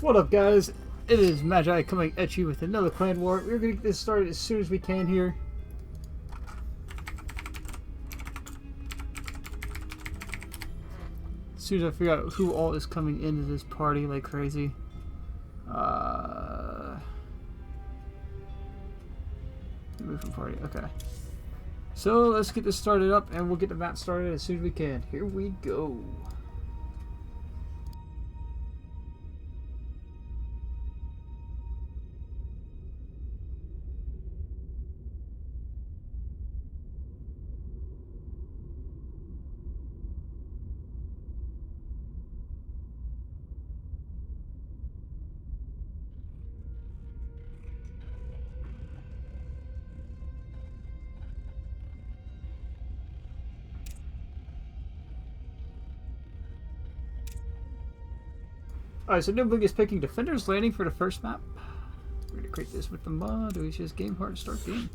What up, guys? It is Magi coming at you with another clan war. We're going to get this started as soon as we can here. As soon as I figure out who all is coming into this party like crazy. Move from party. Okay. So let's get this started up and we'll get the map started as soon as we can. Here we go. Alright, so Nibling is picking Defender's Landing for the first map. We're going to create this with the mod, which is game hard to start game.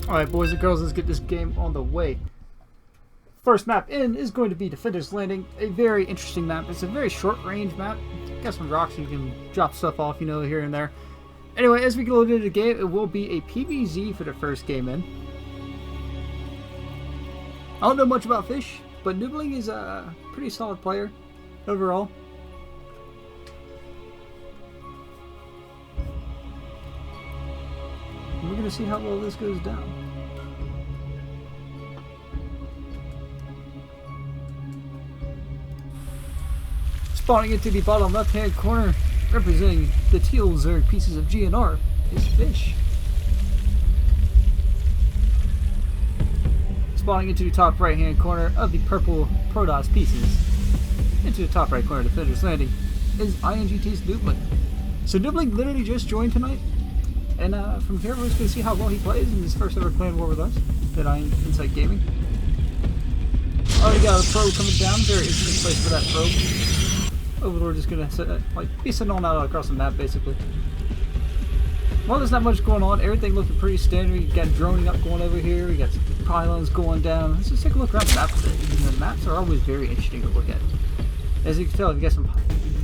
Alright, boys and girls, let's get this game on the way. First map in is going to be Defender's Landing. A very interesting map. It's a very short range map. Got some rocks you can drop stuff off, you know, here and there. Anyway, as we get into the game, it will be a PvZ for the first game in. I don't know much about Fish, but Nibling is a pretty solid player overall. And we're going to see how well this goes down. Spawning into the bottom left-hand corner, representing the teal Zerg pieces of GnR, is Fish. Spawning into the top right-hand corner of the purple Protoss pieces, into the top right corner of Defender's Landing, is INGT's Nibling. So Nibling literally just joined tonight, and from here we're just going to see how well he plays in his first ever clan war with us at Insight Gaming. Already got a probe coming down. Very interesting place for that probe. Overlord is going to be sitting on out across the map, basically. Well, there's not much going on. Everything looking pretty standard. You got droning up going over here. We got some pylons going down. Let's just take a look around the map a bit. The maps are always very interesting to look at. As you can tell, you got some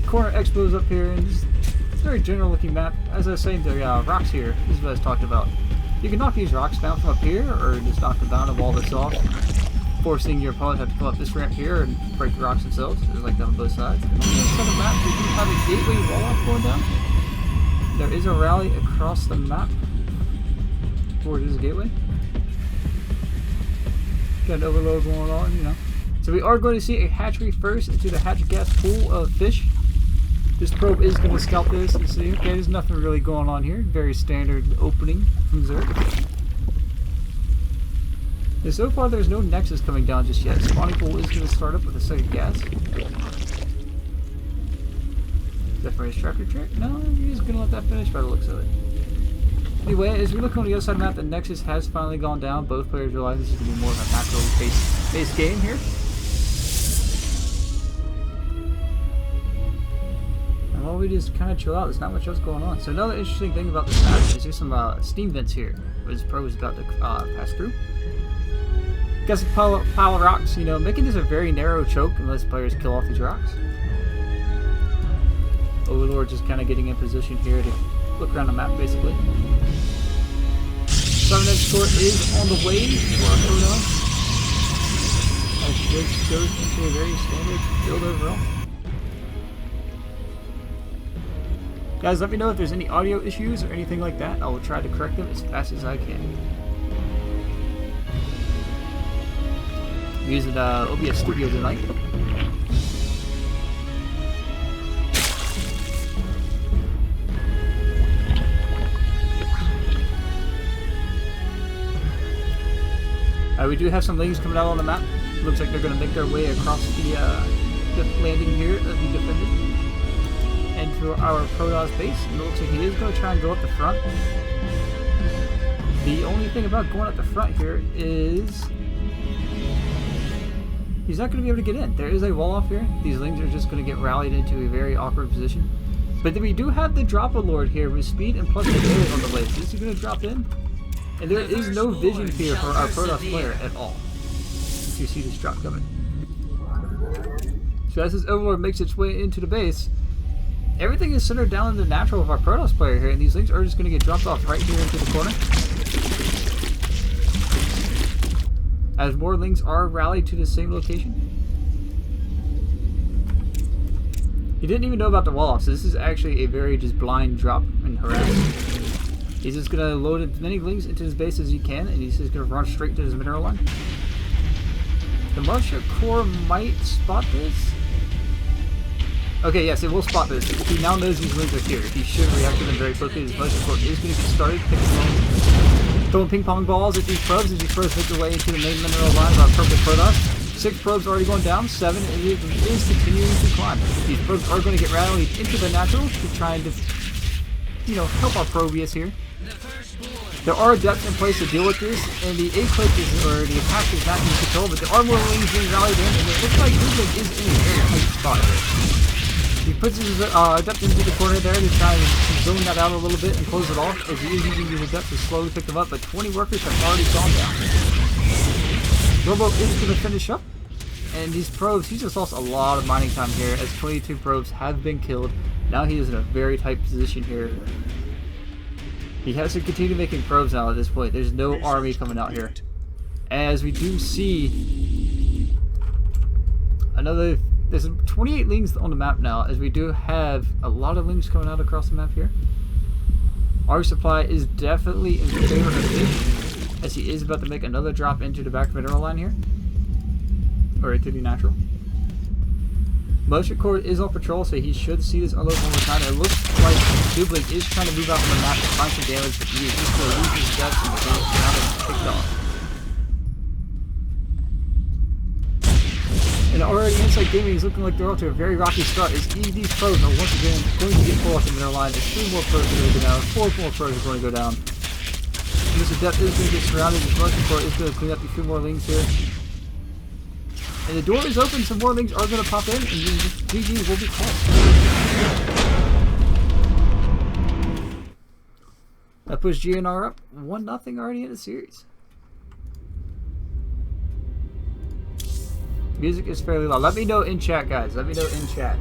corner expos up here, and it's a very general looking map. As I was saying, there are rocks here. This is what I was talking about. You can knock these rocks down from up here, or just knock them down and wall this off, forcing your opponent to have to come up this ramp here and break the rocks themselves, just like that on both sides. And on the other side of the map, we do have a gateway wall-off going down. There is a rally across the map where it is a gateway. Got an overload going on, you know. So we are going to see a hatchery first into the hatch gas pool of Fish. This probe is going to scout this and see, okay, there's nothing really going on here. Very standard opening from Zerg. And so far, there's no Nexus coming down just yet. Spawning pool is going to start up with a second gas. Is that for his tractor trick? No, he's going to let that finish by the looks of it. Anyway, as we look on the other side of the map, the Nexus has finally gone down. Both players realize this is going to be more of a macro-based game here. And while we just kind of chill out, there's not much else going on. So another interesting thing about this map is there's some steam vents here, where this probe is about to pass through. Got some pile of rocks, you know, making this a very narrow choke unless players kill off these rocks. Overlord just kind of getting in position here to look around the map, basically. 7-edge sword is on the way for our Proton. As this goes into a very standard build overall. Guys, let me know if there's any audio issues or anything like that. I will try to correct them as fast as I can. I'm using OBS Studio tonight. We do have some lings coming out on the map. Looks like they're going to make their way across the landing here that we defended into our Protoss base. And it looks like he is going to try and go up the front. The only thing about going up the front here is he's not going to be able to get in. There is a wall off here. These lings are just going to get rallied into a very awkward position. But then we do have the Dropper Lord here with speed and plus the melee on the way. So is he going to drop in? And there is no vision here for our Protoss player at all. You see this drop coming. So as this Overlord makes its way into the base, everything is centered down in the natural of our Protoss player here, and these links are just going to get dropped off right here into the corner. As more links are rallied to the same location. He didn't even know about the wall off, so this is actually a very just blind drop and harass. He's just going to load as many links into his base as he can, and he's just going to run straight to his mineral line. The Militia Corps might spot this. Okay, yes, it will spot this. If he now knows these links are here, he should react to them very quickly. His Militia Corps is going to get started throwing ping pong balls at these probes as these probes make their way into the main mineral line of our purple Protoss. 6 probes already going down, 7, and it is continuing to climb. These probes are going to get rallied into the natural to try and, you know, help our Probius here. There are adepts in place to deal with this, and the A-click is, or the attack is not in control, but there are more wings being rallied in, and it looks like Rubik is in a very tight spot here. He puts his adept into the corner there to try and zone that out a little bit and close it off, as he is using his adept to slowly pick them up, but 20 workers have already gone down. Robo is going to finish up, and these probes, he just lost a lot of mining time here, as 22 probes have been killed. Now he is in a very tight position here. He has to continue making probes now at this point. There's no army coming out here. As we do see another, there's 28 lings on the map now, as we do have a lot of lings coming out across the map here. Our supply is definitely in favor of this, as he is about to make another drop into the back mineral line here. Or into the natural. Militia Corps is on patrol, so he should see this unload one more time. It looks like Dublik is trying to move out on the map to find some damage, but he is just going to lose his depth and the now it's picked off. And already Inside Gaming is looking like they're off to a very rocky start, as these pros are once again going to get pulled off the mineral line. There's 3 more pros are going to go down, 4 more pros are going to go down. And this adept is going to get surrounded, this Militia Corps is going to clean up a few more lings here. And the door is open, some more lings are going to pop in, and GG will be called. That puts GnR up 1-0 already in the series. Music is fairly loud. Let me know in chat, guys. Let me know in chat.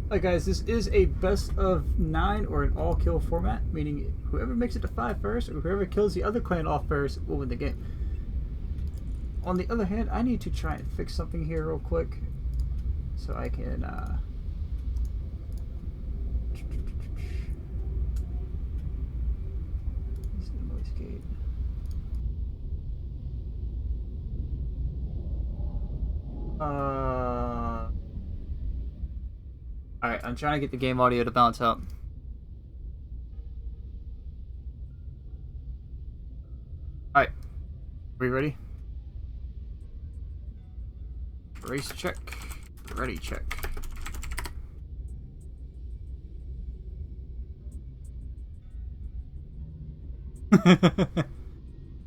Alright guys, this is a best of 9 or an all-kill format, meaning whoever makes it to 5 first, or whoever kills the other clan off first will win the game. On the other hand, I need to try and fix something here real quick, so I can, use the noise gate. Alright, I'm trying to get the game audio to balance out. Alright, we ready? Race check. Ready check.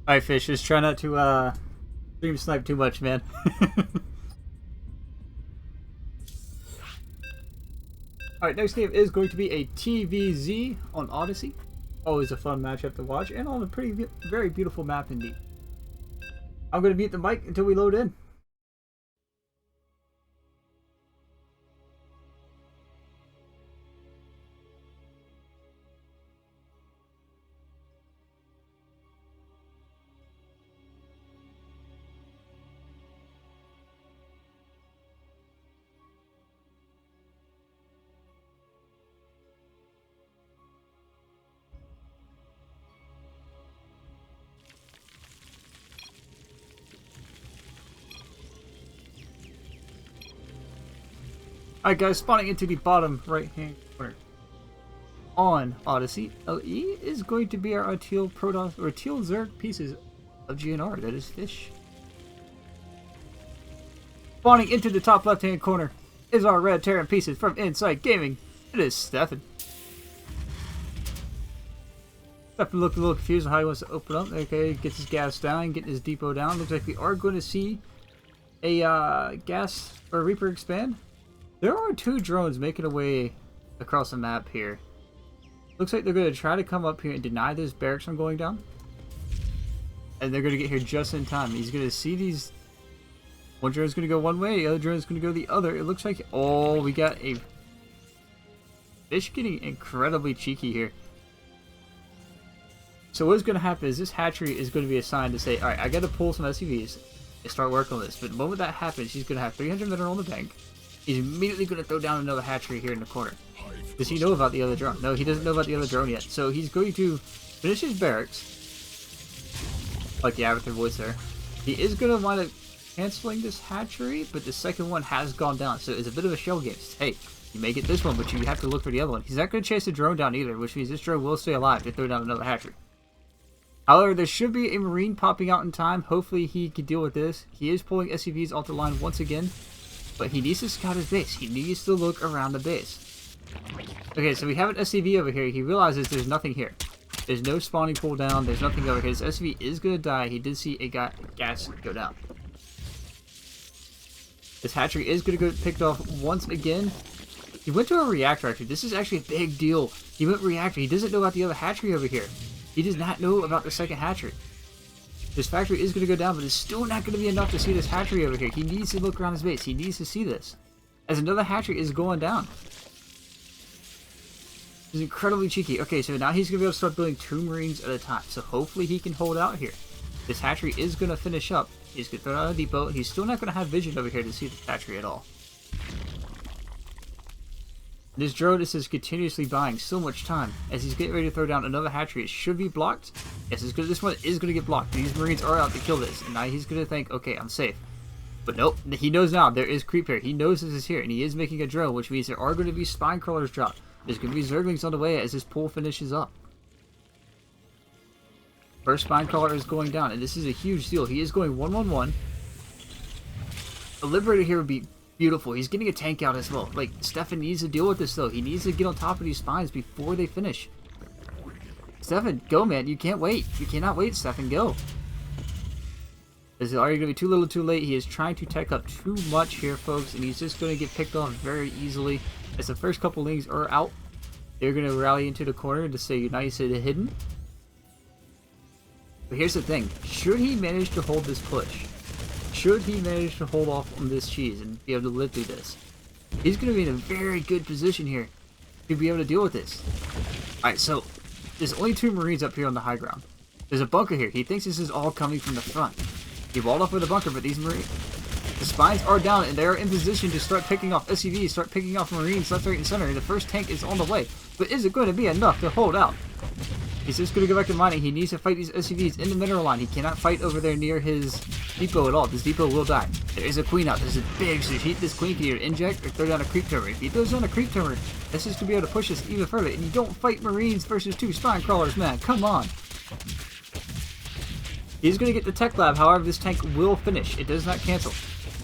Alright, Fish, just try not to stream snipe too much, man. Alright, next game is going to be a TVZ on Odyssey. Always a fun matchup to watch, and on a very beautiful map indeed. I'm going to mute the mic until we load in. Alright guys, spawning into the bottom right hand corner on Odyssey, LE is going to be our teal Protoss or teal Zerg pieces of GnR, that is Fish. Spawning into the top left hand corner is our red Terran pieces from Insight Gaming. It is Stefan. Stefan looked a little confused on how he wants to open up. Okay, gets his gas down, getting his depot down. Looks like we are going to see a gas or Reaper expand. There are 2 drones making a way across the map here. Looks like they're going to try to come up here and deny those barracks from going down. And they're going to get here just in time. He's going to see these. One drone's going to go one way, the other drone's going to go the other. It looks like, oh, we got a Fish getting incredibly cheeky here. So what's going to happen is this hatchery is going to be assigned to say, alright, I got to pull some SUVs and start working on this. But the moment that happens, he's going to have 300 men on the bank. He's immediately going to throw down another hatchery here in the corner. Does he know about the other drone? No, he doesn't know about the other drone yet. So he's going to finish his barracks. Like the avatar voice there. He is going to wind up canceling this hatchery, but the second one has gone down. So it's a bit of a shell game. Hey, you may get this one, but you have to look for the other one. He's not going to chase the drone down either, which means this drone will stay alive to throw down another hatchery. However, there should be a Marine popping out in time. Hopefully he can deal with this. He is pulling SUVs off the line once again. But he needs to scout his base. He needs to look around the base. Okay, so we have an SCV over here. He realizes there's nothing here. There's no spawning pool down. There's nothing over here. His SCV is going to die. He did see a gas go down. This hatchery is going to go picked off once again. He went to a reactor, actually. This is actually a big deal. He went reactor. He doesn't know about the other hatchery over here. He does not know about the second hatchery. This factory is going to go down, but it's still not going to be enough to see this hatchery over here. He needs to look around his base. He needs to see this. As another hatchery is going down. He's incredibly cheeky. Okay, so now he's going to be able to start building 2 Marines at a time. So hopefully he can hold out here. This hatchery is going to finish up. He's going to throw it out a depot. He's still not going to have vision over here to see the hatchery at all. This drone is just continuously buying so much time as he's getting ready to throw down another hatchery. It should be blocked. Yes, it's good. This one is going to get blocked. These Marines are out to kill this, and now he's going to think, okay, I'm safe. But nope, he knows now there is creep here. He knows this is here, and he is making a drone, which means there are going to be spine crawlers dropped. There's going to be Zerglings on the way as this pool finishes up. First spine crawler is going down, and this is a huge deal. He is going 1-1-1. A Liberator here would be beautiful. He's getting a tank out as well. Like, Stefan needs to deal with this, though. He needs to get on top of these spines before they finish. Stefan, go, man. You can't wait. You cannot wait, Stefan. Go. This is already going to be too little too late. He is trying to tech up too much here, folks, and he's just going to get picked off very easily. As the first couple lings are out, they're going to rally into the corner to say nice and hidden. But here's the thing. Should he manage to hold this push, should he manage to hold off on this cheese and be able to live through this, He's going to be in a very good position here to be able to deal with this. Alright, so there's only 2 Marines up here on the high ground. There's a bunker here. He thinks this is all coming from the front. He walled off with a bunker, but these Marines... The spines are down, and they are in position to start picking off SCVs, start picking off Marines left, right, and center. The first tank is on the way. But is it going to be enough to hold out? He's just going to go back to mining. He needs to fight these SCVs in the mineral line. He cannot fight over there near his depot at all. This depot will die. There is a queen out. There's a big... So this queen can either inject or throw down a creep turret. If he throws down a creep turret, this is going to be able to push us even further. And you don't fight Marines versus 2 spine crawlers, man. Come on. He's going to get the tech lab. However, this tank will finish. It does not cancel.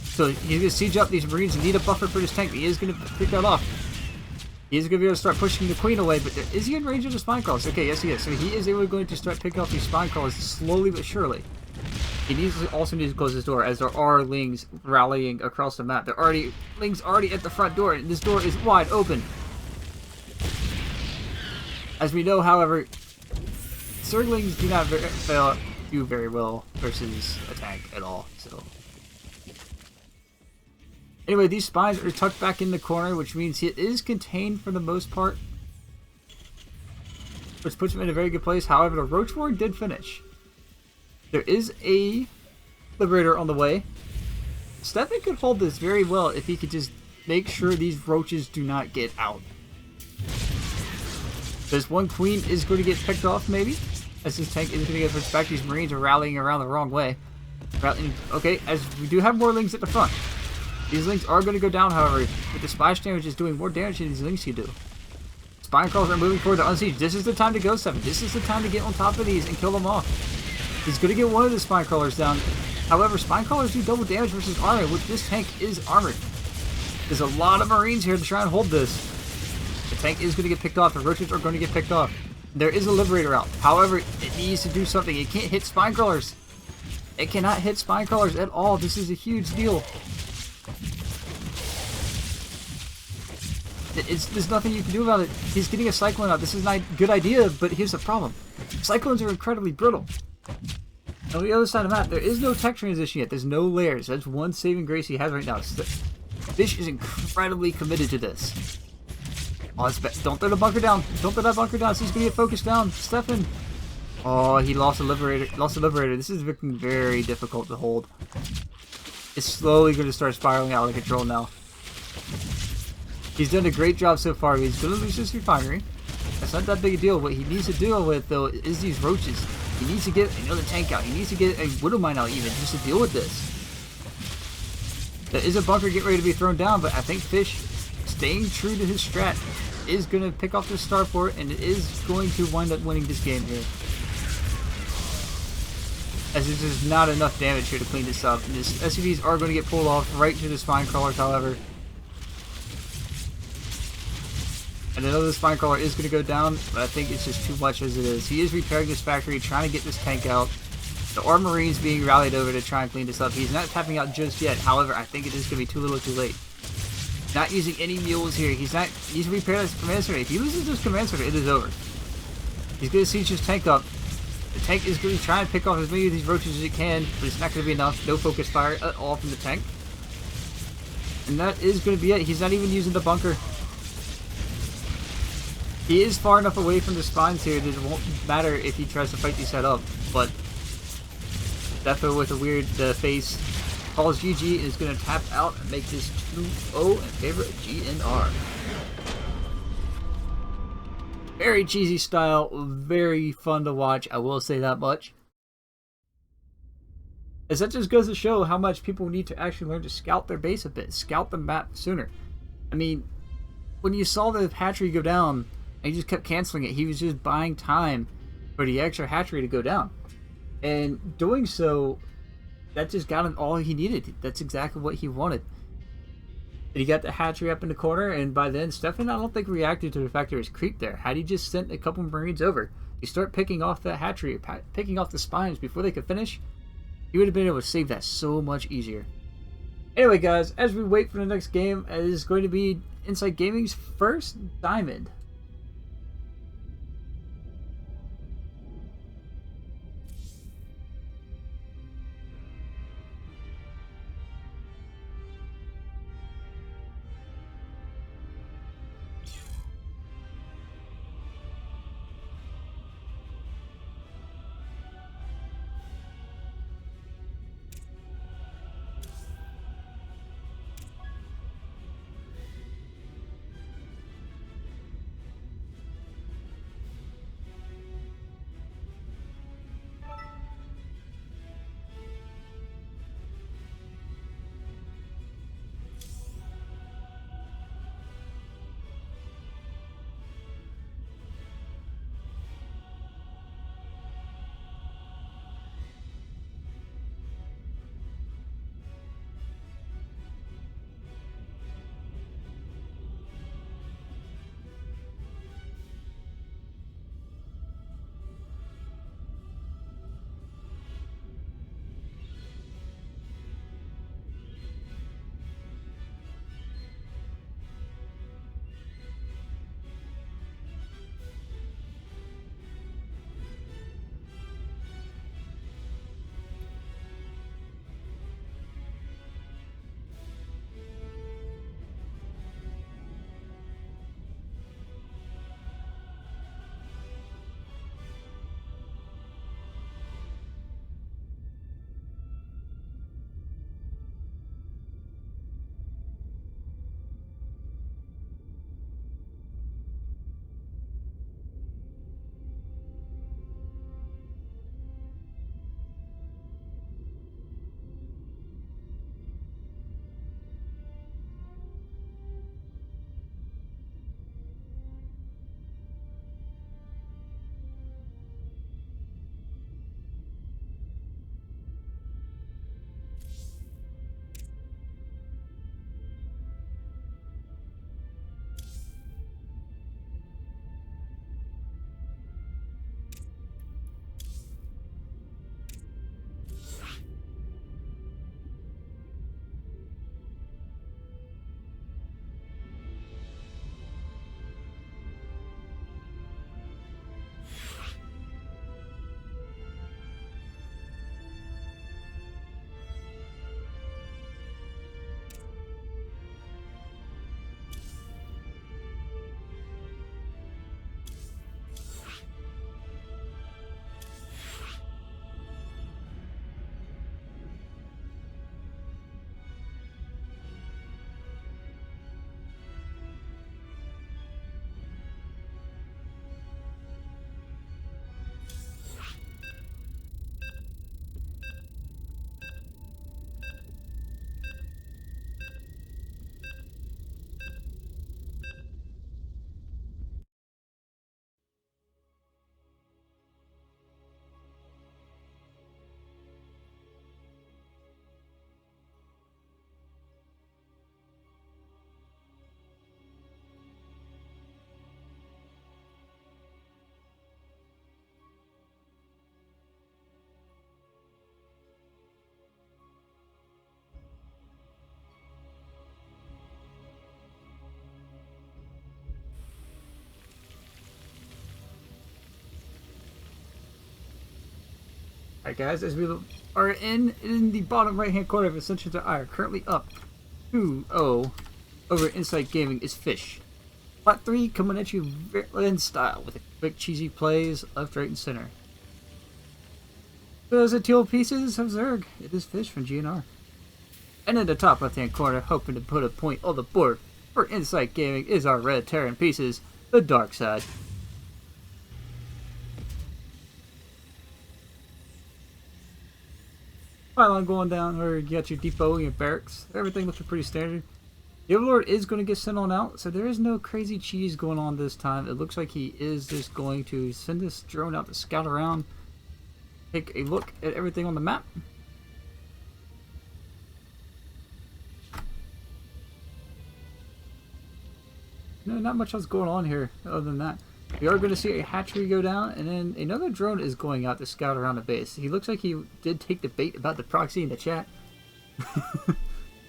So he's going to siege up these Marines and need a buffer for this tank. He is going to pick that off. He is going to be able to start pushing the queen away, but is he in range of the spine crawlers? Okay, yes he is. So he is going to start picking off these spine crawlers slowly but surely. He also needs to close his door, as there are lings rallying across the map. There are lings already at the front door, and this door is wide open. As we know, however, Zerglings do not do very well versus a tank at all. So anyway, these spines are tucked back in the corner, which means it is contained for the most part, which puts him in a very good place. However, the Roach War did finish. There is a Liberator on the way. Stefan could hold this very well if he could just make sure these roaches do not get out. This one queen is going to get picked off, maybe, as this tank is going to get pushed back. These Marines are rallying around the wrong way. Okay, as we do have more lings at the front. These lings are going to go down, however, but the splash damage is doing more damage than these lings can do. Spine crawlers are moving forward to unsiege. This is the time to go, Stefan. This is the time to get on top of these and kill them off. He's going to get one of the spine crawlers down. However, spine crawlers do double damage versus armor, which this tank is armored. There's a lot of Marines here to try and hold this. The tank is going to get picked off. The roaches are going to get picked off. There is a Liberator out. However, it needs to do something. It can't hit spine crawlers. It cannot hit spine crawlers at all. This is a huge deal. There's nothing you can do about it. He's getting a Cyclone out. This is not a good idea, but here's the problem. Cyclones are incredibly brittle. On the other side of the map, there is no tech transition yet. There's no layers. That's one saving grace he has right now. Fish is incredibly committed to this. Oh, it's bad. Don't throw the bunker down. Don't throw that bunker down. So he's going to get focused down. Stefan. Oh, he lost a Liberator. Lost a Liberator. This is looking very difficult to hold. It's slowly going to start spiraling out of control now. He's done a great job so far. He's going to lose his refinery. That's not that big a deal. What he needs to deal with, though, is these roaches. He needs to get another tank out. He needs to get a Widow Mine out even, just to deal with this. There is a bunker getting ready to be thrown down, but I think Fish, staying true to his strat, is going to pick off the starport, and it is going to wind up winning this game here. As there's just not enough damage here to clean this up. And this SUVs are going to get pulled off right to the spine crawlers, however. And another spine crawler is going to go down, but I think it's just too much as it is. He is repairing this factory, trying to get this tank out. The are Marines being rallied over to try and clean this up. He's not tapping out just yet. However, I think it is going to be too little too late. Not using any mules here. He's repaired his command center. If he loses this command center, it is over. He's going to siege his tank up. The tank is going to try and pick off as many of these roaches as it can, but it's not going to be enough. No focus fire at all from the tank. And that is going to be it. He's not even using the bunker. He is far enough away from the spines here that it won't matter if he tries to fight these head up, but Defo with a weird face calls GG and is going to tap out and make this 2-0 in favor of GnR. Very cheesy style, very fun to watch, I will say that much. As that just goes to show how much people need to actually learn to scout their base a bit, scout the map sooner. I mean, when you saw the hatchery go down, and he just kept canceling it. He was just buying time for the extra hatchery to go down. And doing so, that just got him all he needed. That's exactly what he wanted. And he got the hatchery up in the corner, and by then, Stefan, I don't think, reacted to the fact there was creep there. Had he just sent a couple Marines over, you start picking off that hatchery, picking off the spines before they could finish, he would have been able to save that so much easier. Anyway, guys, as we wait for the next game, it is going to be Insight Gaming's first diamond. Alright guys, as we are in the bottom right hand corner of Ascension to Ire, currently up 2-0 over Insight Gaming is Fish. Plot 3 coming at you in style with quick cheesy plays left, right, and center. Those are teal pieces of Zerg. It is Fish from GnR. And in the top left hand corner, hoping to put a point on the board for Insight Gaming is our red Terran pieces, the Dark Side. Pylon going down where you got your depot and your barracks. Everything looks pretty standard. The Overlord is going to get sent on out, so there is no crazy cheese going on this time. It looks like he is just going to send this drone out to scout around, take a look at everything on the map. No, not much else going on here other than that. We are going to see a hatchery go down, and then another drone is going out to scout around the base. He looks like he did take the bait about the proxy in the chat.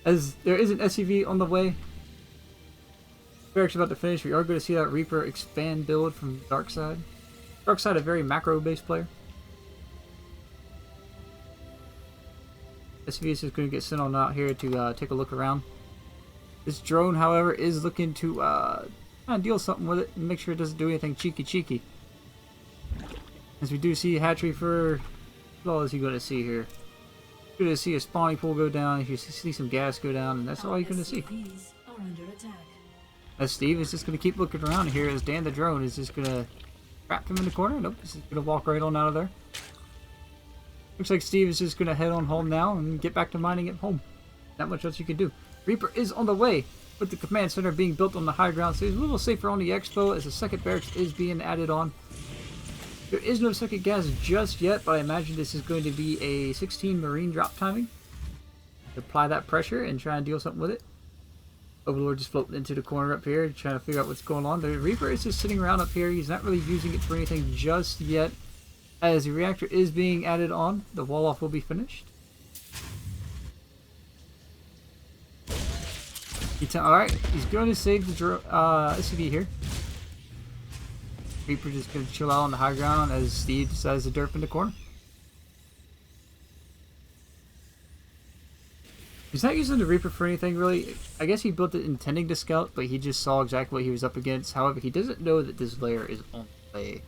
As there is an SUV on the way. Barracks about to finish. We are going to see that Reaper expand build from Darkside. Darkside, a very macro-based player. SUV is just going to get sent on out here to take a look around. This drone, however, is looking to kind of deal something with it and make sure it doesn't do anything cheeky. As we do see hatchery for... What all is he going to see here? You're going to see a spawning pool go down, you see some gas go down, and that's all you're going to see. As Steve is just going to keep looking around here as Dan the drone is just going to trap him in the corner. Nope, he's just going to walk right on out of there. Looks like Steve is just going to head on home now and get back to mining at home. Not much else you can do. Reaper is on the way with the command center being built on the high ground, so he's a little safer on the expo as the second barracks is being added on. There is no second gas just yet, but I imagine this is going to be a 16 marine drop timing. Apply that pressure and try and deal something with it. Overlord just floating into the corner up here, trying to figure out what's going on. The Reaper is just sitting around up here. He's not really using it for anything just yet. As the reactor is being added on, the wall off will be finished. Alright, he's going to save the SUV here. Reaper just going to chill out on the high ground as Steve decides to derp in the corner. He's not using the Reaper for anything really. I guess he built it intending to scout, but he just saw exactly what he was up against. However, he doesn't know that this layer is on play,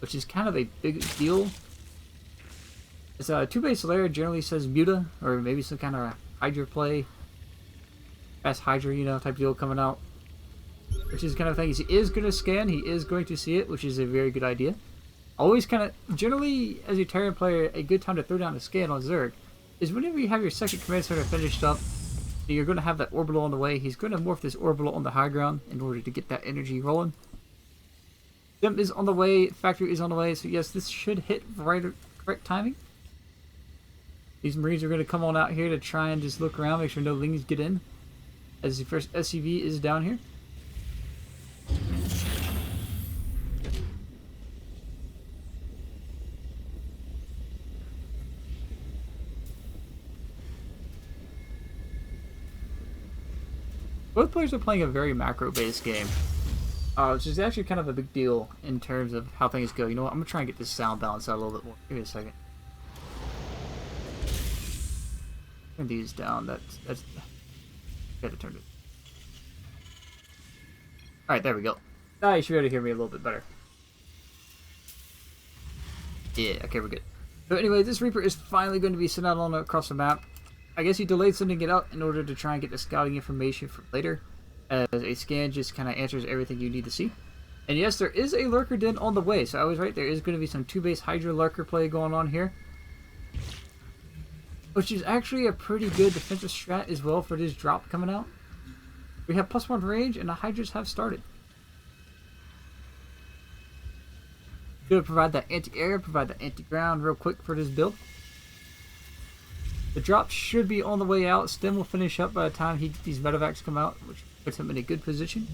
which is kind of a big deal. It's a 2-base layer, generally says Muta, or maybe some kind of Hydra play. Fast Hydra, you know, type deal coming out. Which is kind of thing. He is going to scan, he is going to see it, which is a very good idea. Always kind of, generally, as a Terran player, a good time to throw down a scan on Zerg is whenever you have your second command center finished up, you're going to have that orbital on the way. He's going to morph this orbital on the high ground in order to get that energy rolling. Sim is on the way, factory is on the way, so yes, this should hit correct timing. These Marines are going to come on out here to try and just look around, make sure no lings get in. As the first SUV is down here. Both players are playing a very macro-based game, which is actually kind of a big deal in terms of how things go. You know what? I'm going to try and get this sound balance out a little bit more. Give me a second. Turn these down. That's gotta turn it. Alright, there we go. Now you should be able to hear me a little bit better. Yeah, okay, we're good. So anyway, this Reaper is finally going to be sent out on across the map. I guess he delayed sending it out in order to try and get the scouting information for later, as a scan just kind of answers everything you need to see. And yes, there is a lurker den on the way, so I was right, there is going to be some 2-base Hydra lurker play going on here. Which is actually a pretty good defensive strat as well for this drop coming out. We have +1 range and the Hydras have started. Going to provide that anti-air, provide that anti-ground real quick for this build. The drop should be on the way out. Stem will finish up by the time these medevacs come out, which puts him in a good position.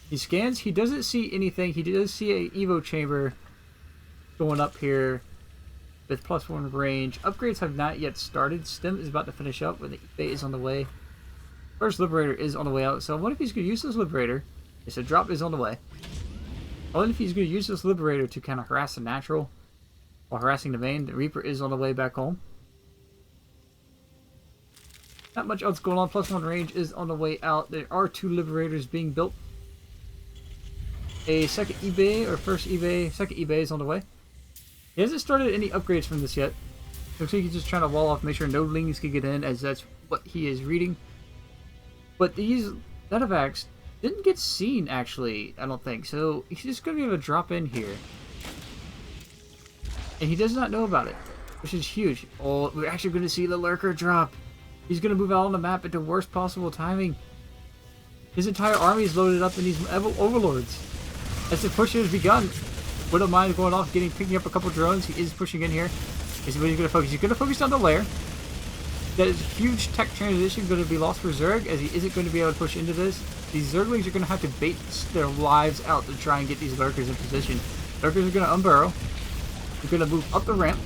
He scans. He doesn't see anything. He does see a Evo chamber going up here with +1 range. Upgrades have not yet started. Stem is about to finish up, but the E-Bait is on the way. First Liberator is on the way out, so I wonder if he's going to use this Liberator. Yes, a drop is on the way. I wonder if he's going to use this Liberator to kind of harass the natural while harassing the main. The Reaper is on the way back home. Not much else going on. +1 range is on the way out. There are 2 Liberators being built. A second eBay, or first eBay, second eBay is on the way. He hasn't started any upgrades from this yet. Looks like he's just trying to wall off, make sure no lings can get in, as that's what he is reading. But these medevacs didn't get seen, actually, I don't think. So he's just going to be able to drop in here. And he does not know about it, which is huge. Oh, we're actually going to see the Lurker drop. He's going to move out on the map at the worst possible timing. His entire army is loaded up in these overlords. As the push has begun, bo9 going off, picking up a couple drones. He is pushing in here. This is what he's going to focus. He's going to focus on the lair. That is a huge tech transition going to be lost for Zerg, as he isn't going to be able to push into this. These Zerglings are going to have to bait their lives out to try and get these Lurkers in position. Lurkers are going to unburrow. He's going to move up the ramp.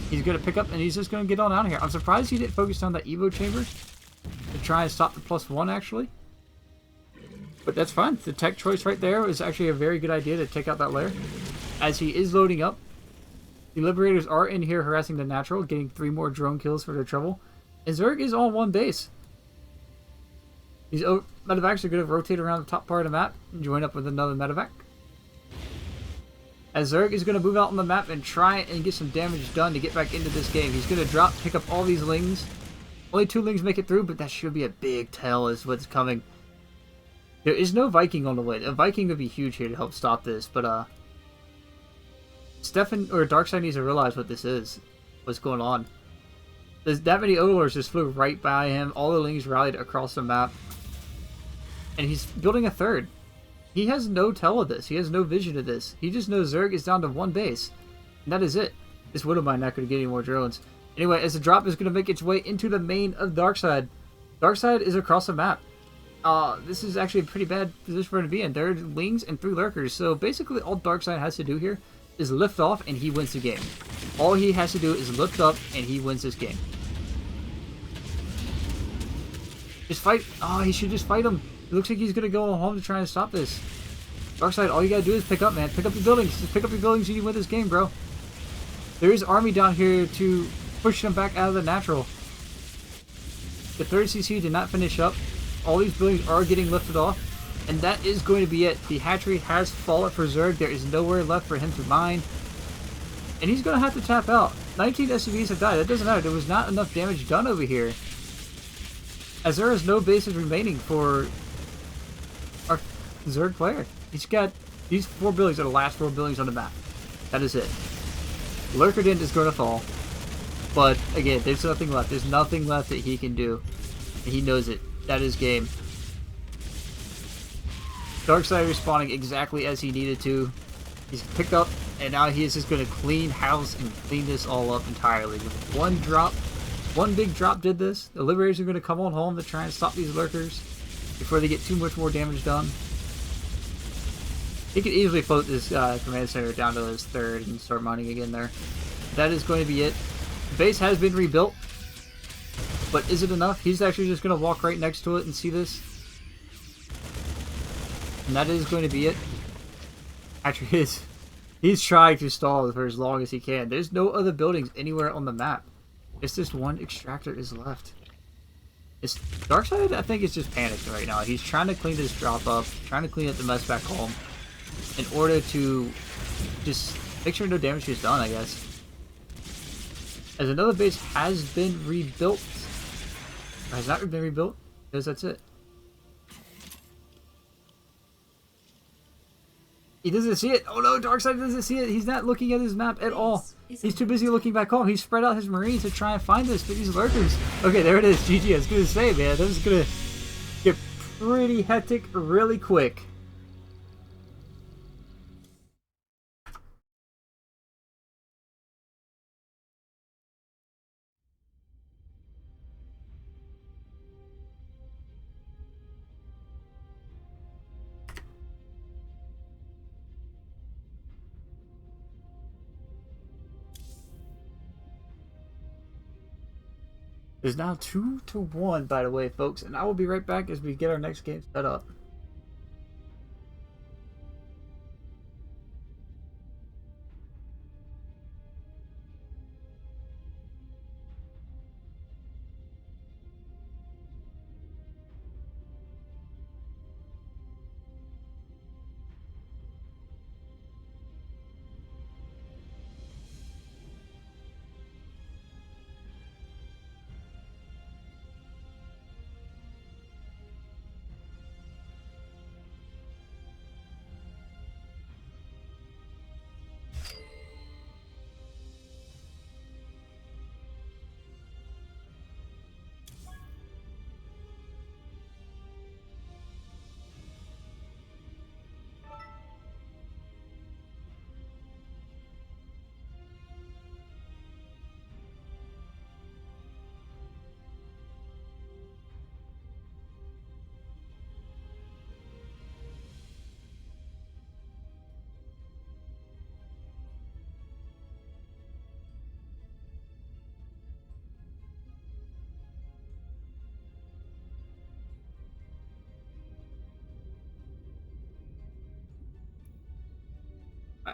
He's going to pick up, and he's just going to get on out of here. I'm surprised he didn't focus on that Evo chamber to try and stop the +1, actually. But that's fine. The tech choice right there is actually a very good idea to take out that lair. As he is loading up, the Liberators are in here harassing the natural, getting 3 more drone kills for their trouble. And Zerg is on 1 base. These medevacs are going to rotate around the top part of the map and join up with another medevac. As Zerg is going to move out on the map and try and get some damage done to get back into this game. He's going to drop, pick up all these lings. Only 2 lings make it through, but that should be a big tell is what's coming. There is no Viking on the way. A Viking would be huge here to help stop this, but Stefan or Darkside needs to realize what this is. What's going on. There's that many Overlords just flew right by him. All the lings rallied across the map. And he's building a 3rd. He has no tell of this. He has no vision of this. He just knows Zerg is down to 1 base. And that is it. This bo9 not going to get any more drones. Anyway, as the drop is going to make its way into the main of Darkside. Darkside is across the map. This is actually a pretty bad position for him to be in. There are lings and 3 Lurkers. So basically all Darkside has to do here is lift off and he wins the game. All he has to do is lift up and he wins this game. Just fight. Oh, he should just fight him. It looks like he's going to go home to try and stop this. Darkside, all you got to do is pick up, man. Pick up the buildings. Just pick up your buildings and you win this game, bro. There is army down here to push them back out of the natural. The 3rd CC did not finish up. All these buildings are getting lifted off. And that is going to be it. The hatchery has fallen for Zerg. There is nowhere left for him to mine. And he's going to have to tap out. 19 SCVs have died. That doesn't matter. There was not enough damage done over here. As there is no bases remaining for our Zerg player. He's got these 4 buildings are the last 4 buildings on the map. That is it. Lurkerden is going to fall. But again, there's nothing left. There's nothing left that he can do. And he knows it. That is game. Darkside responding exactly as he needed to. He's picked up, and now he is just going to clean house and clean this all up entirely. With 1 drop, 1 big drop did this. The Liberators are going to come on home to try and stop these Lurkers before they get too much more damage done. He could easily float this command center down to his 3rd and start mining again there. That is going to be it. The base has been rebuilt, but is it enough? He's actually just going to walk right next to it and see this. And that is going to be it. Actually, he's trying to stall for as long as he can. There's no other buildings anywhere on the map. It's just 1 extractor is left. It's Darkside, I think, is just panicking right now. He's trying to clean this drop up, trying to clean up the mess back home in order to just make sure no damage is done, I guess. As another base has been rebuilt. Or has not been rebuilt, because that's it. He doesn't see it. Oh no, Darkside doesn't see it. He's not looking at his map at all. He's too busy looking back home. He's spread out his Marines to try and find this, but these Lurkers. Okay, there it is. GG. I was going to say, man, this is going to get pretty hectic really quick. It's now 2-1, by the way, folks, and I will be right back as we get our next game set up.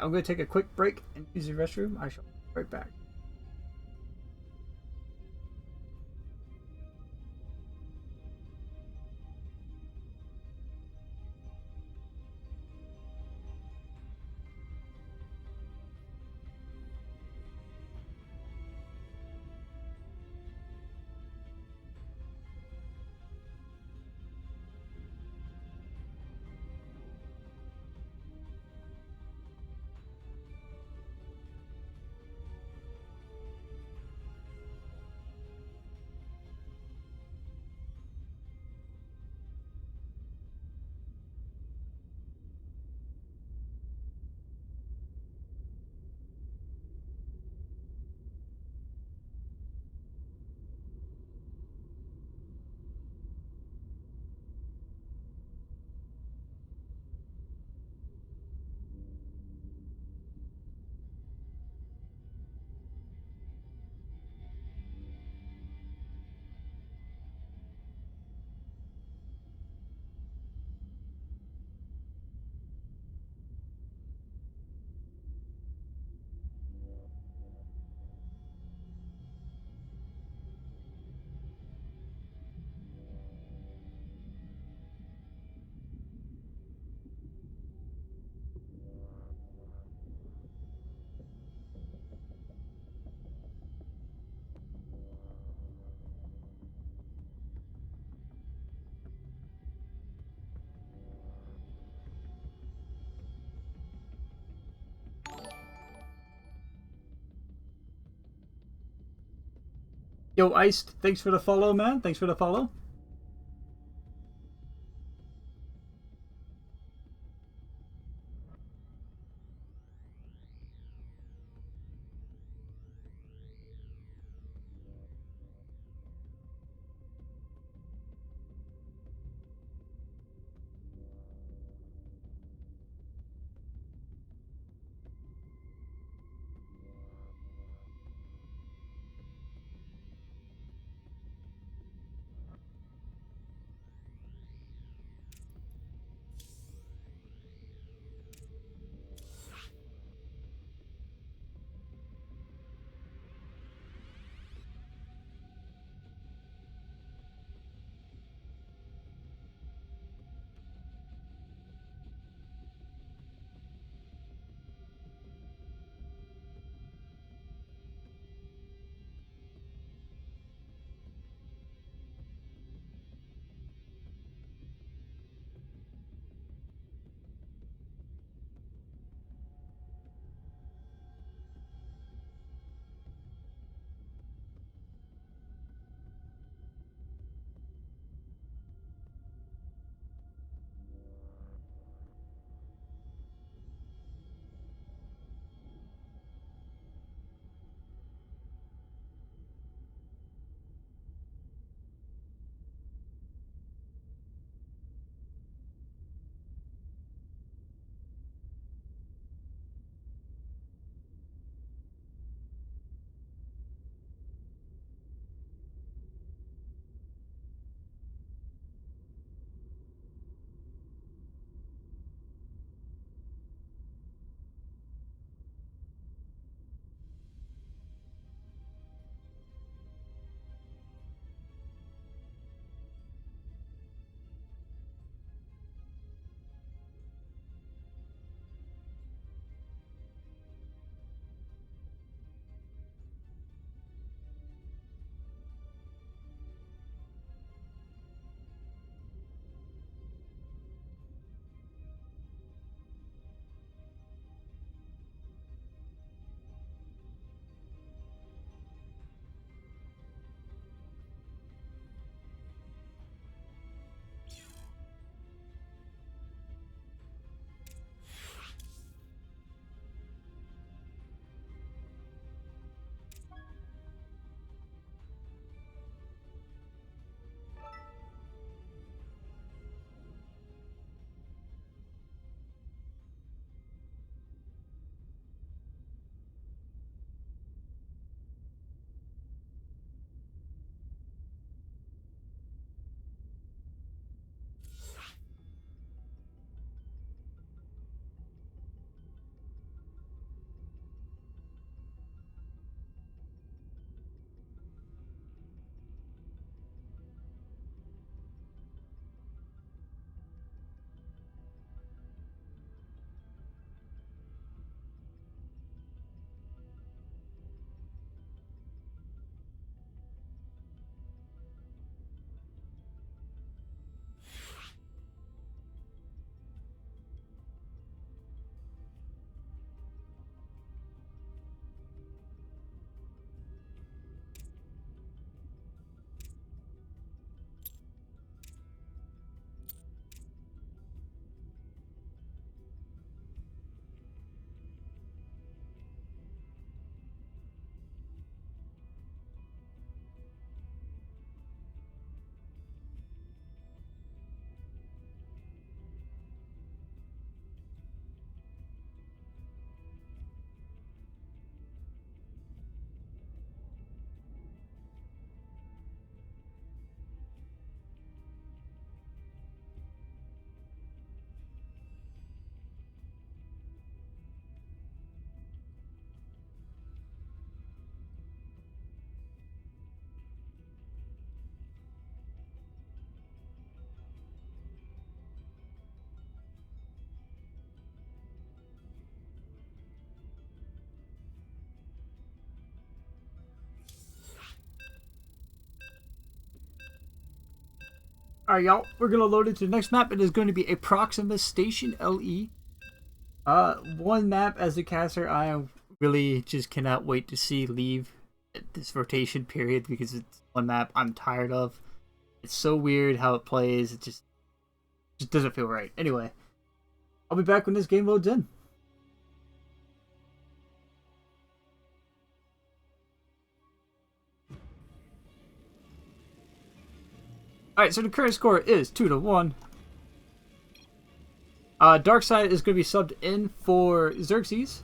I'm going to take a quick break and use the restroom. I shall be right back. Yo, Iced, thanks for the follow, man. Thanks for the follow. Alright, y'all. We're going to load into the next map. It is going to be a Proxima Station LE. One map as a caster I really just cannot wait to see leave this rotation period because it's one map I'm tired of. It's so weird how it plays. It just doesn't feel right. Anyway, I'll be back when this game loads in. Alright, so the current score is 2-1. Darkside is going to be subbed in for Xerxes.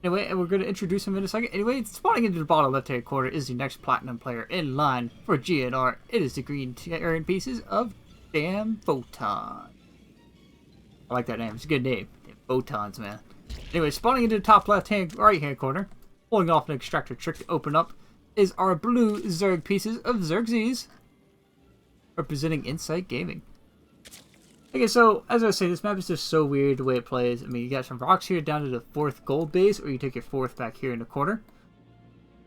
Anyway, and we're going to introduce him in a second. Anyway, spawning into the bottom left-hand corner is the next Platinum player in line for GnR. It is the green Terran pieces of damn Photon. I like that name. It's a good name. Photons, man. Anyway, spawning into the top left-hand, right-hand corner, pulling off an extractor trick to open up, is our blue Zerg pieces of Xerxes, representing Insight Gaming. Okay, so, as I was saying, this map is just so weird the way it plays. I mean, you got some rocks here down to the 4th gold base, or you take your 4th back here in the corner.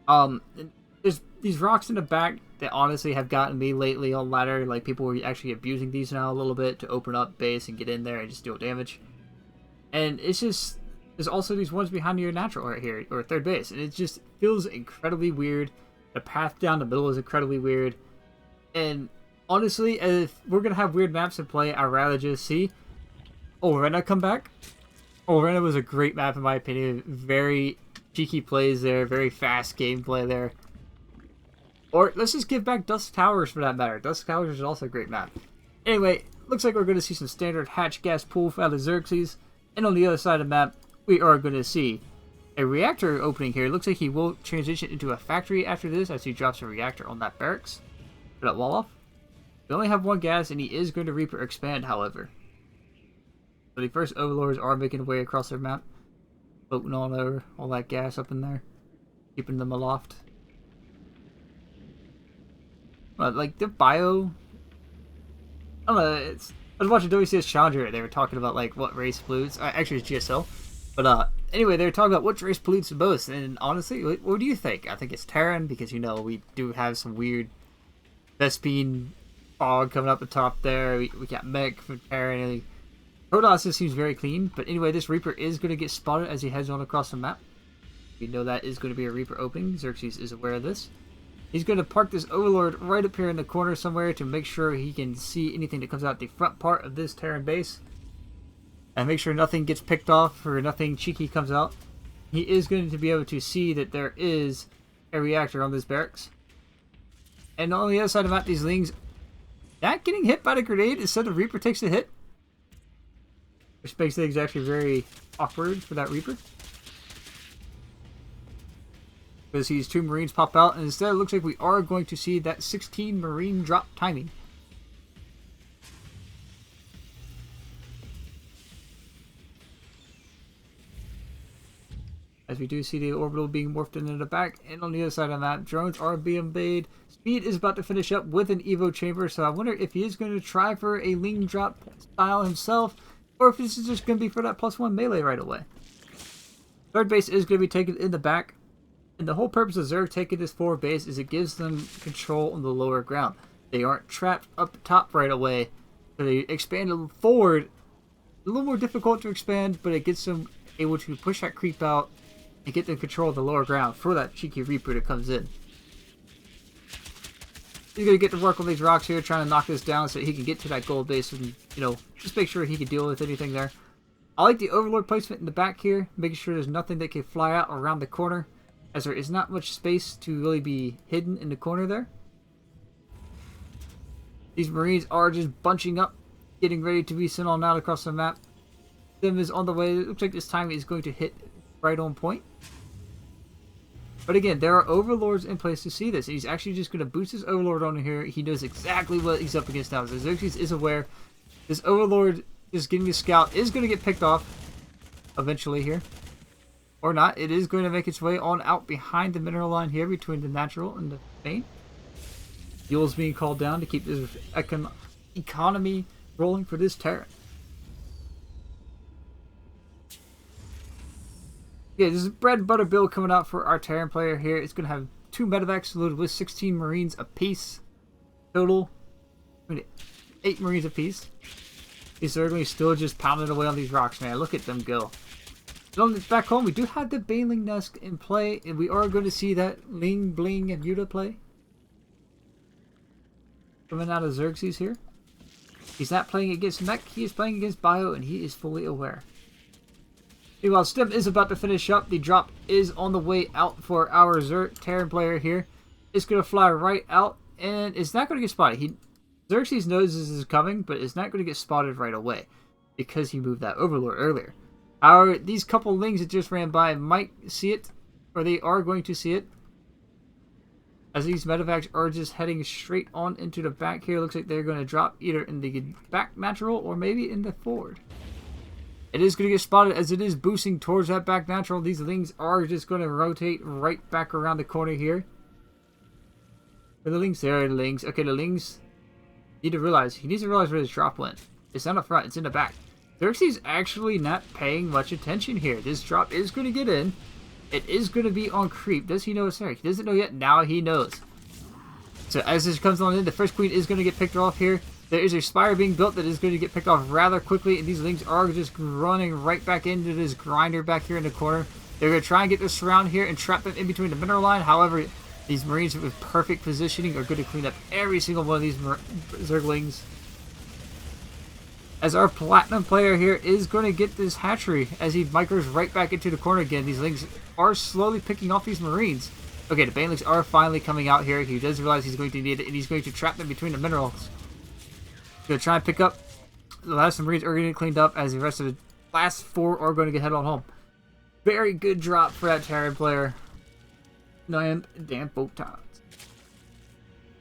There's these rocks in the back that honestly have gotten me lately on ladder. Like, people are actually abusing these now a little bit to open up base and get in there and just deal damage. And it's just, there's also these ones behind your natural right here, or 3rd base. And it just feels incredibly weird. The path down the middle is incredibly weird. And honestly, if we're going to have weird maps to play, I'd rather just see Olrena come back. Olrena was a great map in my opinion. Very cheeky plays there, very fast gameplay there. Or let's just give back Dusk Towers for that matter. Dusk Towers is also a great map. Anyway, looks like we're going to see some standard hatch gas pool out of Xerxes. And on the other side of the map, we are going to see a reactor opening here. It looks like he will transition into a factory after this as he drops a reactor on that barracks. For that wall off. We only have one gas, and he is going to Reaper expand, however. So the first Overlords are making their way across their map. Floating on over all that gas up in there. Keeping them aloft. But, like, the bio... I don't know, I was watching WCS Challenger, they were talking about, like, what race pollutes. Actually, it's GSL. But, anyway, they were talking about which race pollutes the most. And, honestly, what do you think? I think it's Terran, because, you know, we do have some weird Vespine fog coming up the top there. We got Mech from Terran. Protoss just seems very clean. But anyway, this Reaper is going to get spotted as he heads on across the map. We know that is going to be a Reaper opening. Xerxes is aware of this. He's going to park this Overlord right up here in the corner somewhere to make sure he can see anything that comes out the front part of this Terran base. And make sure nothing gets picked off or nothing cheeky comes out. He is going to be able to see that there is a reactor on this barracks. And on the other side of the map, these Lings not getting hit by the grenade instead the Reaper takes the hit. Which makes things actually very awkward for that Reaper. Because these 2 Marines pop out, and instead it looks like we are going to see that 16 Marine drop timing. As we do see the orbital being morphed into the back, and on the other side of the map, drones are being made. Speed is about to finish up with an Evo chamber, so I wonder if he is going to try for a Ling drop style himself, or if this is just going to be for that +1 melee right away. 3rd base is going to be taken in the back. And the whole purpose of Zerg taking this forward base is it gives them control on the lower ground. They aren't trapped up top right away. So they expand forward. A little more difficult to expand, but it gets them able to push that creep out and get them control of the lower ground for that cheeky Reaper that comes in. He's going to get to work on these rocks here, trying to knock this down so that he can get to that gold base and, you know, just make sure he can deal with anything there. I like the Overlord placement in the back here, making sure there's nothing that can fly out around the corner, as there is not much space to really be hidden in the corner there. These Marines are just bunching up, getting ready to be sent on out across the map. Sim is on the way. It looks like this time he's going to hit right on point. But again, there are Overlords in place to see this. He's actually just going to boost his Overlord on here. He knows exactly what he's up against now. So Xerxes is aware. This Overlord just getting the scout is going to get picked off eventually here. Or not. It is going to make its way on out behind the mineral line here between the natural and the vein. Fuel's being called down to keep this economy rolling for this Terran. Yeah, this is bread and butter build coming out for our Terran player here. It's going to have 2 medevacs loaded with 16 Marines apiece total. 8 Marines apiece. These Zerglings still just pounding away on these rocks, man. Look at them go. Back home, we do have the Baneling Nest in play, and we are going to see that Ling, Bling, and Yuta play. Coming out of Xerxes here. He's not playing against Mech, he is playing against Bio, and he is fully aware. Meanwhile, Stim is about to finish up. The drop is on the way out for our Terran player here. It's going to fly right out, and it's not going to get spotted. Xerxes knows this is coming, but it's not going to get spotted right away because he moved that Overlord earlier. However, these couple Lings that just ran by might see it, or they are going to see it. As these medevacs are just heading straight on into the back here. Looks like they're going to drop either in the back natural or maybe in the forward. It is going to get spotted as it is boosting towards that back natural. These Lings are just going to rotate right back around the corner here. Where the Lings? There are the Lings. Okay, the Lings need to realize, he needs to realize where this drop went. It's not up front, it's in the back. Xerxes actually not paying much attention here. This drop is going to get in. It is going to be on creep. Does he know it's there? He doesn't know yet. Now he knows. So as this comes on in, the first queen is going to get picked off here. There is a spire being built that is going to get picked off rather quickly. And these Lings are just running right back into this grinder back here in the corner. They're going to try and get this surround here and trap them in between the mineral line. However, these Marines with perfect positioning are going to clean up every single one of these Zerglings. As our Platinum player here is going to get this hatchery as he micros right back into the corner again. These Lings are slowly picking off these Marines. Okay, the Banelings are finally coming out here. He does realize he's going to need it, and he's going to trap them between the minerals. He's going to try and pick up. The last Marines are going to get cleaned up as the rest of the last 4 are going to get head on home. Very good drop for that Terran player. Damn photons.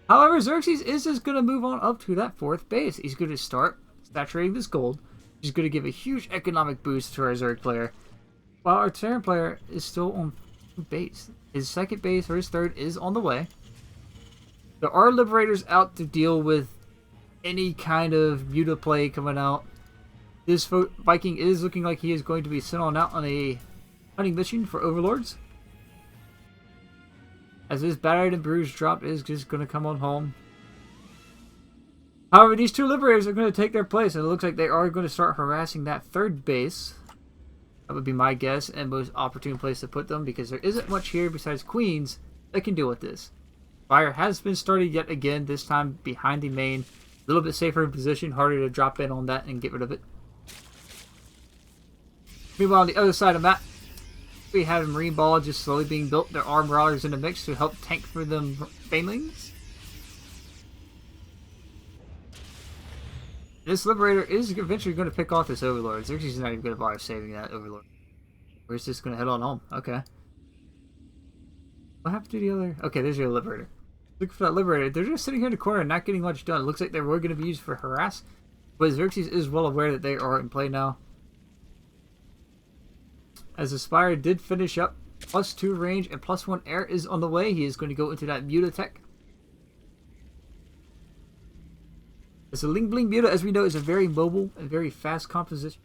However, Xerxes is just going to move on up to that 4th base. He's going to start saturating this gold, which is going to give a huge economic boost to our Zerg player, while our Terran player is still on base. His 2nd base, or his 3rd, is on the way. There are Liberators out to deal with any kind of Muta play coming out. This Viking is looking like he is going to be sent on out on a hunting mission for Overlords. As this battered and bruised drop is just going to come on home. However, these 2 Liberators are going to take their place, and it looks like they are going to start harassing that 3rd base. That would be my guess and most opportune place to put them, because there isn't much here besides Queens that can deal with this. Fire has been started yet again, this time behind the main. A little bit safer in position, harder to drop in on that and get rid of it. Meanwhile, on the other side of the map, we have a Marine Ball just slowly being built. There are Marauders in the mix to help tank for them Banelings. This Liberator is eventually going to pick off this Overlord. Xerxes is not even going to bother saving that Overlord. Or is just going to head on home. Okay. What happened to the other? Okay, there's your Liberator. Looking for that Liberator. They're just sitting here in the corner and not getting much done. It looks like they were going to be used for harass. But Xerxes is well aware that they are in play now. As the Spire did finish up. +2 range and +1 air is on the way. He is going to go into that Muta tech. As the Ling Bling Muta, as we know, is a very mobile and very fast composition.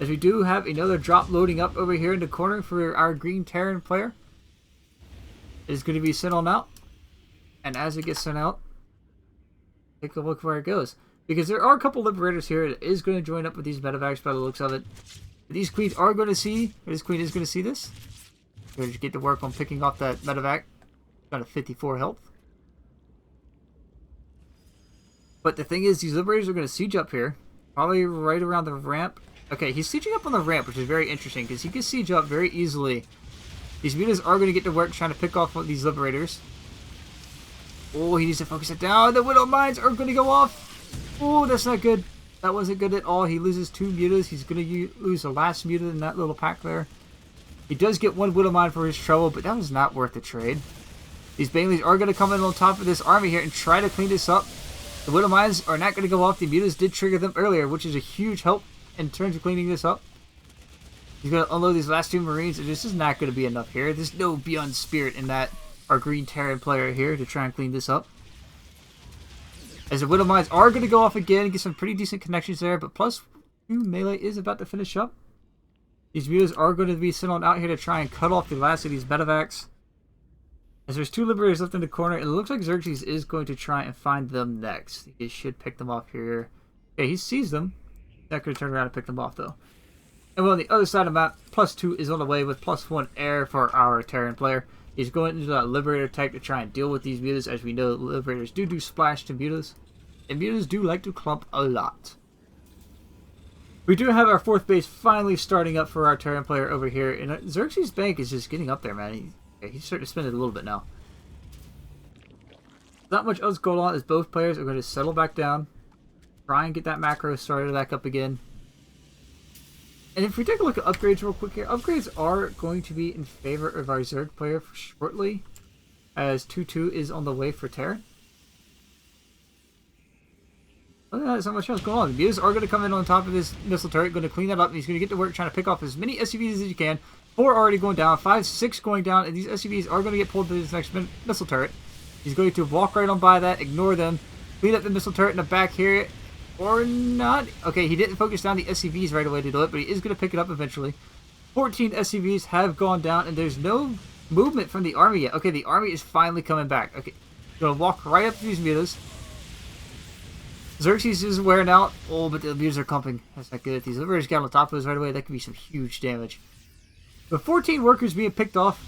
As we do have another drop loading up over here in the corner for our green Terran player. It's going to be sent on out. And as it gets sent out, take a look where it goes. Because there are a couple Liberators here that is going to join up with these medevacs by the looks of it. These Queens are going to see, or this Queen is going to see this. Going to get to work on picking off that medevac. Got a 54 health. But the thing is, these Liberators are going to siege up here. Probably right around the ramp. Okay, he's sieging up on the ramp, which is very interesting, because he can siege up very easily. These Mutas are going to get to work trying to pick off these Liberators. Oh, he needs to focus it down. The Widow Mines are going to go off. Oh, that's not good. That wasn't good at all. He loses 2 Mutas. He's going to lose the last Muta in that little pack there. He does get 1 Widow Mine for his trouble, but that was not worth the trade. These Banelings are going to come in on top of this army here and try to clean this up. The Widow Mines are not going to go off. The Mutas did trigger them earlier, which is a huge help in terms of cleaning this up. He's going to unload these last 2 Marines, and this is not going to be enough here. There's no Beyond Spirit in that our green Terran player here to try and clean this up. As the Widow Mines are going to go off again and get some pretty decent connections there, but +2 melee is about to finish up. These Mutas are going to be sent on out here to try and cut off the last of these medevacs. As there's 2 Liberators left in the corner, it looks like Xerxes is going to try and find them next. He should pick them off here. Okay, he sees them. Not going to turn around and pick them off, though. And well, on the other side of the map, +2 is on the way with +1 air for our Terran player. He's going into that Liberator tech to try and deal with these mutas. As we know, Liberators do splash to mutas. And mutas do like to clump a lot. We do have our 4th base finally starting up for our Terran player over here. And Xerxes' bank is just getting up there, man. He's starting to spin it a little bit now. Not much else going on as both players are going to settle back down. Try and get that macro started back up again. And if we take a look at upgrades real quick here, upgrades are going to be in favor of our Zerg player shortly, as 2-2 is on the way for Terran. Other than that, there's not much else going on. The mutas are going to come in on top of this missile turret, going to clean that up, and he's going to get to work trying to pick off as many SCVs as he can. 4 already going down, 5, 6 going down, and these SCVs are going to get pulled to this next missile turret. He's going to walk right on by that, ignore them, clean up the missile turret in the back here. Or not. Okay, he didn't focus down the SCVs right away to do it, but he is going to pick it up eventually. 14 SCVs have gone down, and there's no movement from the army yet. Okay, the army is finally coming back. Okay, going to walk right up to these mutas. Xerxes is wearing out. Oh, but the mutas are clumping. That's not good. If these Liberators get on top of us right away, that could be some huge damage. With 14 workers being picked off,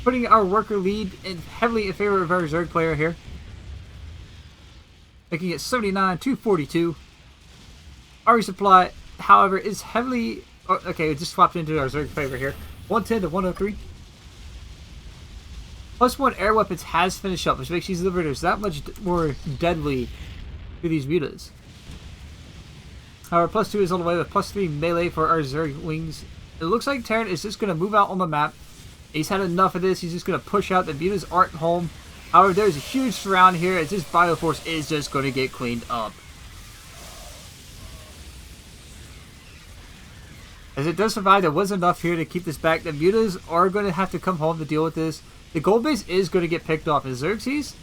putting our worker lead heavily in favor of our Zerg player here. Making it 79-42. Our resupply, however, is heavily... Oh, okay, it just swapped into our Zerg favor here. 110-103. +1 air weapons has finished up, which makes these Liberators that much more deadly to these mutas. However, +2 is on the way with +3 melee for our Zerg wings. It looks like Terran is just going to move out on the map. He's had enough of this. He's just going to push out. The mutas aren't home. However, there's a huge surround here as this Bioforce is just going to get cleaned up. As it does survive, there was enough here to keep this back. The mutas are going to have to come home to deal with this. The gold base is going to get picked off. And Xerxes,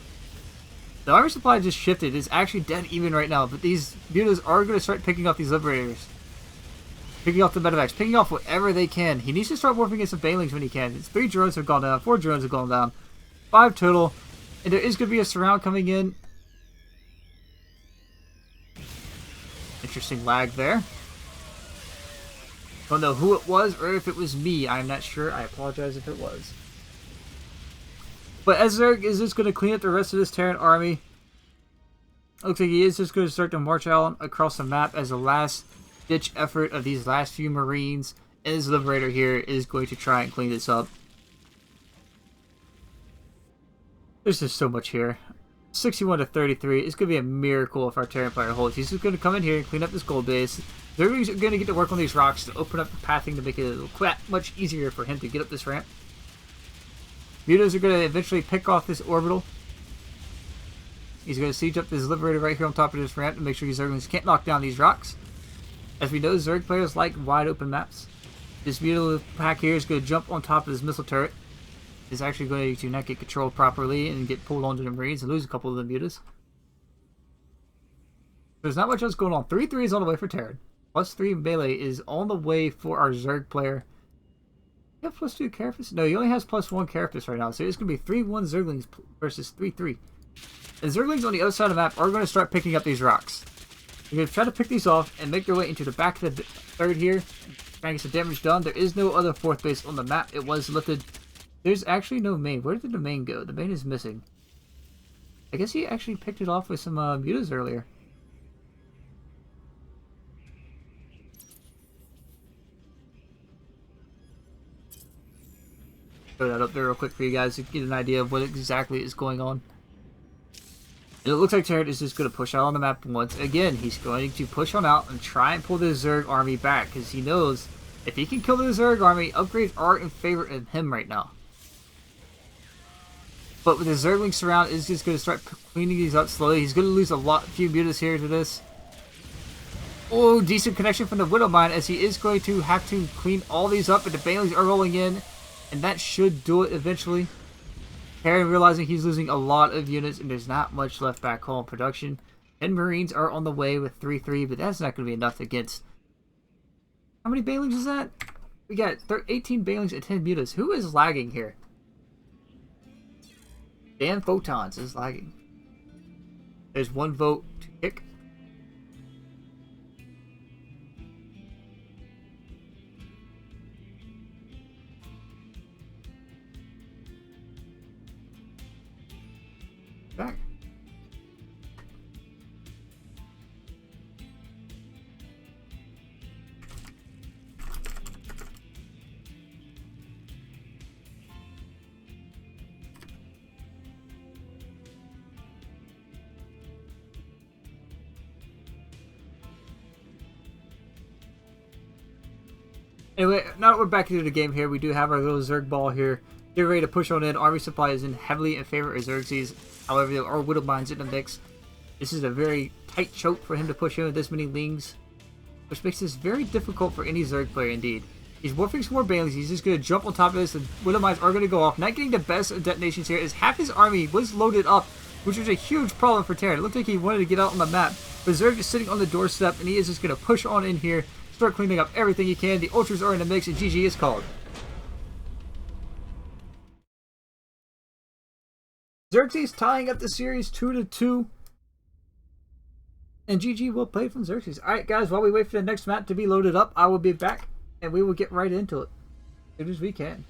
the army supply just shifted. It's actually dead even right now. But these mutas are going to start picking off these Liberators. Picking off the medevacs. Picking off whatever they can. He needs to start morphing in some Banelings when he can. 3 drones have gone down. 4 drones have gone down. 5 total. And there is going to be a surround coming in. Interesting lag there. Don't know who it was or if it was me. I'm not sure. I apologize if it was. But as Zerg is just going to clean up the rest of this Terran army. Looks like he is just going to start to march out across the map as the last ditch effort of these last few Marines. And his Liberator here is going to try and clean this up. There's just so much here. 61-33. It's going to be a miracle if our Terran player holds. He's just going to come in here and clean up this gold base. They're going to get to work on these rocks to open up the pathing to make it much easier for him to get up this ramp. Mutas are going to eventually pick off this orbital. He's going to siege up this Liberator right here on top of this ramp to make sure these Zerglings can't knock down these rocks. As we know, Zerg players like wide open maps. This mutal pack here is going to jump on top of this missile turret. Is actually going to not get controlled properly and get pulled onto the Marines and lose a couple of the mutas. There's not much else going on. 3-3 is on the way for Terran. +3 melee is on the way for our Zerg player. You have +2 Carapace? No, he only has +1 Carapace right now. So it's going to be 3-1 Zerglings versus 3-3. And Zerglings on the other side of the map are going to start picking up these rocks. They're going to try to pick these off and make their way into the back of the third here. Trying to get some damage done. There is no other 4th base on the map. It was lifted. There's actually no main. Where did the main go? The main is missing. I guess he actually picked it off with some mutas earlier. Throw that up there real quick for you guys to get an idea of what exactly is going on. And it looks like Terran is just going to push out on the map once again. He's going to push on out and try and pull the Zerg army back because he knows if he can kill the Zerg army, upgrades are in favor of him right now. But with the Zergling surround, is just going to start cleaning these up slowly. He's going to lose a few mutas here to this. Oh, decent connection from the Widow Mine as he is going to have to clean all these up, but the Banelings are rolling in. And that should do it eventually. Terran realizing he's losing a lot of units and there's not much left back home production. And Marines are on the way with 3-3, but that's not going to be enough against... How many Banelings is that? We got 18 Banelings and 10 mutas. Who is lagging here? Damn photons is lagging. There's one vote to kick. Back. Anyway, now that we're back into the game here, we do have our little Zerg ball here. Get ready to push on in. Army supply is in heavily in favor of Xerxes. However, there are Widow Mines in the mix. This is a very tight choke for him to push in with this many Lings, which makes this very difficult for any Zerg player indeed. He's morphing some more Baileys. He's just going to jump on top of this. The Widow Mines are going to go off. Not getting the best of detonations here is half his army was loaded up, which was a huge problem for Terran. It looked like he wanted to get out on the map. But Zerg is sitting on the doorstep, and he is just going to push on in here, start cleaning up everything he can. The Ultras are in the mix, and GG is called. Xerxes tying up the series 2-2. And GG will play from Xerxes. Alright guys, while we wait for the next map to be loaded up, I will be back and we will get right into it as soon as we can.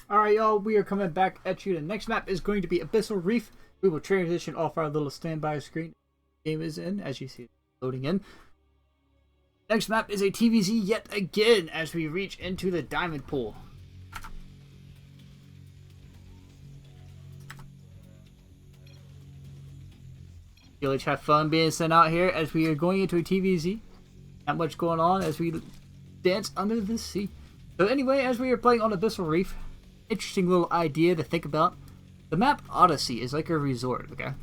Alright, y'all, we are coming back at you. The next map is going to be Abyssal Reef. We will transition off our little standby screen. The game is in, as you see, loading in. Next map is a TVZ yet again as we reach into the diamond pool. You'll have fun being sent out here as we are going into a TVZ. Not much going on as we dance under the sea. So anyway, as we are playing on Abyssal Reef, interesting little idea to think about. The map Odyssey is like a resort, okay?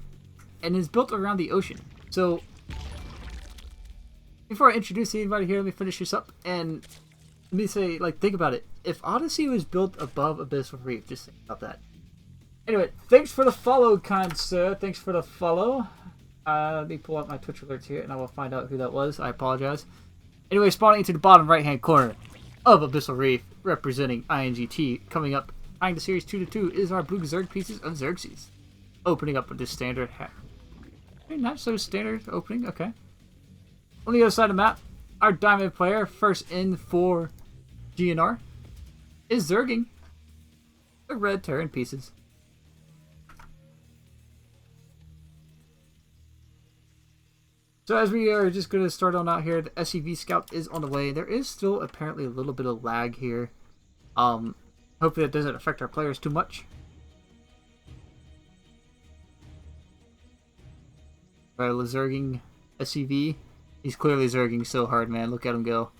And is built around the ocean. So, before I introduce anybody here, let me finish this up. And let me say, like, think about it. If Odyssey was built above Abyssal Reef, just think about that. Anyway, thanks for the follow, kind sir. Thanks for the follow. Let me pull out my Twitch alerts here, and I will find out who that was. I apologize. Anyway, spawning into the bottom right-hand corner of Abyssal Reef, representing INGT, coming up, tying the series 2-2, is our blue Zerg pieces of Xerxes. Opening up with this standard hat. Not so standard opening, okay. On the other side of the map, our diamond player, first in for GnR, is Zerging the red Terran pieces. So as we are just going to start on out here, the SCV Scout is on the way. There is still apparently a little bit of lag here. Hopefully that doesn't affect our players too much. Right, Zerging SCV. He's clearly Zerging so hard, man. Look at him go.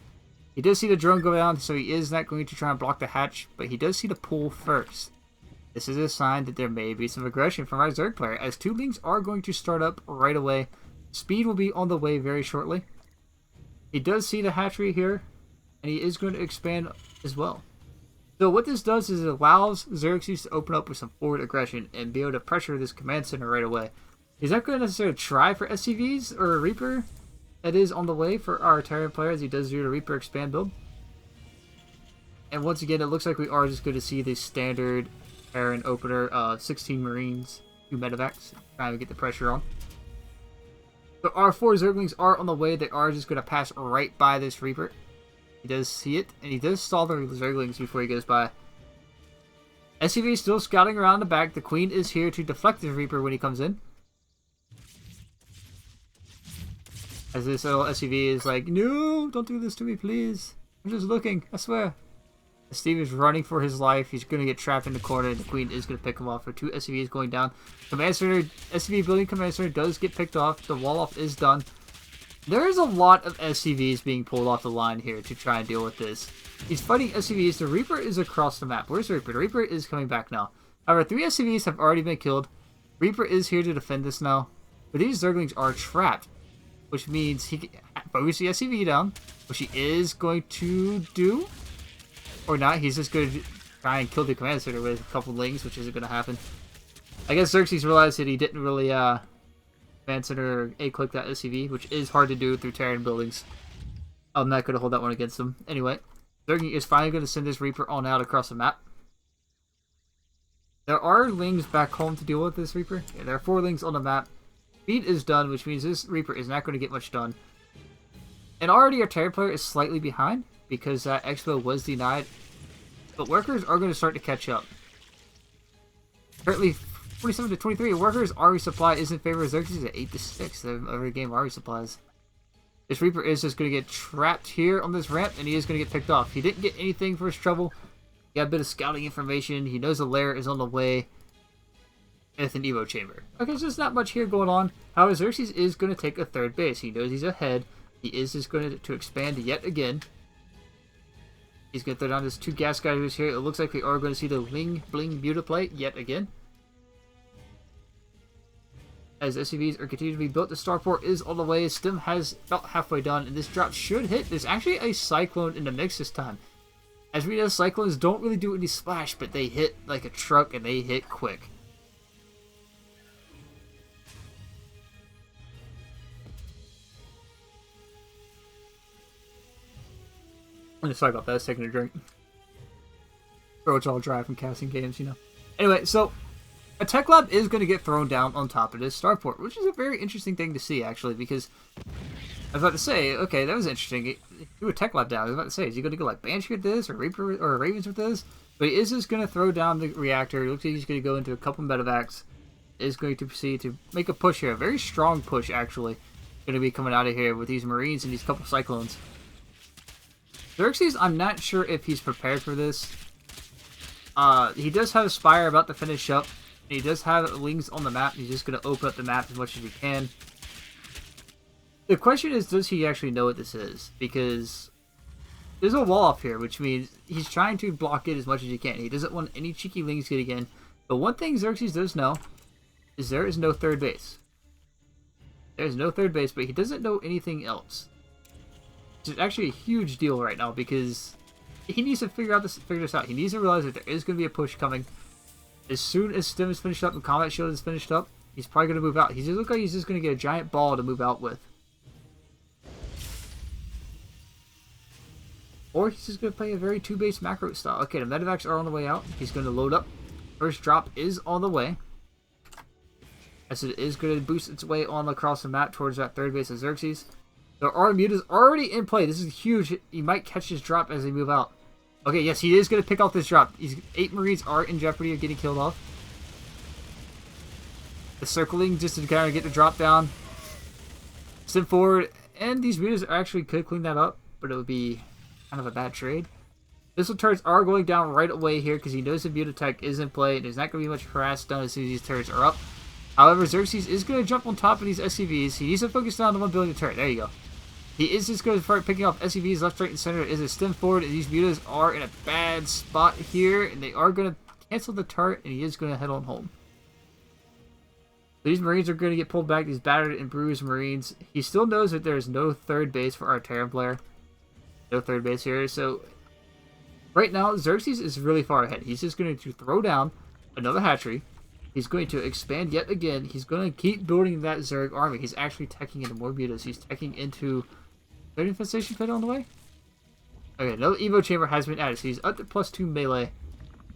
He does see the drone go down, so he is not going to try and block the hatch, but he does see the pool first. This is a sign that there may be some aggression from our Zerg player, as two links are going to start up right away. Speed will be on the way very shortly. He does see the hatchery here, and he is going to expand as well. So what this does is it allows Xerxes to open up with some forward aggression and be able to pressure this command center right away. He's not going to necessarily try for SCVs or a Reaper. That is on the way for our Terran player as he does do the Reaper expand build. And once again, it looks like we are just going to see the standard Terran opener, 16 Marines, 2 medevacs, trying to get the pressure on. So our 4 Zerglings are on the way. They are just going to pass right by this Reaper. He does see it, and he does stall the Zerglings before he goes by. SCV is still scouting around the back. The Queen is here to deflect the Reaper when he comes in. As this little SCV is like, no, don't do this to me, please. I'm just looking, I swear. Steve is running for his life. He's going to get trapped in the corner, and the Queen is going to pick him off for 2 SCVs going down. Command Center, SCV building Command Center does get picked off. The wall off is done. There is a lot of SCVs being pulled off the line here to try and deal with this. He's fighting SCVs. The Reaper is across the map. Where's the Reaper? The Reaper is coming back now. However, 3 SCVs have already been killed. Reaper is here to defend this now. But these Zerglings are trapped, which means he can focus the SCV down, which he is going to do. Or not, he's just going to try and kill the command center with a couple lings, which isn't going to happen. I guess Xerxes realized that he didn't really command center A-click that SCV, which is hard to do through Terran buildings. I'm not going to hold that one against him. Anyway, Xerxes is finally going to send this Reaper on out across the map. There are lings back home to deal with this Reaper. Yeah, there are 4 lings on the map. Speed is done, which means this Reaper is not going to get much done. And already our Terran player is slightly behind, because that Expo was denied. But workers are going to start to catch up. Currently 47-23. Workers RE supply is in favor of Xerxes at 8-6. Every game RE supplies. This Reaper is just going to get trapped here on this ramp, and he is going to get picked off. He didn't get anything for his trouble. He got a bit of scouting information. He knows the lair is on the way with an Evo chamber. Okay, so there's not much here going on. However, Xerxes is going to take a 3rd base. He knows he's ahead. He is just going to expand yet again. He's going to throw down his 2 gas guys here. It looks like we are going to see the Ling Bling Beautifly yet again. As SCVs are continuing to be built, the starport is on the way. Stim has about halfway done, and this drop should hit. There's actually a Cyclone in the mix this time. As we know, Cyclones don't really do any splash, but they hit like a truck, and they hit quick. I'm sorry about that. I was taking a drink. Or it's all dry from casting games, you know. Anyway, so a tech lab is going to get thrown down on top of this starport, which is a very interesting thing to see, actually, because I was about to say, okay, that was interesting. Do a tech lab down. I was about to say, is he going to go like Banshee with this, or Reaper, or Ravens with this? But But he is just going to throw down the reactor. It looks like he's going to go into a couple medevacs. Is going to proceed to make a push here. A very strong push, actually. Going to be coming out of here with these Marines and these couple Cyclones. Xerxes, I'm not sure if he's prepared for this. He does have a Spire about to finish up. He does have wings on the map. He's just going to open up the map as much as he can. The question is, does he actually know what this is? Because there's a wall up here, which means he's trying to block it as much as he can. He doesn't want any cheeky lings getting in. But one thing Xerxes does know is there is no third base. There's no third base, but he doesn't know anything else. Which is actually a huge deal right now because he needs to figure this out. He needs to realize that there is going to be a push coming. As soon as Stim is finished up and Combat Shield is finished up, he's probably going to move out. He looks like he's just going to get a giant ball to move out with. Or he's just going to play a very two-base macro style. Okay, the medevacs are on the way out. He's going to load up. First drop is on the way. As it is going to boost its way on across the map towards that third base of Xerxes. There are mutas already in play. This is huge. He might catch his drop as they move out. Okay, yes, he is going to pick off this drop. 8 Marines are in jeopardy of getting killed off. The circling just to kind of get the drop down. Stim forward. And these mutas actually could clean that up. But it would be kind of a bad trade. Missile turrets are going down right away here because he knows the muta tech is in play. There's not going to be much harass done as soon as these turrets are up. However, Xerxes is going to jump on top of these SCVs. He needs to focus down on the 1 billion turret. There you go. He is just going to start picking off SCVs left, right, and center. It is a stim forward, and these mutas are in a bad spot here, and they are going to cancel the turret, and he is going to head on home. These Marines are going to get pulled back, these battered and bruised Marines. He still knows that there is no third base for our Terran player. No third base here, so right now, Xerxes is really far ahead. He's just going to throw down another hatchery. He's going to expand yet again. He's going to keep building that Zerg army. He's actually teching into more mutas. He's teching into... Third infestation pit on the way? Okay, another Evo chamber has been added. So he's up to +2 melee.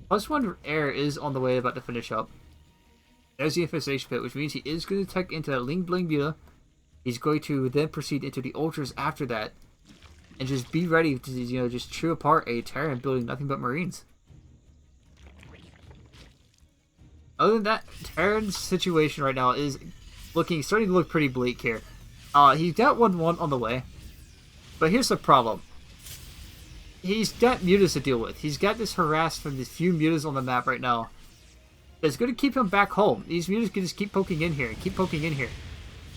+1 air is on the way, about to finish up. There's the infestation pit, which means he is going to tech into that Ling Bling muta. He's going to then proceed into the ultras after that. And just be ready to, you know, just chew apart a Terran building nothing but Marines. Other than that, Terran's situation right now is starting to look pretty bleak here. He's got 1-1 on the way. But here's the problem. He's got mutas to deal with. He's got this harass from these few mutas on the map right now. That's going to keep him back home. These mutas can just keep poking in here and keep poking in here.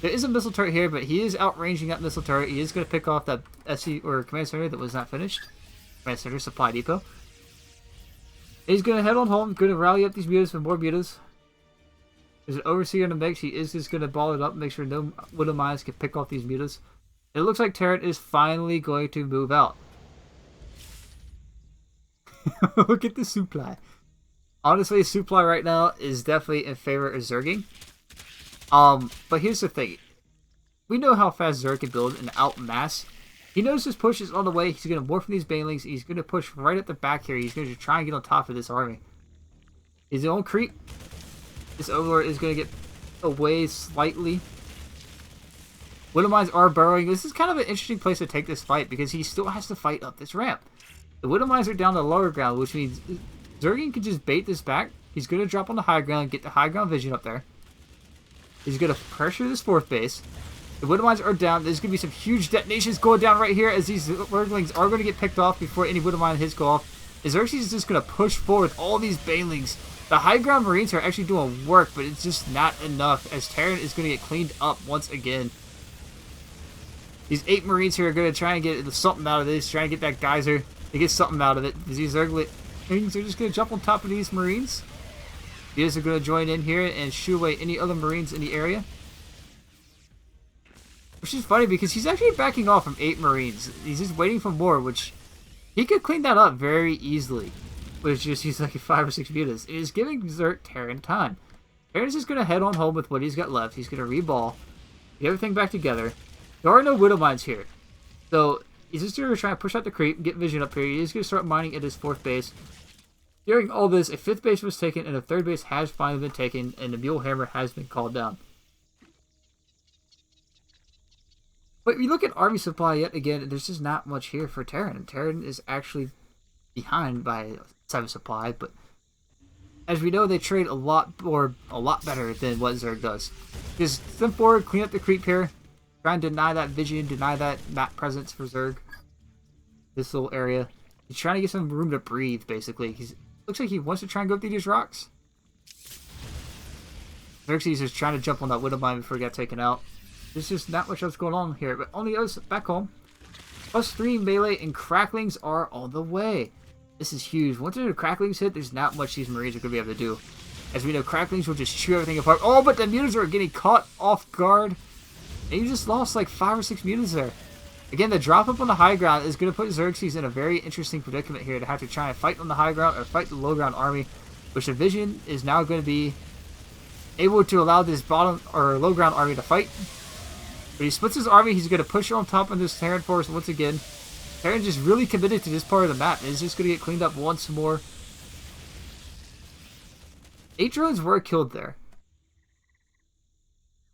There is a missile turret here, but he is outranging that missile turret. He is going to pick off that SC or command center that was not finished. Command center supply depot. He's going to head on home, going to rally up these mutas for more mutas. There's an overseer in the mix. He is just going to ball it up, make sure no Widow Mines can pick off these mutas. It looks like Terran is finally going to move out. Look at the supply. Honestly, supply right now is definitely in favor of Zerging. But here's the thing. We know how fast Zerg can build and outmass. He knows his push is on the way. He's going to morph from these banelings. He's going to push right at the back here. He's going to try and get on top of this army. His own creep. This Overlord is going to get away slightly. Widow Mines are burrowing. This is kind of an interesting place to take this fight because he still has to fight up this ramp. The Widow Mines are down the lower ground, which means Zerging can just bait this back. He's going to drop on the high ground, get the high ground vision up there. He's going to pressure this 4th base. The Widow Mines are down. There's going to be some huge detonations going down right here as these Zerglings are going to get picked off before any Widow Mine hits go off. Xerxes is just going to push forward all these banelings. The high ground Marines are actually doing work, but it's just not enough as Terran is going to get cleaned up once again. These 8 Marines here are going to try and get something out of this, try and get that geyser to get something out of it. These Zerglings are just going to jump on top of these Marines. These are going to join in here and shoo away any other Marines in the area. Which is funny because he's actually backing off from 8 Marines. He's just waiting for more, which he could clean that up very easily. Which just he's like 5 or 6 mutas. It is giving Terran time. Terran's just going to head on home with what he's got left. He's going to reball, get everything back together. There are no Widow Mines here. So he's just going to try and push out the creep, get vision up here. He's going to start mining at his 4th base. During all this, a 5th base was taken and a 3rd base has finally been taken and the Mule Hammer has been called down. But if you look at army supply yet again, there's just not much here for Terran. And Terran is actually behind by type of supply, but as we know, they trade a lot better than what Zerg does. Just step forward, clean up the creep here, try and deny that vision, deny that map presence for Zerg. This little area. He's trying to get some room to breathe, basically. Looks like he wants to try and go through these rocks. Xerxes is trying to jump on that Widow Mine before he got taken out. There's just not much else going on here. But on the other back home, +3 melee and cracklings are on the way. This is huge. Once the cracklings hit, there's not much these Marines are going to be able to do. As we know, cracklings will just chew everything apart. Oh, but the mutants are getting caught off guard. And you just lost like 5 or 6 mutants there. Again, the drop up on the high ground is going to put Xerxes in a very interesting predicament here to have to try and fight on the high ground or fight the low ground army, which the vision is now going to be able to allow this bottom or low ground army to fight. But he splits his army, he's going to push on top of this Terran force once again. Terran just really committed to this part of the map, and it's just going to get cleaned up once more. 8 drones were killed there.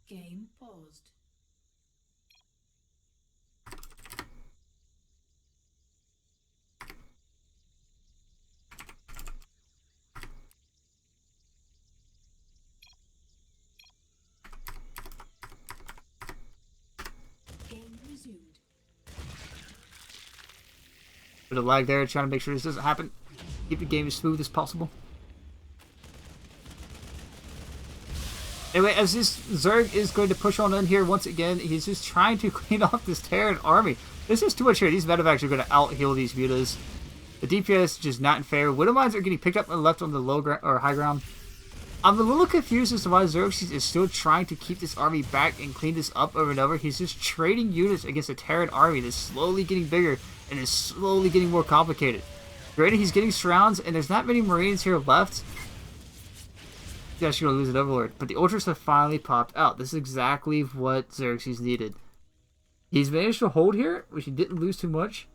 Game paused. Game resumed. Bit of lag there, trying to make sure this doesn't happen. Keep the game as smooth as possible. Anyway, as this Zerg is going to push on in here once again, he's just trying to clean off this Terran army. This is too much here. These medevacs are going to out-heal these mutas. The DPS is just not in favor. Widow Mines are getting picked up and left on the low ground or high ground. I'm a little confused as to why Xerxes is still trying to keep this army back and clean this up over and over. He's just trading units against a Terran army that's slowly getting bigger and is slowly getting more complicated. Granted, he's getting surrounds, and there's not many Marines here left. He's actually going to lose an Overlord. But the Ultras have finally popped out. This is exactly what Xerxes needed. He's managed to hold here, which he didn't lose too much.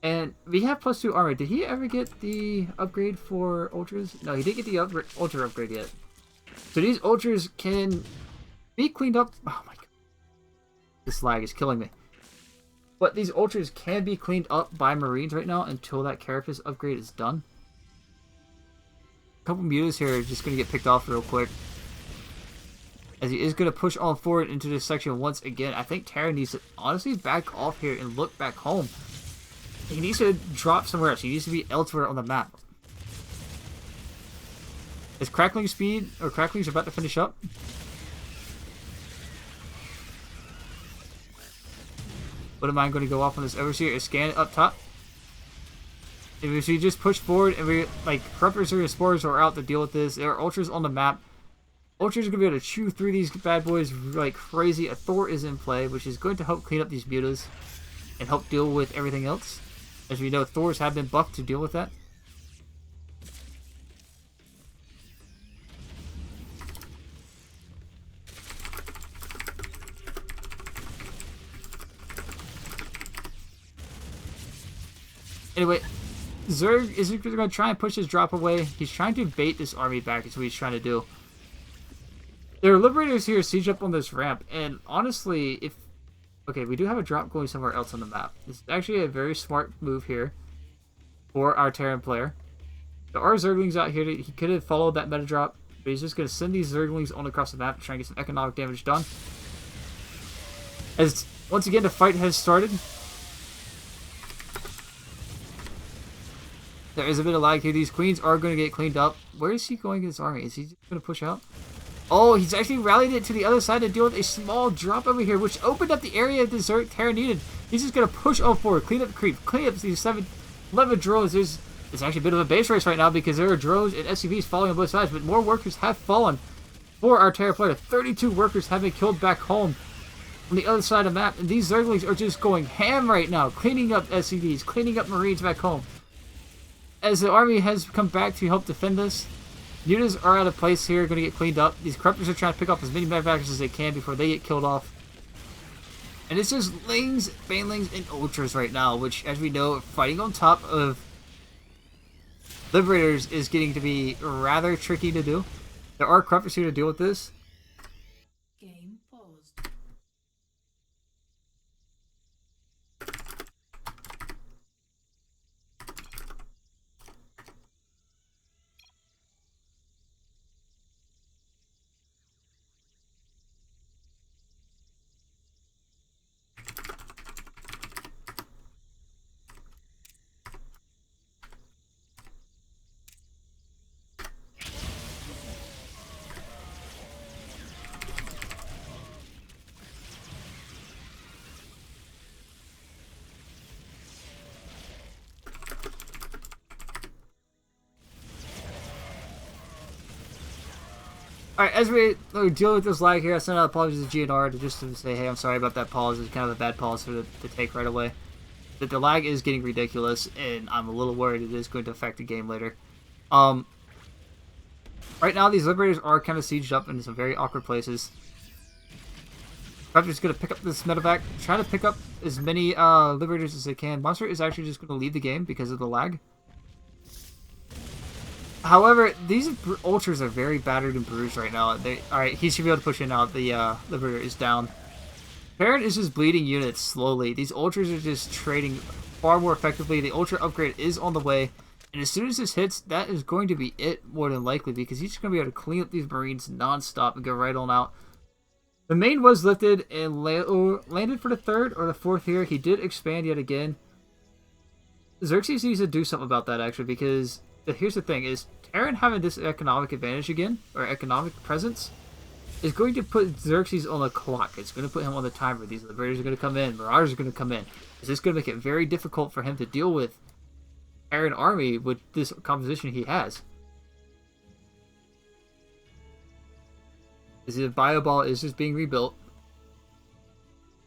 And we have +2 armor. Did he ever get the upgrade for Ultras? No, he didn't get the Ultra upgrade yet. So these Ultras can be cleaned up. Oh my god. This lag is killing me. But these Ultras can be cleaned up by Marines right now until that Carapace upgrade is done. A couple mutas here are just going to get picked off real quick. As he is going to push on forward into this section once again. I think Terra needs to honestly back off here and look back home. He needs to drop somewhere else. He needs to be elsewhere on the map. Is Crackling speed or Crackling's about to finish up? What am I going to go off on this overseer? Is scan up top. If we just push forward and we like corruptors or spores are out to deal with this, there are ultras on the map. Ultras are going to be able to chew through these bad boys like crazy. A Thor is in play, which is going to help clean up these mutas and help deal with everything else. As we know, Thors have been buffed to deal with that. Anyway, Zerg is going to try and push his drop away. He's trying to bait this army back is what he's trying to do. There are Liberators here siege up on this ramp, and honestly, if... Okay, we do have a drop going somewhere else on the map. This is actually a very smart move here for our Terran player. There are Zerglings out here. He could have followed that meta drop, but he's just going to send these Zerglings on across the map to try and get some economic damage done. As, once again, the fight has started. There is a bit of lag here. These queens are going to get cleaned up. Where is he going in his army? Is he just going to push out? Oh, he's actually rallied it to the other side to deal with a small drop over here, which opened up the area the Terran needed. He's just going to push on forward, clean up the creep, clean up these 11 drones. It's actually a bit of a base race right now because there are drones and SCVs falling on both sides, but more workers have fallen for our Terran player. 32 workers have been killed back home on the other side of the map, and these Zerglings are just going ham right now, cleaning up SCVs, cleaning up Marines back home. As the army has come back to help defend this, mutas are out of place here, going to get cleaned up. These corruptors are trying to pick off as many manufacturers as they can before they get killed off. And it's just Lings, Banelings, and Ultras right now, which, as we know, fighting on top of Liberators is getting to be rather tricky to do. There are corruptors here to deal with this. Game paused. Alright, as we deal with this lag here, I sent out apologies to GnR just to say, hey, I'm sorry about that pause. It's kind of a bad pause to take right away. That the lag is getting ridiculous, and I'm a little worried it is going to affect the game later. Right now, these Liberators are kind of sieged up in some very awkward places. I'm just going to pick up this medevac, try to pick up as many Liberators as they can. Monster is actually just going to leave the game because of the lag. However, these Ultras are very battered and bruised right now. Alright, he should be able to push in now. The Liberator is down. Terran is just bleeding units slowly. These Ultras are just trading far more effectively. The Ultra upgrade is on the way. And as soon as this hits, that is going to be it more than likely. Because he's just going to be able to clean up these Marines non-stop and go right on out. The main was lifted and landed for the 3rd or the 4th here. He did expand yet again. Xerxes needs to do something about that actually, because here's the thing, is Terran having this economic advantage again, or economic presence, is going to put Xerxes on the clock. It's going to put him on the timer. These Liberators are going to come in. Marauders are going to come in. This is going to make it very difficult for him to deal with Terran army with this composition he has. The bio ball is just being rebuilt.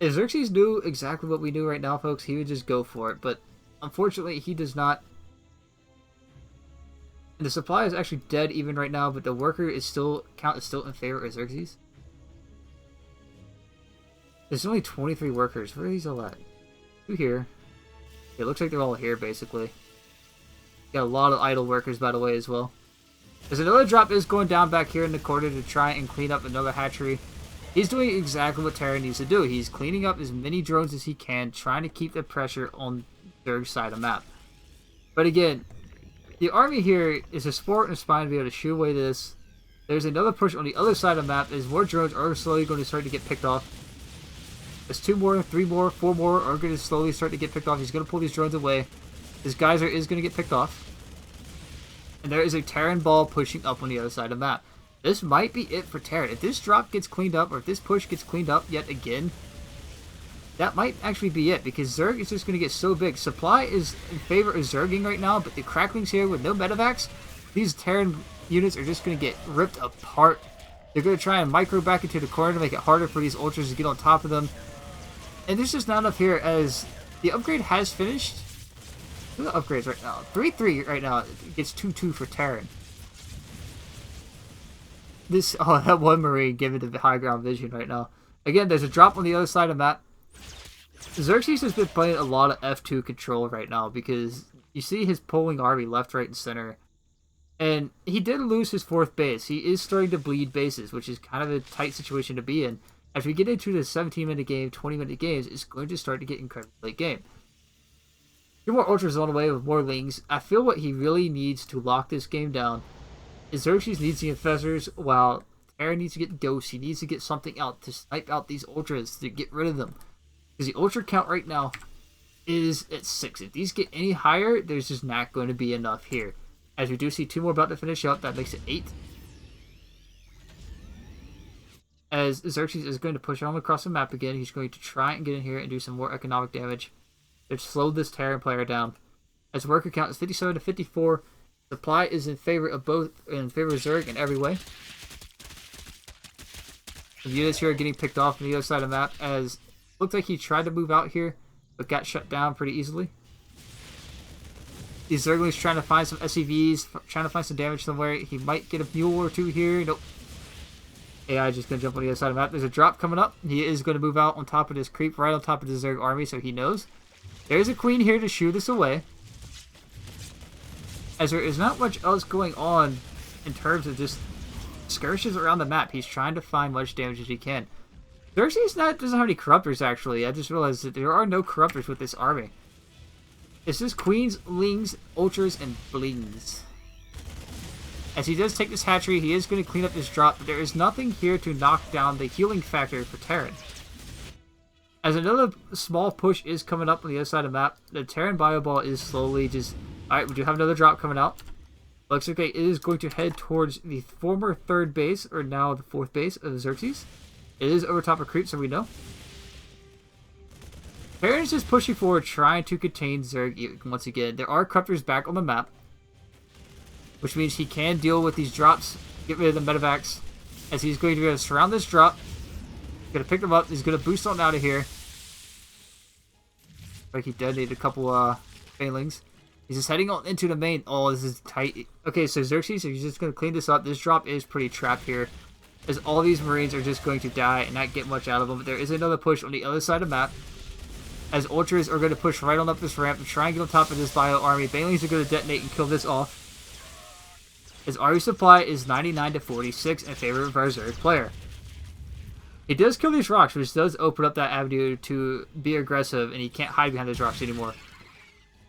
If Xerxes knew exactly what we knew right now, folks, he would just go for it. But unfortunately, he does not. And the supply is actually dead even right now, but the worker is still in favor of Xerxes. There's only 23 workers. Where are these all at? 2 here. It looks like they're all here, basically. Got a lot of idle workers, by the way, as well. There's another drop is going down back here in the corner to try and clean up another hatchery. He's doing exactly what Terran needs to do. He's cleaning up as many drones as he can, trying to keep the pressure on their side of the map. But again, the army here is a sport and spine to be able to shoo away this. There's another push on the other side of the map as more drones are slowly going to start to get picked off. There's 2 more, 3 more, 4 more are going to slowly start to get picked off. He's going to pull these drones away. This geyser is going to get picked off. And there is a Terran ball pushing up on the other side of the map. This might be it for Terran. If this drop gets cleaned up, or if this push gets cleaned up yet again, that might actually be it, because Zerg is just going to get so big. Supply is in favor of Zerging right now, but the cracklings here with no medevacs, these Terran units are just going to get ripped apart. They're going to try and micro back into the corner to make it harder for these Ultras to get on top of them. And there's just not enough here, as the upgrade has finished. Look at the upgrades right now. 3-3 right now. It gets 2-2 for Terran. That one Marine giving the high ground vision right now. Again, there's a drop on the other side of the map. Xerxes has been playing a lot of F2 control right now because you see his pulling army left, right, and center. And he did lose his 4th base. He is starting to bleed bases, which is kind of a tight situation to be in. As we get into the 17-minute game, 20-minute games, it's going to start to get incredibly late game. 2 more Ultras on the way with more Lings. I feel what he really needs to lock this game down is Xerxes needs the Infestors, while Terran needs to get Ghosts. He needs to get something out to snipe out these Ultras, to get rid of them. Because the Ultra count right now is at 6. If these get any higher, there's just not going to be enough here. As we do see 2 more about to finish up, that makes it 8. As Xerxes is going to push on across the map again, he's going to try and get in here and do some more economic damage. They've slowed this Terran player down. As worker count is 57 to 54, supply is in favor of Zerg in every way. The units here are getting picked off on the other side of the map, as looks like he tried to move out here, but got shut down pretty easily. These Zerglings trying to find some SCVs, trying to find some damage somewhere. He might get a mule or 2 here. Nope. AI just going to jump on the other side of the map. There's a drop coming up. He is going to move out on top of this creep, right on top of the Zerg army, so he knows. There's a queen here to shoo this away. As there is not much else going on in terms of just skirmishes around the map. He's trying to find much damage as he can. Xerxes doesn't have any corruptors, actually. I just realized that there are no corruptors with this army. It's just queens, lings, ultras, and blings. As he does take this hatchery, he is going to clean up this drop, but there is nothing here to knock down the healing factor for Terran. As another small push is coming up on the other side of the map, the Terran bio ball is slowly just... Alright, we do have another drop coming out. Looks like it is going to head towards the former 3rd base, or now the 4th base of Xerxes. It is over top of creep, so we know. Terran is just pushing forward, trying to contain Zerg once again. There are corruptors back on the map, which means he can deal with these drops, get rid of the medevacs. as he's going to surround this drop. He's going to pick them up. He's going to boost on out of here. Like he detonated a couple failings. He's just heading on into the main. Oh, this is tight. Okay, so Xerxes, he's just going to clean this up. This drop is pretty trapped here, as all these Marines are just going to die and not get much out of them. But there is another push on the other side of the map, as Ultras are going to push right on up this ramp and try and get on top of this bio army. Banelings are going to detonate and kill this off. His RE supply is 99 to 46 in favor of our Zerg player. He does kill these rocks, which does open up that avenue to be aggressive, and he can't hide behind those rocks anymore.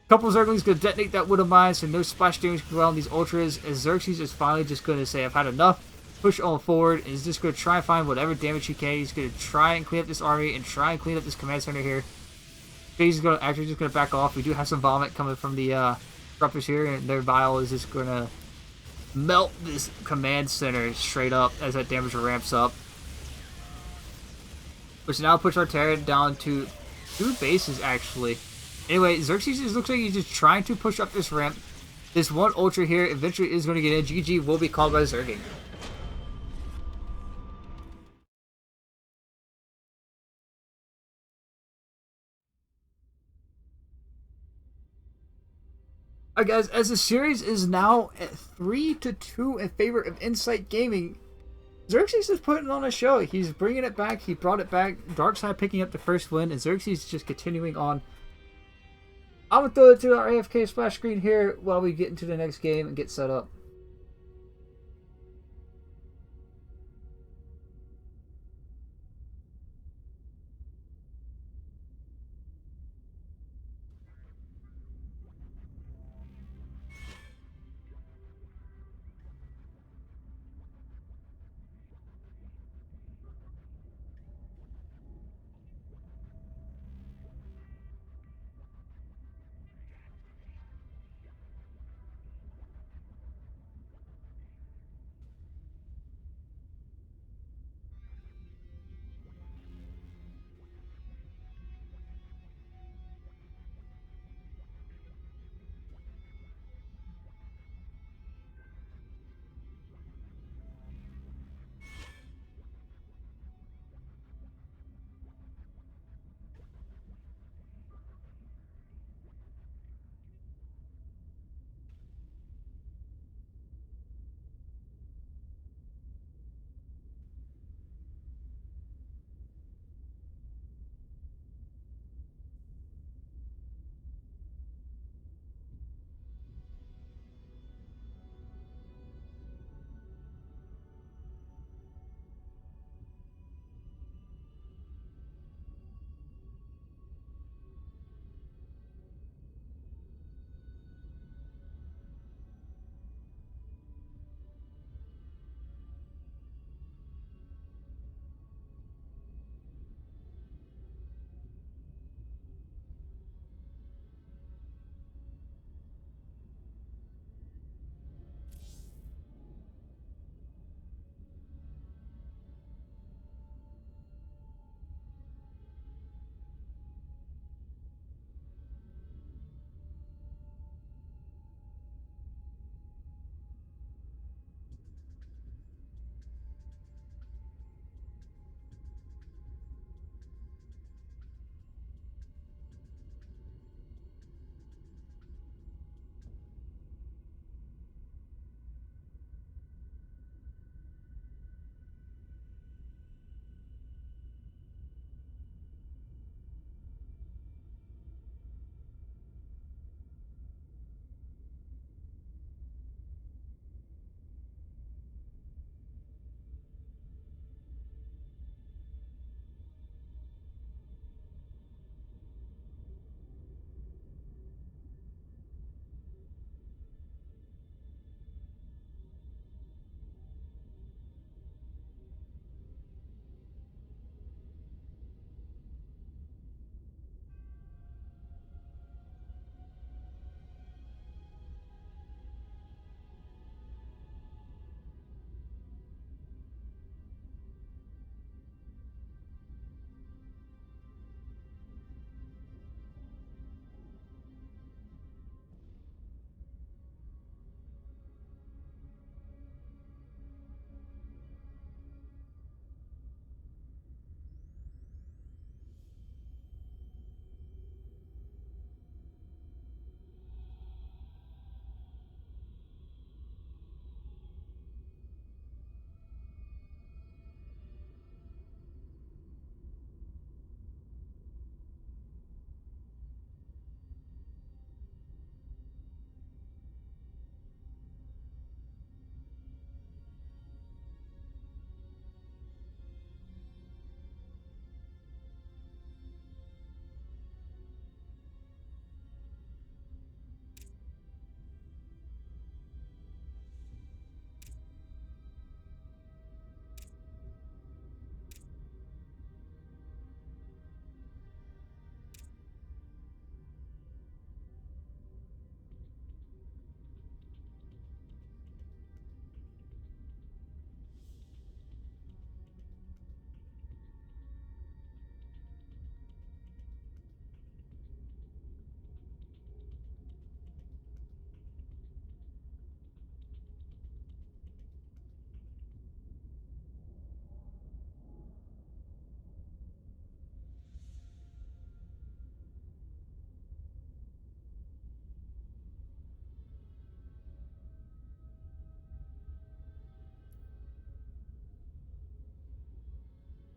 Couple Zerglings going to detonate that Wood of Mine, so no splash damage can go on these Ultras, as Xerxes is finally just going to say, I've had enough, push on forward, and he's just going to try and find whatever damage he can. He's going to try and clean up this army and try and clean up this command center here. He's going to actually just going to back off. We do have some vomit coming from the disruptors here, and their bile is just going to melt this command center straight up as that damage ramps up. Which now puts our Terran down to 2 bases, actually. Anyway, Xerxes looks like he's just trying to push up this ramp. This one Ultra here eventually is going to get in. GG will be called by Zerging. Alright guys, as the series is now at 3-2 in favor of Insight Gaming, Xerxes is putting on a show. He's bringing it back. He brought it back. Darkside picking up the first win, and Xerxes just continuing on. I'm going to throw it to our AFK splash screen here while we get into the next game and get set up.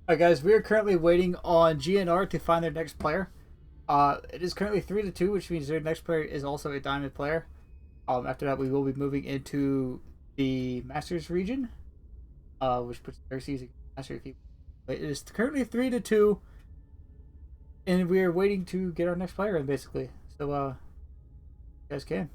Alright, guys, we are currently waiting on GnR to find their next player. It is currently 3-2, which means their next player is also a diamond player. After that, we will be moving into the Masters region, which puts Xerxes against Master if It is currently 3-2, and we are waiting to get our next player in, basically. So, you guys can.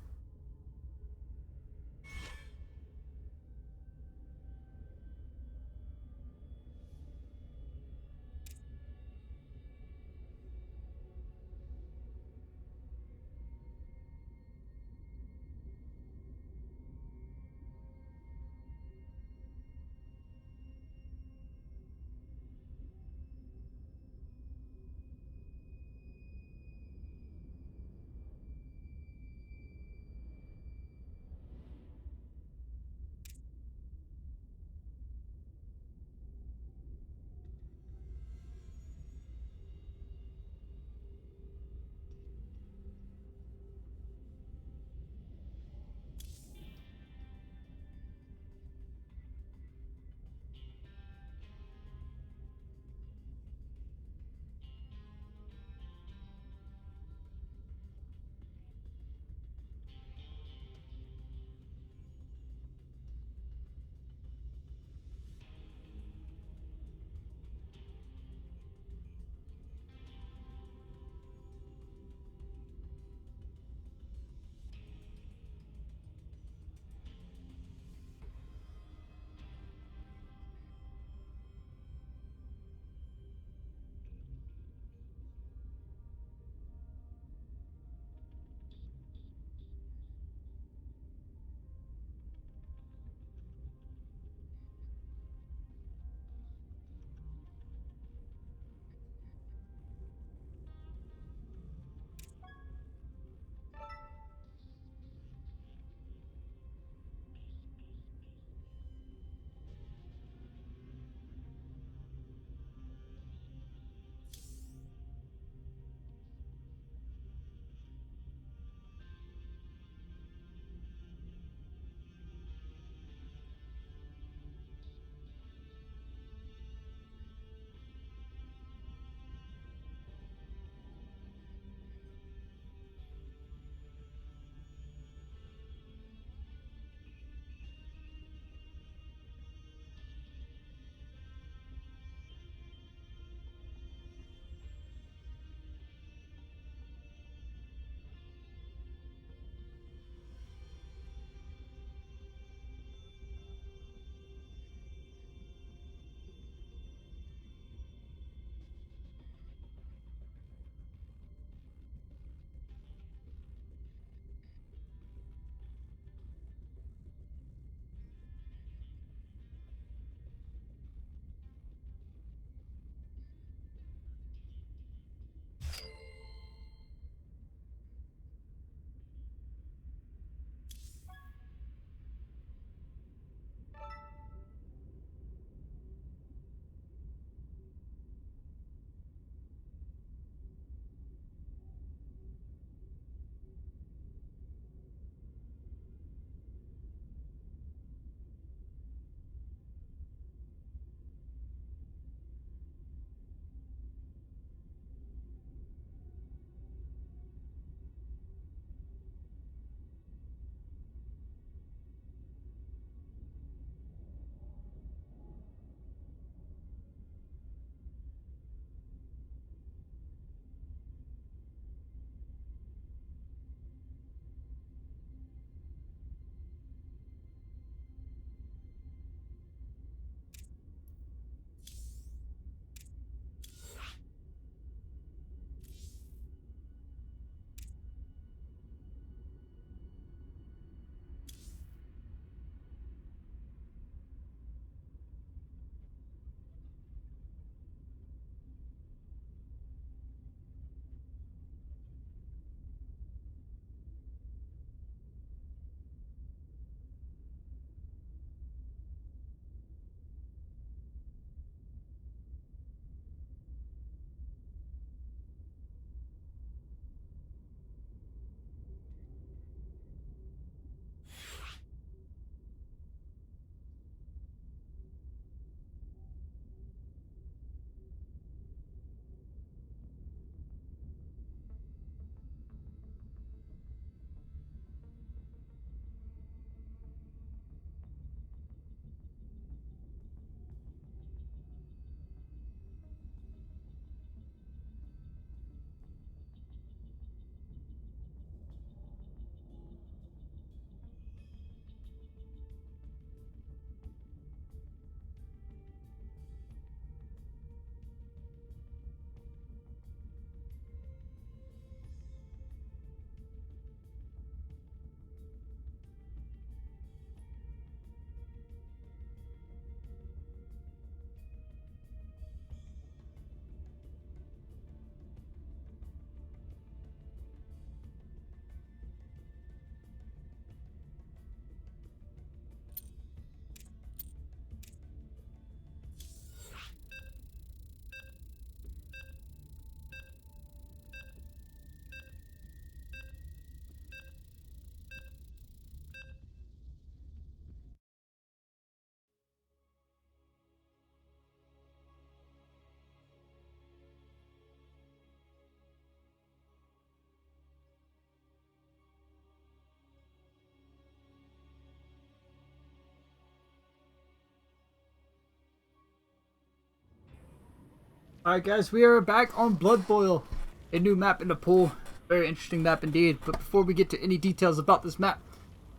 Alright guys, we are back on Blood Boil, a new map in the pool. Very interesting map indeed, but before we get to any details about this map,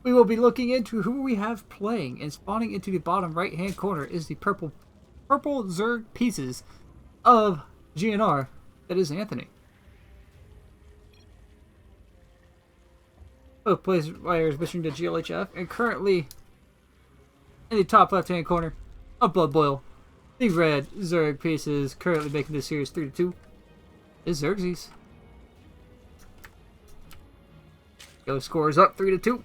we will be looking into who we have playing, and spawning into the bottom right hand corner is the purple Zerg pieces of GnR, that is Anthony. Both players wishing to GLHF, and currently in the top left hand corner of Blood Boil, the red Zerg pieces currently making this series 3-2 is Xerxes. Go scores up 3-2.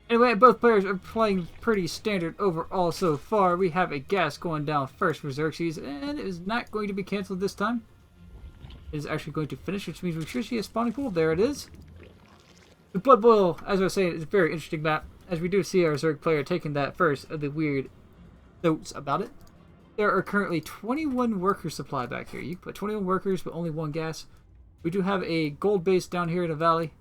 Anyway, both players are playing pretty standard overall so far. We have a gas going down first for Xerxes, and it is not going to be cancelled this time. It is actually going to finish, which means we should see a spawning pool. There it is. The Blood Boil, as I was saying, is a very interesting map, as we do see our Zerg player taking that first of the weird notes about it. There are currently 21 worker supply back here. You can put 21 workers, but only one gas. We do have a gold base down here in the valley.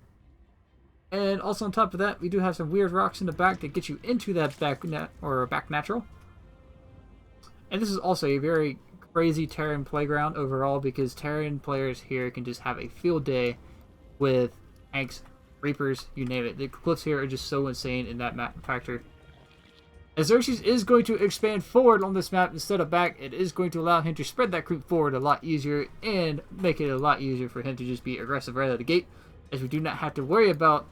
And also on top of that, we do have some weird rocks in the back that get you into that back natural. And this is also a very crazy Terran playground overall, because Terran players here can just have a field day with tanks, reapers, you name it. The cliffs here are just so insane in that map factor. As Xerxes is going to expand forward on this map instead of back, it is going to allow him to spread that creep forward a lot easier and make it a lot easier for him to just be aggressive right out of the gate, as we do not have to worry about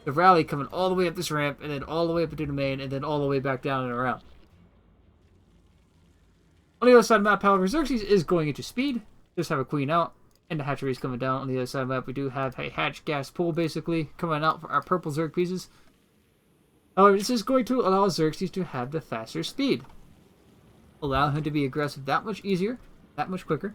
the rally coming all the way up this ramp and then all the way up into the main and then all the way back down and around. On the other side of the map, however, Xerxes is going into speed. Just have a queen out and the hatcheries coming down. On the other side of the map, we do have a hatch gas pool basically coming out for our purple Zerg pieces. However, this is going to allow Xerxes to have the faster speed. Allow him to be aggressive that much easier, that much quicker.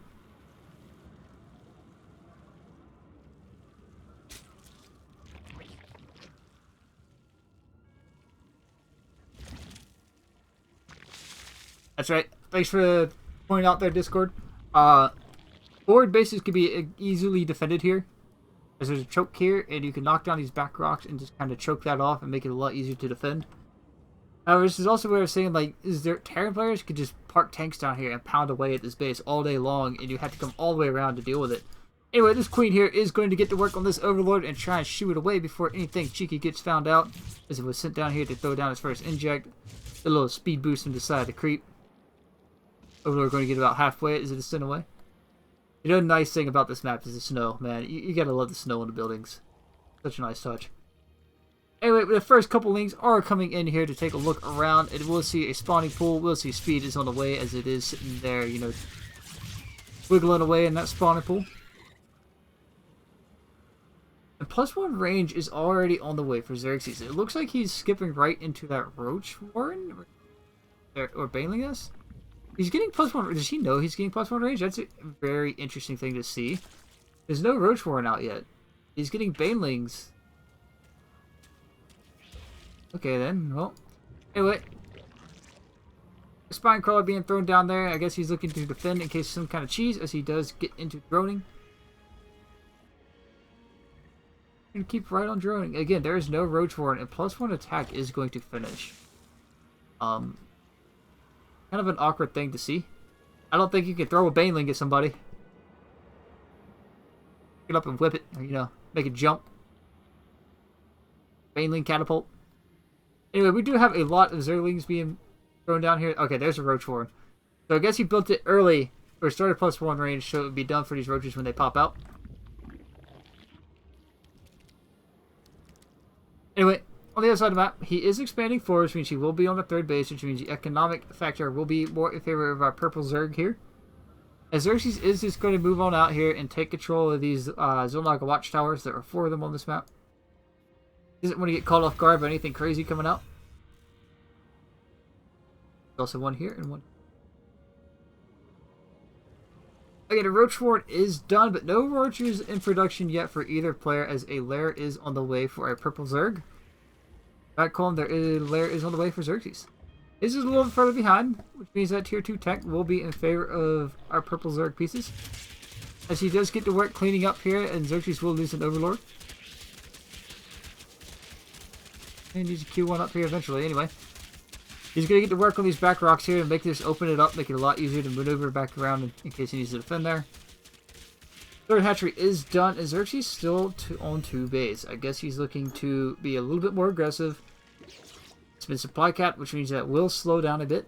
That's right. Thanks for pointing out there, Discord. Forward bases can be easily defended here, as there's a choke here, and you can knock down these back rocks and just kind of choke that off and make it a lot easier to defend. However, this is also where I was saying, like, Terran players could just park tanks down here and pound away at this base all day long, and you have to come all the way around to deal with it. Anyway, this queen here is going to get to work on this overlord and try and shoo it away before anything cheeky gets found out, as it was sent down here to throw down its first inject. A little speed boost and decide to creep. Overlord going to get about halfway as it is sent away. You know, the nice thing about this map is the snow, man. You gotta love the snow in the buildings. Such a nice touch. Anyway, the first couple links are coming in here to take a look around, and we'll see a spawning pool. We'll see speed is on the way, as it is sitting there, you know, wiggling away in that spawning pool. And +1 range is already on the way for Xerxes. It looks like he's skipping right into that Roach Warren, or Baneling us. He's getting +1. Does he know he's getting +1 range? That's a very interesting thing to see. There's no Roach Warren out yet. He's getting Banelings. Okay then, well. Anyway. Spine Crawler being thrown down there. I guess he's looking to defend in case of some kind of cheese, as he does get into droning. And keep right on droning. Again, there is no Roach Warren, and +1 attack is going to finish. Kind of an awkward thing to see. I don't think you can throw a Baneling at somebody. Pick it up and whip it, or, you know, make it jump. Baneling catapult. Anyway, we do have a lot of Zerglings being thrown down here. Okay, there's a Roach Warren. So I guess he built it early, or started +1 range, so it would be done for these roaches when they pop out. Anyway, on the other side of the map, he is expanding forward, which means he will be on the third base, which means the economic factor will be more in favor of our purple Zerg here. As Xerxes is just going to move on out here and take control of these Zonaga watchtowers. There are 4 of them on this map. Doesn't want to get caught off guard by anything crazy coming out. There's also one here and one. Okay, the Roach Warren is done, but no roaches in production yet for either player, as a lair is on the way for our purple Zerg. Back column, a lair is on the way for Xerxes. This is a little bit further behind, which means that tier 2 tech will be in favor of our purple Zerg pieces, as he does get to work cleaning up here, and Xerxes will lose an overlord. He needs to queue one up here eventually, anyway. He's going to get to work on these back rocks here and make this open it up, make it a lot easier to maneuver back around in case he needs to defend there. Third hatchery is done, and Xerxes still on 2 bays. I guess he's looking to be a little bit more aggressive. It's been supply capped, which means that will slow down a bit.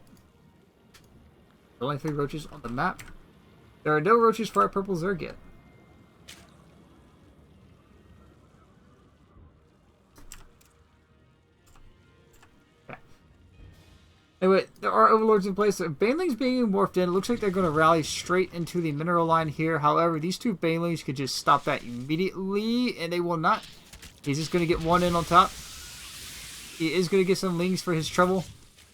Only 3 roaches on the map. There are no roaches for our purple Zerg yet. Anyway, there are overlords in place. Banelings being morphed in. It looks like they're going to rally straight into the mineral line here. However, these 2 banelings could just stop that immediately, and they will not. He's just going to get 1 in on top. He is going to get some lings for his trouble,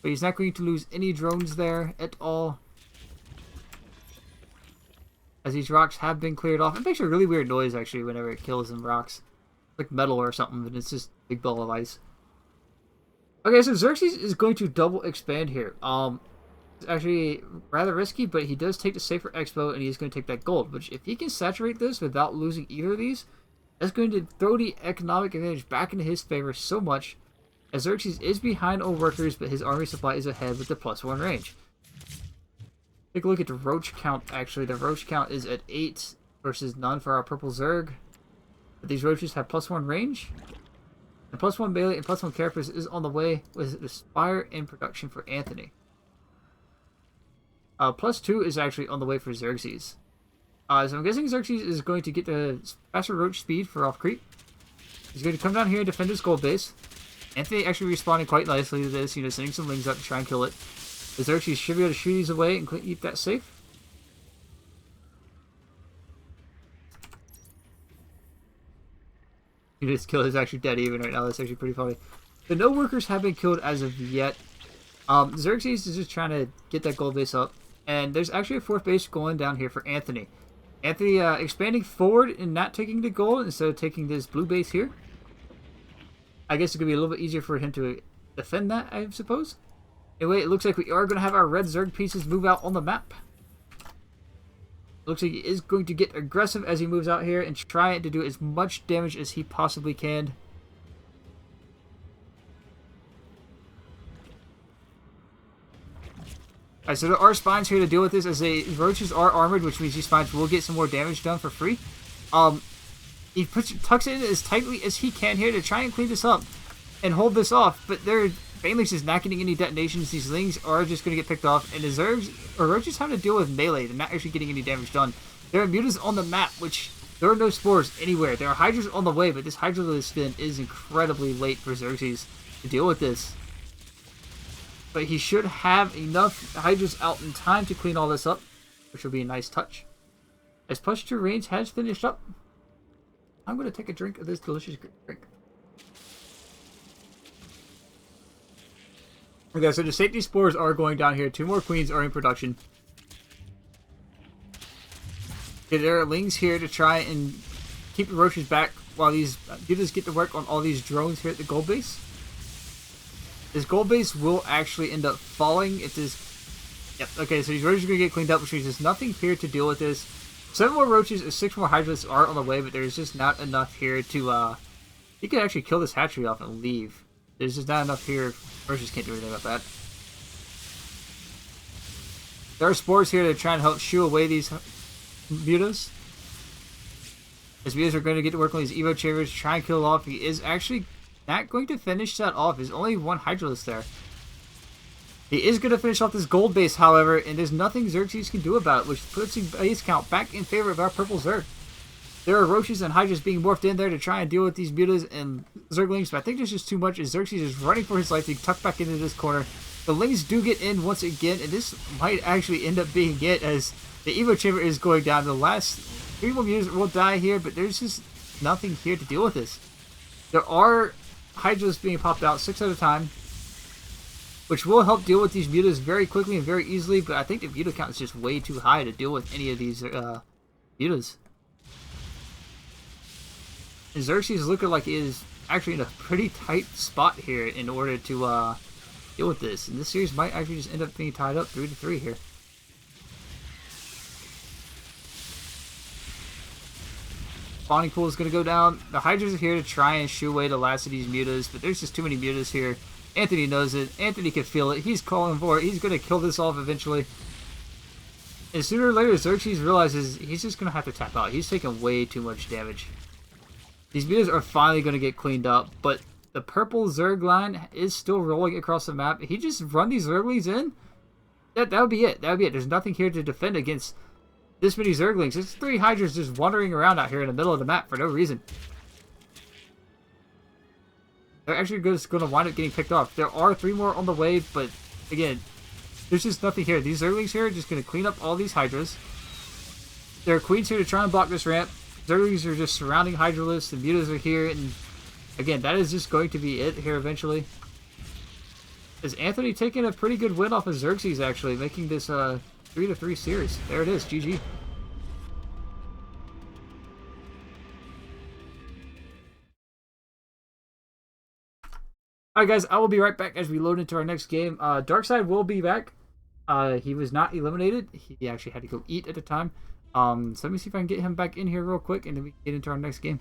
but he's not going to lose any drones there at all. As these rocks have been cleared off. It makes a really weird noise, actually, whenever it kills some rocks. Like metal or something, but it's just a big ball of ice. Okay, so Xerxes is going to double expand here. It's actually rather risky, but he does take the safer expo, and he's going to take that gold. Which, if he can saturate this without losing either of these, that's going to throw the economic advantage back into his favor so much. As Xerxes is behind on workers, but his army supply is ahead with the +1 range. Take a look at the roach count, actually. The roach count is at 8 versus none for our purple Zerg. But these roaches have +1 range. And +1 melee and +1 characters is on the way with the Spire in production for Anthony. +2 is actually on the way for Xerxes. So I'm guessing Xerxes is going to get the faster roach speed for off creep. He's going to come down here and defend his gold base. Anthony actually responding quite nicely to this, sending some lings up to try and kill it. The Xerxes should be able to shoot these away and keep that safe. This kill is actually dead even right now. That's actually pretty funny. The no workers have been killed as of yet. Xerxes is just trying to get that gold base up. And there's actually a 4th base going down here for Anthony. Anthony expanding forward and not taking the gold instead of taking this blue base here. I guess it could be a little bit easier for him to defend that, I suppose. Anyway, it looks like we are going to have our red Zerg pieces move out on the map. Looks like he is going to get aggressive as he moves out here and try to do as much damage as he possibly can. Alright, so there are spines here to deal with this, as the roaches are armored, which means these spines will get some more damage done for free. He tucks it in as tightly as he can here to try and clean this up and hold this off, but their Banelings is not getting any detonations. These lings are just going to get picked off, and the Zergs or roaches having to deal with melee. They're not actually getting any damage done. There are mutas on the map, which there are no spores anywhere. There are hydras on the way, but this hydra spin is incredibly late for Xerxes to deal with this. But he should have enough hydras out in time to clean all this up, which will be a nice touch. As +2 range has finished up, I'm going to take a drink of this delicious drink. Okay, so the safety spores are going down here. 2 more queens are in production. Okay, there are lings here to try and keep the roaches back while these mutas get to work on all these drones here at the gold base. This gold base will actually end up falling if this... Yep, okay, so these roaches are going to get cleaned up, which means there's nothing here to deal with this. 7 more roaches and 6 more hydras are on the way, but there's just not enough here to... You could actually kill this hatchery off and leave. There's just not enough here. Roaches can't do anything about that. There are spores here to try and help shoo away these mutas. As mutas are going to get to work on these Evo chambers to try and kill it off. He is actually not going to finish that off. There's only 1 Hydralisk there. He is going to finish off this gold base, however, and there's nothing Xerxes can do about it, which puts the base count back in favor of our purple Zerg. There are roaches and hydras being morphed in there to try and deal with these mutas and Zerglings, but I think there's just too much as Xerxes is running for his life to tuck back into this corner. The lings do get in once again, and this might actually end up being it, as the Evo chamber is going down. The last 3 more mutas will die here, but there's just nothing here to deal with this. There are hydras being popped out 6 at a time, which will help deal with these mutas very quickly and very easily, but I think the muta count is just way too high to deal with any of these mutas. And Xerxes is looking like he is actually in a pretty tight spot here in order to deal with this. And this series might actually just end up being tied up 3-3 here. Spawning pool is going to go down. The hydras are here to try and shoo away the last of these mutas, but there's just too many mutas here Anthony knows it. Anthony can feel it. He's calling for it. He's going to kill this off eventually. And sooner or later, Xerxes realizes he's just going to have to tap out. He's taking way too much damage. These meters are finally going to get cleaned up, but the purple Zerg line is still rolling across the map. He just run these Zerglings in. That would be it. That would be it. There's nothing here to defend against this many Zerglings. There's 3 Hydras just wandering around out here in the middle of the map for no reason. They're actually just going to wind up getting picked off. There are 3 more on the way, but again, there's just nothing here. These Zerglings here are just going to clean up all these Hydras. There are Queens here to try and block this ramp. Zerglings are just surrounding Hydralisks. The Mutas are here, and again, that is just going to be it here eventually. Is Anthony taking a pretty good win off of Xerxes, actually, making this 3-3 series. There it is, GG. Alright guys, I will be right back as we load into our next game. Darkseid will be back. He was not eliminated. He actually had to go eat at the time. So let me see if I can get him back in here real quick, and then we can get into our next game.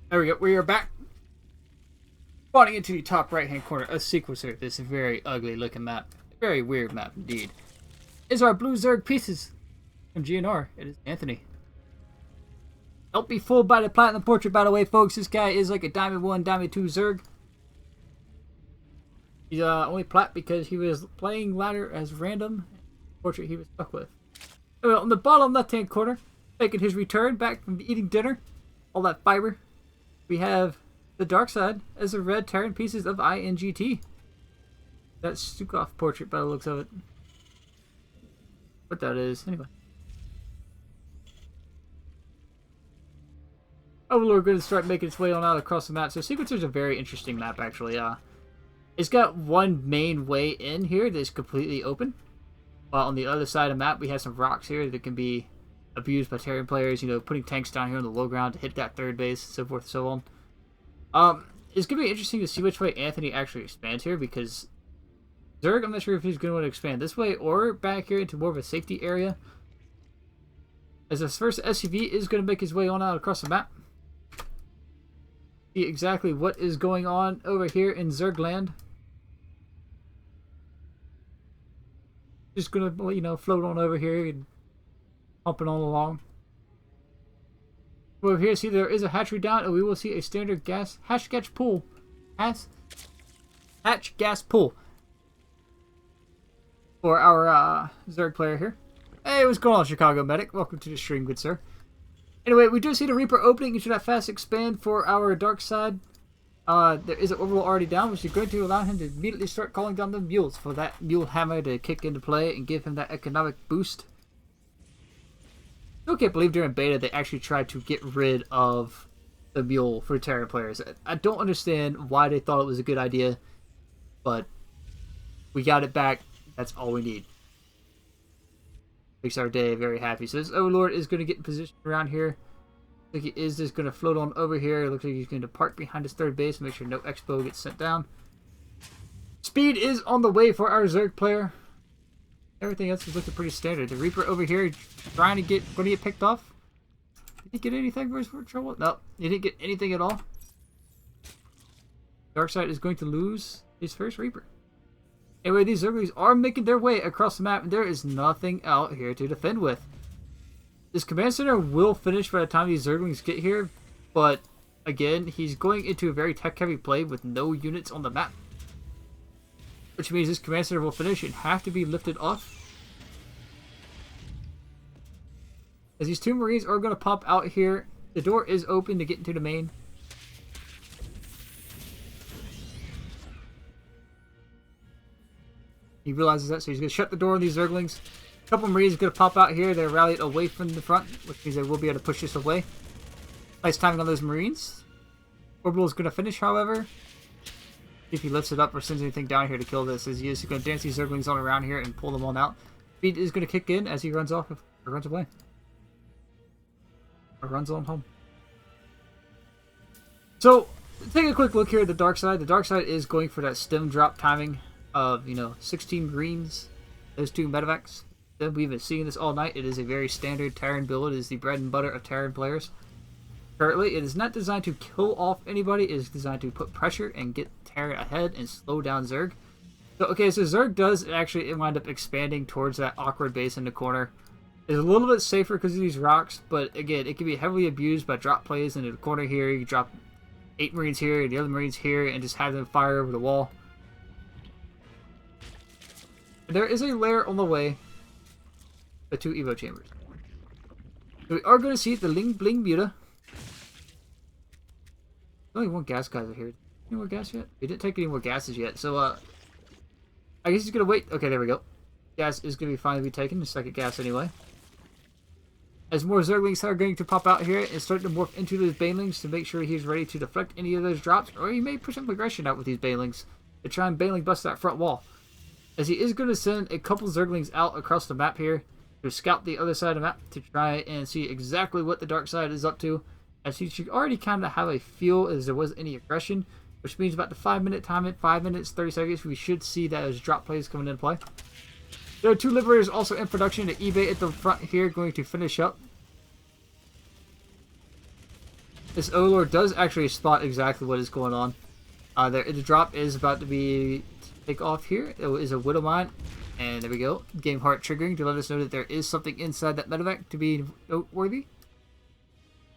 There we go. We are back. Spawning into the top right-hand corner, a sequencer. This very ugly looking map. Very weird map indeed. Is our blue Zerg pieces from GnR. It is Anthony. Don't be fooled by the platinum portrait, by the way, folks. This guy is like a Diamond 1, Diamond 2 Zerg. He's only plat because he was playing ladder as random portrait he was stuck with. Anyway, on the bottom left-hand corner, making his return back from eating dinner, all that fiber, we have the dark side as the red Terran pieces of INGT. That Stukov portrait by the looks of it. What that is, anyway. Overlord going to start making its way on out across the map. So Sequencer's a very interesting map, actually. It's got one main way in here that's completely open. While on the other side of the map, we have some rocks here that can be abused by Terran players. You know, putting tanks down here on the low ground to hit that third base, so forth and so on. It's going to be interesting to see which way Anthony actually expands here, because Zerg, I'm not sure if he's going to want to expand this way or back here into more of a safety area. As this first SUV is going to make his way on out across the map. See exactly what is going on over here in Zergland. Just going to, you know, float on over here and humping on along. Over here, see there is a hatchery down, and we will see a standard gas hatch gas pool. Hatch gas pool. For our Zerg player here. Hey, what's going on, Chicago Medic? Welcome to the stream, good sir. Anyway, we do see the Reaper opening into that fast expand for our dark side. There is an overall already down, which is going to allow him to immediately start calling down the mules for that mule hammer to kick into play and give him that economic boost. I can't believe during beta they actually tried to get rid of the mule for Terran players. I don't understand why they thought it was a good idea, but we got it back. That's all we need. Makes our day very happy. So this Overlord is going to get in position around here. Looks like he is just going to float on over here. It looks like he's going to park behind his third base and make sure no Expo gets sent down. Speed is on the way for our Zerg player. Everything else is looking pretty standard. The Reaper over here going to get picked off. Did he get anything for trouble? No, he didn't get anything at all. Darkseid is going to lose his first Reaper. Anyway, these Zerglings are making their way across the map, and there is nothing out here to defend with. This command center will finish by the time these Zerglings get here, but again, he's going into a very tech-heavy play with no units on the map. Which means this command center will finish and have to be lifted off. As these two Marines are going to pop out here, the door is open to get into the main. He realizes that, so he's going to shut the door on these Zerglings. A couple Marines are going to pop out here. They're rallied away from the front, which means they will be able to push this away. Nice timing on those Marines. Orbital is going to finish, however. See if he lifts it up or sends anything down here to kill this. As he is going to dance these Zerglings on around here and pull them on out. Speed is going to kick in as he runs off, or runs away. Or runs on home. So, take a quick look here at the dark side. The dark side is going for that stem drop timing of, 16 greens, those two medevacs. We've been seeing this all night. It is a very standard Terran build. It is the bread and butter of Terran players. Currently, it is not designed to kill off anybody. It is designed to put pressure and get Terran ahead and slow down Zerg. So Zerg does actually wind up expanding towards that awkward base in the corner. It's a little bit safer because of these rocks, but again, it can be heavily abused by drop plays into the corner here. You drop 8 Marines here and the other Marines here and just have them fire over the wall. There is a lair on the way. The 2 Evo chambers. So we are going to see the Ling Bling Muta. Only one gas guy here. Any more gas yet? We didn't take any more gases yet. So, I guess he's going to wait. Okay, there we go. Gas is going to be fine to be taken. The second gas anyway. As more Zerglings are going to pop out here and start to morph into those Banelings to make sure he's ready to deflect any of those drops. Or he may push some aggression out with these Banelings to try and Baneling bust that front wall. As he is going to send a couple Zerglings out across the map here to scout the other side of the map to try and see exactly what the dark side is up to. As he should already kind of have a feel as there was any aggression, which means about the 5-minute time, 5 minutes, 30 seconds, we should see those drop plays coming into play. There are 2 Liberators also in production. The eBay at the front here going to finish up. this Overlord does actually spot exactly what is going on. The drop is about to be take off here. It is a Widow Mine, and there we go. Game heart triggering to let us know that there is something inside that medevac to be noteworthy.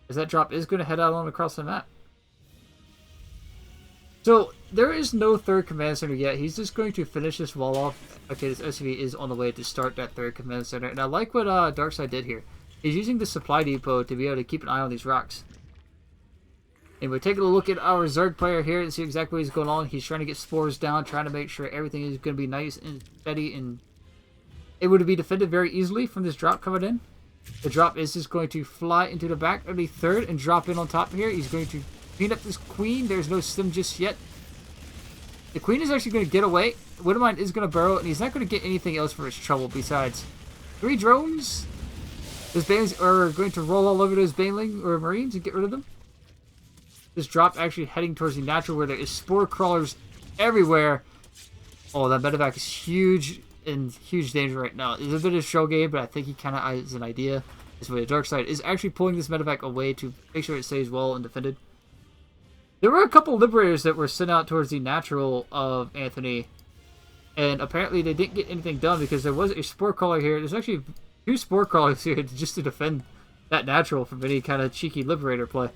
As that drop is going to head out on across the map. So there is no third command center yet. He's just going to finish this wall off. Okay, this SCV is on the way to start that third command center, and I like what Darkside did here. He's using the supply depot to be able to keep an eye on these rocks. And we're taking a look at our Zerg player here and see exactly what is going on. He's trying to get spores down, trying to make sure everything is going to be nice and steady and able to be defended very easily from this drop coming in. The drop is just going to fly into the back of the third and drop in on top here. He's going to clean up this queen. There's no stim just yet. The queen is actually going to get away. Widowmine is going to burrow, and he's not going to get anything else for his trouble besides 3 drones. Those banelings are going to roll all over those baneling or marines and get rid of them. This drop actually heading towards the natural where there is spore crawlers everywhere. Oh, that medevac is huge in huge danger right now. It's a bit of a show game, but I think he kind of has an idea. This way, the dark side is actually pulling this medevac away to make sure it stays well and defended. There were a couple liberators that were sent out towards the natural of Anthony, and apparently they didn't get anything done because there was a spore crawler here. There's actually 2 spore crawlers here just to defend that natural from any kind of cheeky liberator play.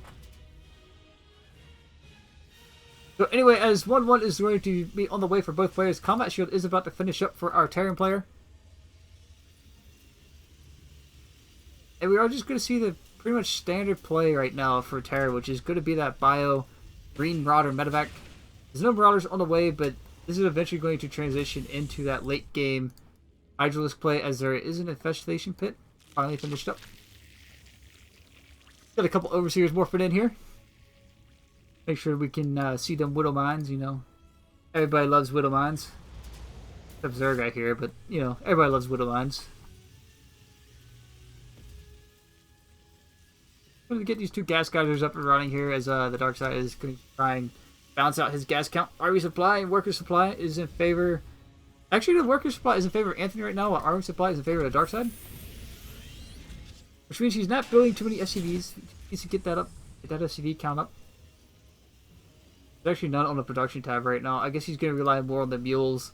So anyway, as 1-1 is going to be on the way for both players, Combat Shield is about to finish up for our Terran player. And we are just going to see the pretty much standard play right now for Terran, which is going to be that Bio Green Marauder medevac. There's no Marauders on the way, but this is eventually going to transition into that late game Hydralisk play as there is an Infestation Pit finally finished up. Got a couple Overseers morphing in here. Make sure we can see them Widow Mines, you know. Everybody loves Widow Mines. Except Zerg out here, but, you know, everybody loves Widow Mines. I'm going to get these 2 gas geysers up and running here as the dark side is going to try and balance out his gas count. Army supply and worker supply is in favor... Actually, the worker supply is in favor of Anthony right now, while army supply is in favor of the dark side. Which means he's not building too many SCVs. He needs to get that up, get that SCV count up. There's actually none on the production tab right now. I guess he's going to rely more on the mules.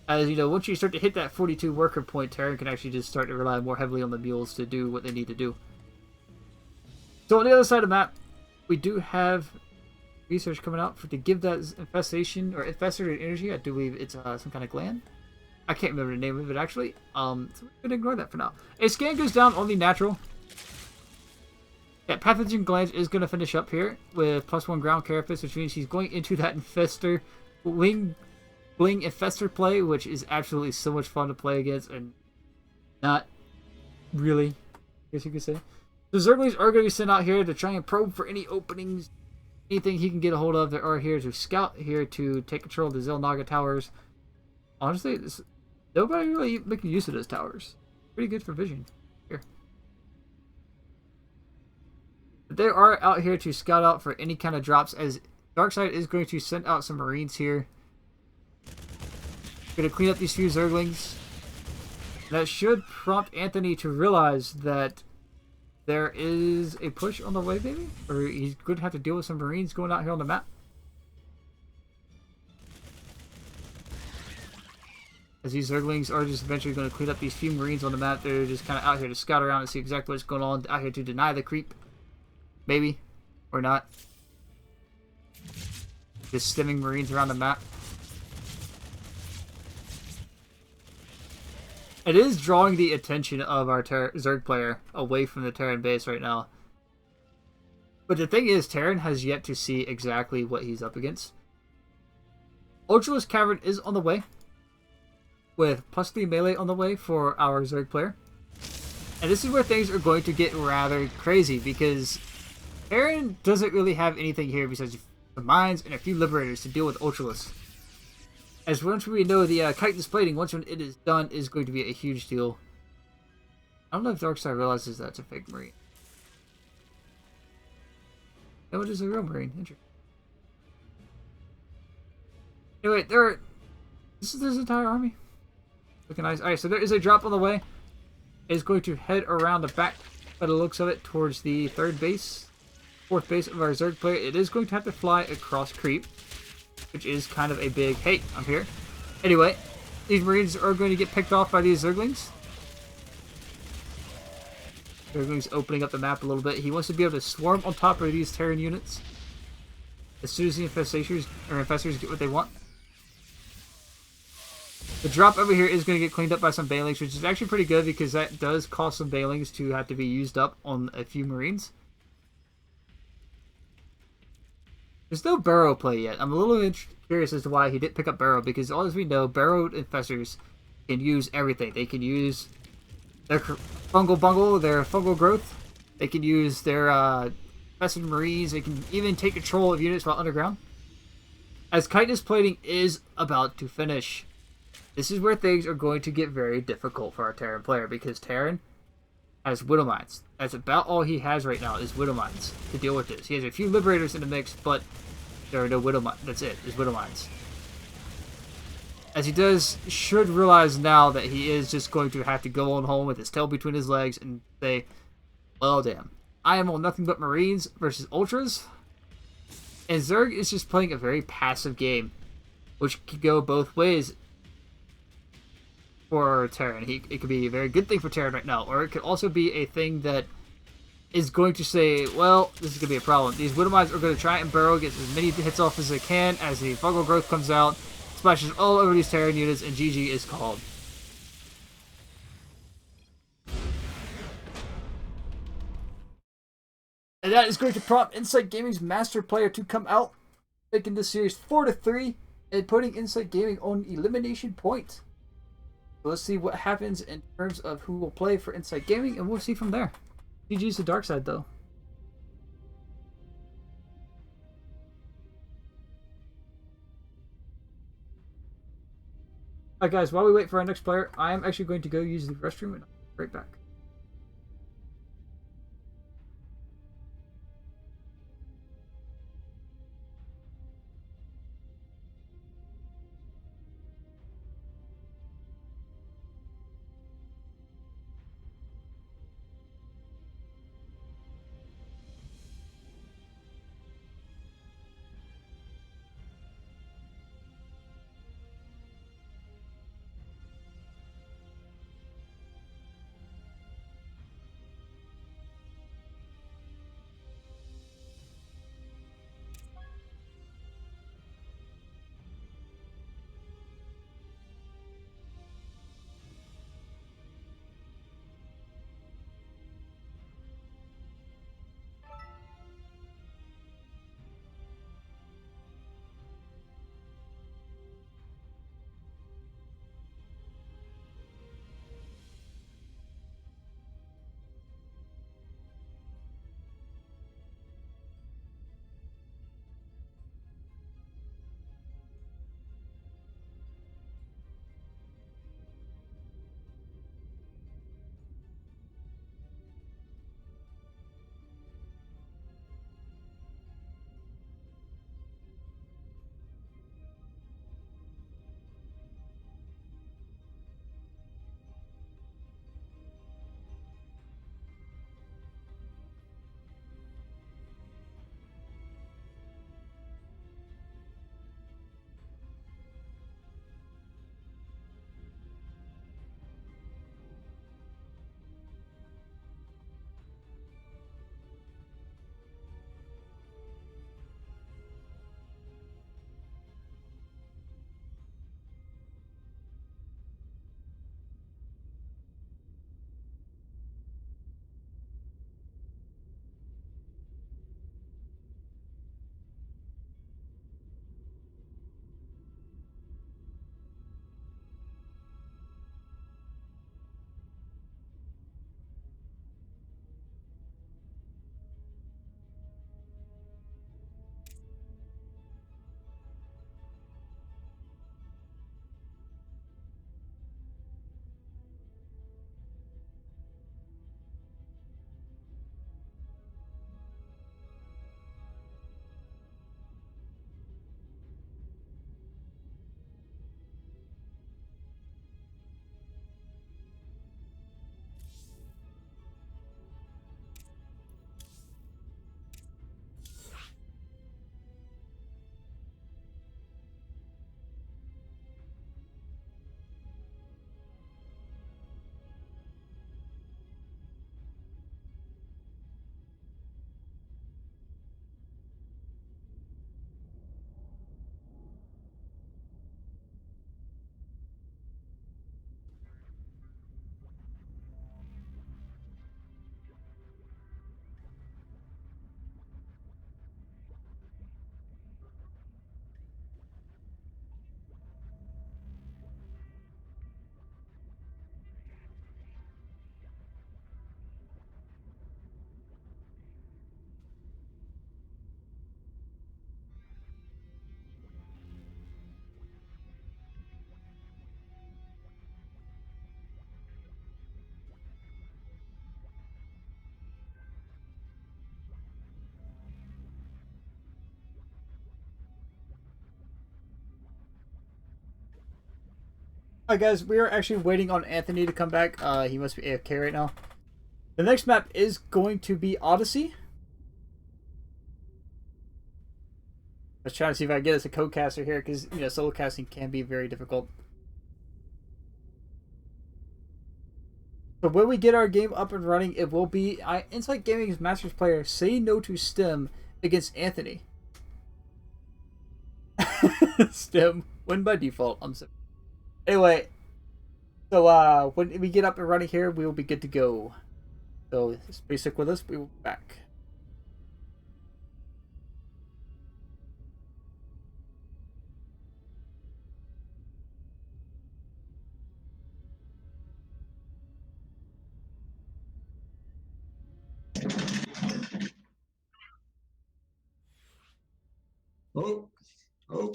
As, you know, once you start to hit that 42 worker point, Terran can actually just start to rely more heavily on the mules to do what they need to do. So on the other side of the map, we do have research coming out to give that infestation or infested energy. I do believe it's some kind of gland. I can't remember the name of it actually. So we're going to ignore that for now. A scan goes down on the natural. Yeah, Pathogen Glange is going to finish up here with +1 ground carapace, which means he's going into that Infestor Bling Infestor play, which is absolutely so much fun to play against, and not really, I guess you could say. The Zerglings are going to be sent out here to try and probe for any openings, anything he can get a hold of. They are here to scout, here to take control of the Zelnaga towers. Honestly, nobody really making use of those towers. Pretty good for vision. Here. They are out here to scout out for any kind of drops, as Darkside is going to send out some Marines here. Going to clean up these few Zerglings. That should prompt Anthony to realize that there is a push on the way, maybe? Or he's going to have to deal with some Marines going out here on the map. As these Zerglings are just eventually going to clean up these few Marines on the map. They're just kind of out here to scout around and see exactly what's going on. Out here to deny the creep. Maybe. Or not. Just stemming Marines around the map. It is drawing the attention of our Zerg player away from the Terran base right now. But the thing is, Terran has yet to see exactly what he's up against. Ultralisk Cavern is on the way, with +3 melee on the way for our Zerg player. And this is where things are going to get rather crazy, because Terran doesn't really have anything here besides the mines and a few liberators to deal with Ultralisk. As once we know the chitinous plating, once it is done, is going to be a huge deal. I don't know if Darkside realizes that's a fake Marine. No, it is a real Marine. Interesting. Anyway, this is this entire army. Looking nice. Alright, so there is a drop on the way. It's going to head around the back, by the looks of it, towards the third base. fourth base of our Zerg player, it is going to have to fly across creep, which is kind of a big, hey, I'm here. Anyway, these Marines are going to get picked off by these Zerglings. Zerglings opening up the map a little bit. He wants to be able to swarm on top of these Terran units as soon as the infestors get what they want. The drop over here is going to get cleaned up by some Banelings, which is actually pretty good because that does cause some Banelings to have to be used up on a few Marines. There's no Burrow play yet. I'm a little curious as to why he didn't pick up Burrow, because all as we know, Burrowed infestors can use everything. They can use their fungal growth. They can use their infested Marines. They can even take control of units while underground. As chitinous plating is about to finish, this is where things are going to get very difficult for our Terran player, because Terran has Widow Mines. That's about all he has right now is Widow Mines to deal with this. He has a few Liberators in the mix, but there are no Widow Mines. That's it, is Widow Mines. As he should realize now that he is just going to have to go on home with his tail between his legs and say, well, damn, I am on nothing but Marines versus Ultras. And Zerg is just playing a very passive game, which could go both ways for Terran. It could be a very good thing for Terran right now, or it could also be a thing that is going to say, well, this is going to be a problem. These Widow Mines are going to try and burrow, get as many hits off as they can as the fungal growth comes out, splashes all over these Terran units, and GG is called. And that is going to prompt Insight Gaming's Master Player to come out, making this series 4-3, and putting Insight Gaming on elimination point. So let's see what happens in terms of who will play for Insight Gaming, and we'll see from there. GG's the dark side, though. Alright guys, while we wait for our next player, I am actually going to go use the restroom, and I'll be right back. Alright guys, we are actually waiting on Anthony to come back. He must be AFK right now. The next map is going to be Odyssey. Let's try to see if I can get us a co-caster here, because solo casting can be very difficult. So when we get our game up and running, it will be Insight Gaming's Masters player Say No to Stim against Anthony. Stim win by default. I'm sorry. Anyway, so when we get up and running here, we will be good to go. So stay stick with us. We will be back. Oh, oh.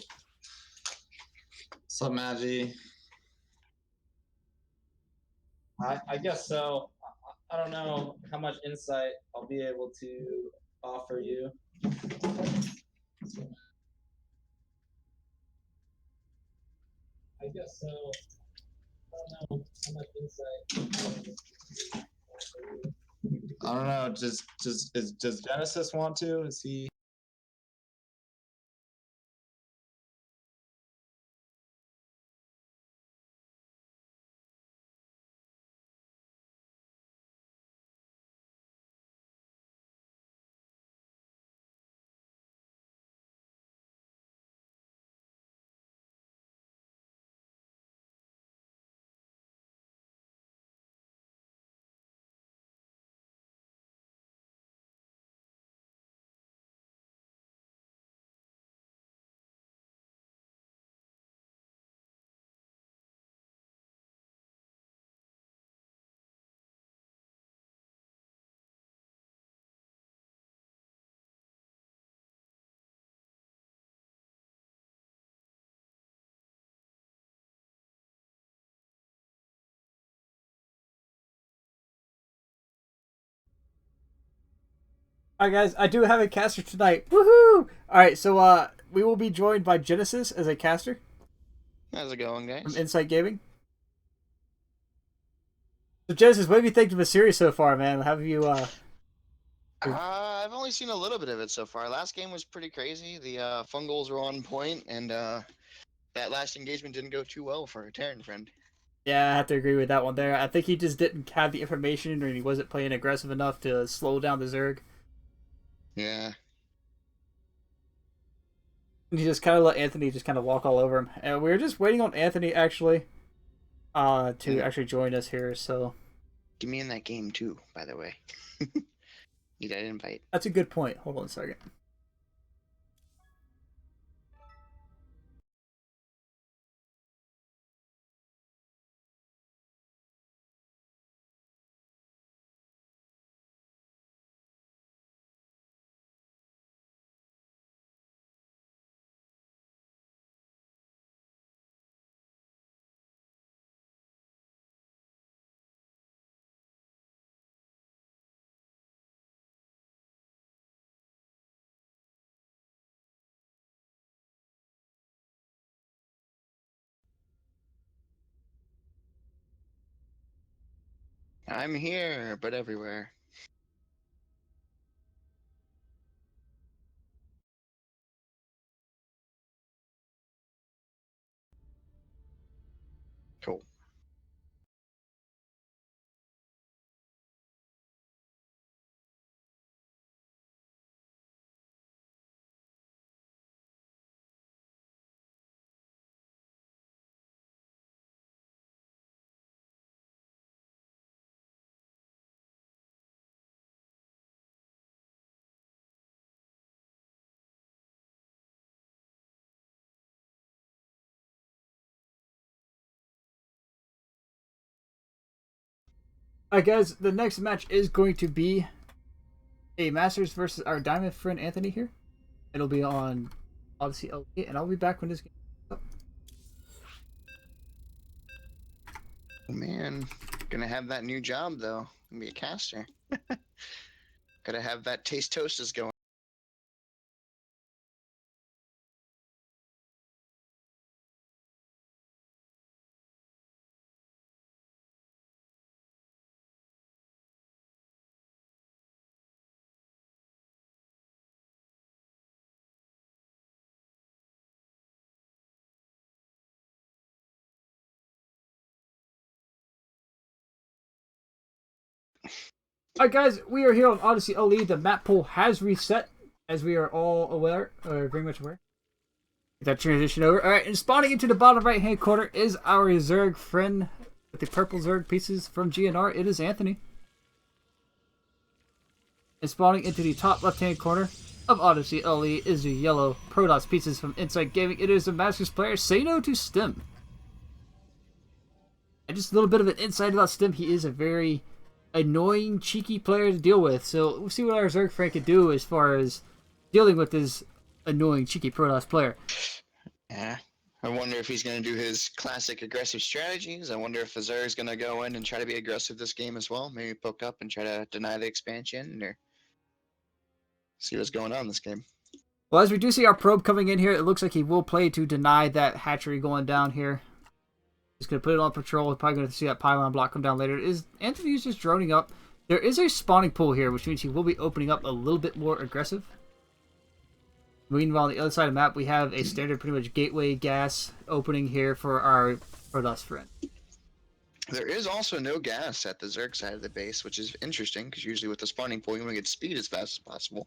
What's up, Maggie? I guess so. I don't know how much insight I'll be able to offer you. I guess so. I don't know how much insight. I don't know. Does Genesis want to? Is he? Alright guys, I do have a caster tonight. Woohoo! Alright, so we will be joined by Genesis as a caster. How's it going, From guys? Insight Gaming. So Genesis, what have you think of the series so far, man? Have you I've only seen a little bit of it so far. Last game was pretty crazy. The fungals were on point, and that last engagement didn't go too well for a Terran friend. Yeah, I have to agree with that one there. I think he just didn't have the information, or he wasn't playing aggressive enough to slow down the Zerg. Yeah. And he just kind of let Anthony just kind of walk all over him. And we were just waiting on Anthony actually, to actually join us here. So Get me in that game too, by the way. Need that invite. that's a good point. Hold on a second. I'm here, but everywhere. Cool. Alright guys, the next match is going to be a Masters versus our Diamond friend Anthony here. It'll be on Odyssey LP, and I'll be back when this game is up. Oh, man, gonna have that new job though. Gonna be a caster. Gotta have that taste toasters going. Alright guys, we are here on Odyssey LE. The map pool has reset, as we are all aware, or very much aware. Get that transition over. Alright, and spawning into the bottom right hand corner is our Zerg friend with the purple Zerg pieces from GnR. It is Anthony. And spawning into the top left hand corner of Odyssey LE is the yellow Protoss pieces from Inside Gaming. It is the Masters player, Say No to Stim. And just a little bit of an insight about Stim. He is a very annoying, cheeky player to deal with. So we'll see what our Zerg friend can do as far as dealing with this annoying, cheeky Protoss player. Yeah. I wonder if he's going to do his classic aggressive strategies. I wonder if the Zerg's going to go in and try to be aggressive this game as well. Maybe poke up and try to deny the expansion or see what's going on in this game. Well, as we do see our probe coming in here, it looks like he will play to deny that hatchery going down here. He's going to put it on patrol. We're probably going to see that pylon block come down later. Anthony's just droning up. There is a spawning pool here, which means he will be opening up a little bit more aggressive. Meanwhile, on the other side of the map, we have a standard pretty much gateway gas opening here for our Protoss friend. There is also no gas at the Zerg side of the base, which is interesting, because usually with the spawning pool, you want to get speed as fast as possible.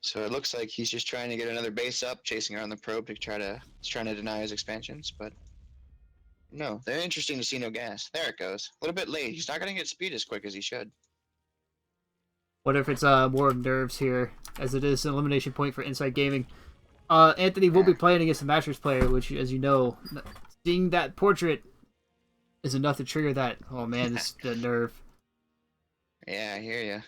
So it looks like he's just trying to get another base up, chasing around the probe to trying to deny his expansions, but no, they're interesting to see no gas. There it goes. A little bit late. He's not going to get speed as quick as he should. What if it's more nerves here, as it is an elimination point for Inside Gaming. Anthony will be playing against the Masters player, which, as you know, seeing that portrait is enough to trigger that. Oh man, this the nerve. Yeah, I hear you.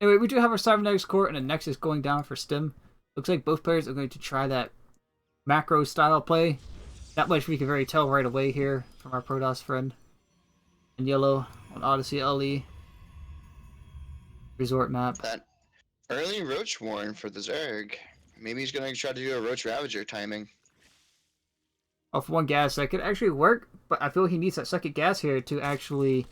Anyway, we do have our Cybernetics core and a Nexus going down for Stim. Looks like both players are going to try that macro style play. That much we can very tell right away here from our Protoss friend. In yellow on Odyssey LE. Resort map. That early Roach Warren for the Zerg. Maybe he's going to try to do a Roach Ravager timing. Off one gas, that could actually work, but I feel he needs that second gas here to actually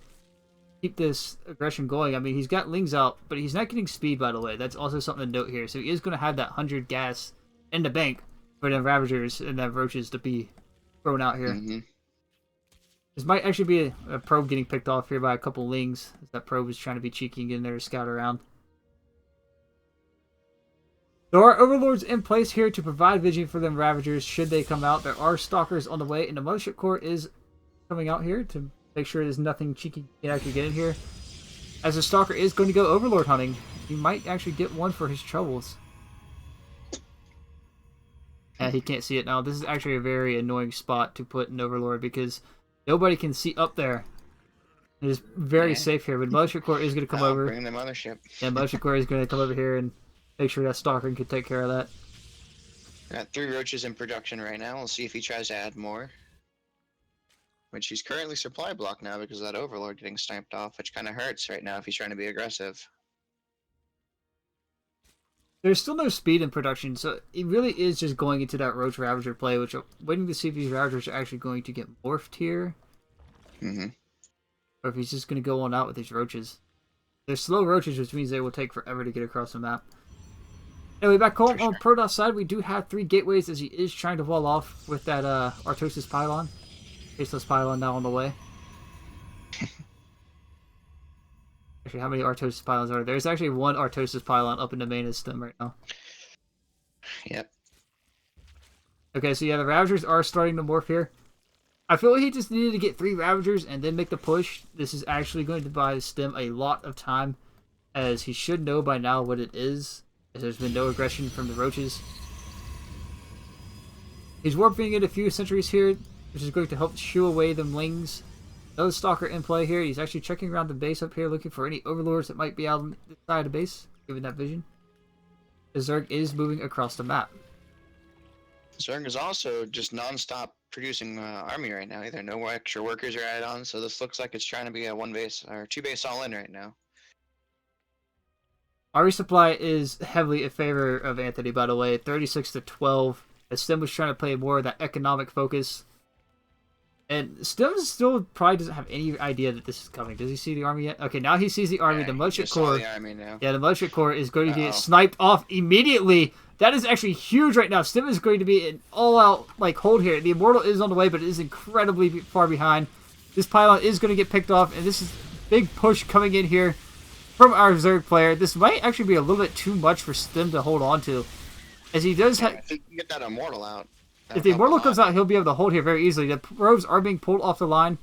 keep this aggression going. I mean, he's got Lings out, but he's not getting speed, by the way. That's also something to note here. So he is going to have that 100 gas in the bank for the Ravagers and the Roaches to be thrown out here. Mm-hmm. This might actually be a probe getting picked off here by a couple Lings, as that probe is trying to be cheeky and getting there to scout around. There are Overlords in place here to provide vision for them Ravagers should they come out. There are Stalkers on the way, and the Mothership Core is coming out here to make sure there's nothing cheeky can actually get in here. As the Stalker is going to go Overlord hunting, he might actually get one for his troubles. He can't see it now. This is actually a very annoying spot to put an Overlord because nobody can see up there. It is very safe here, but Mothership Core is going to come over. Bring the Mothership. Yeah, Mothership Core is going to come over here and make sure that Stalker can take care of that. Got 3 Roaches in production right now. We'll see if he tries to add more. Which he's currently supply blocked now because of that Overlord getting sniped off, which kind of hurts right now if he's trying to be aggressive. There's still no speed in production, so it really is just going into that Roach Ravager play, which I'm waiting to see if these Ravagers are actually going to get morphed here. Mm-hmm. Or if he's just going to go on out with these Roaches. They're slow Roaches, which means they will take forever to get across the map. Anyway, back home on Protoss side, we do have 3 gateways as he is trying to wall off with that Artosis pylon. Faceless pylon now on the way. Actually, how many Artosis pylons are there? There's actually 1 Artosis pylon up in the main system right now. Yep. Okay, so yeah, the Ravagers are starting to morph here. I feel like he just needed to get 3 Ravagers and then make the push. This is actually going to buy Stim a lot of time, as he should know by now what it is, as there's been no aggression from the Roaches. He's warping in a few sentries here, which is going to help shoo away them Lings. Another Stalker in play here. He's actually checking around the base up here, looking for any Overlords that might be out on the side of the base, given that vision. The Zerg is moving across the map. Zerg is also just non-stop producing army right now. Either no extra workers are added on, so this looks like it's trying to be a 1 base or 2 base all in right now. Our resupply is heavily in favor of Anthony, by the way, 36-12. As Stim was trying to play more of that economic focus. And Stim still probably doesn't have any idea that this is coming. Does he see the army yet? Okay, now he sees the army. Yeah, the Mothership Core. the army now. Yeah, the Mothership Core is going to get sniped off immediately. That is actually huge right now. Stim is going to be an all-out hold here. The Immortal is on the way, but it is incredibly far behind. This pylon is going to get picked off, and this is big push coming in here from our Zerg player. This might actually be a little bit too much for Stim to hold on to, as he does Yeah, have. if he can get that Immortal out, that If would the help a Immortal comes lot. out, he'll be able to hold here very easily. The probes are being pulled off the line.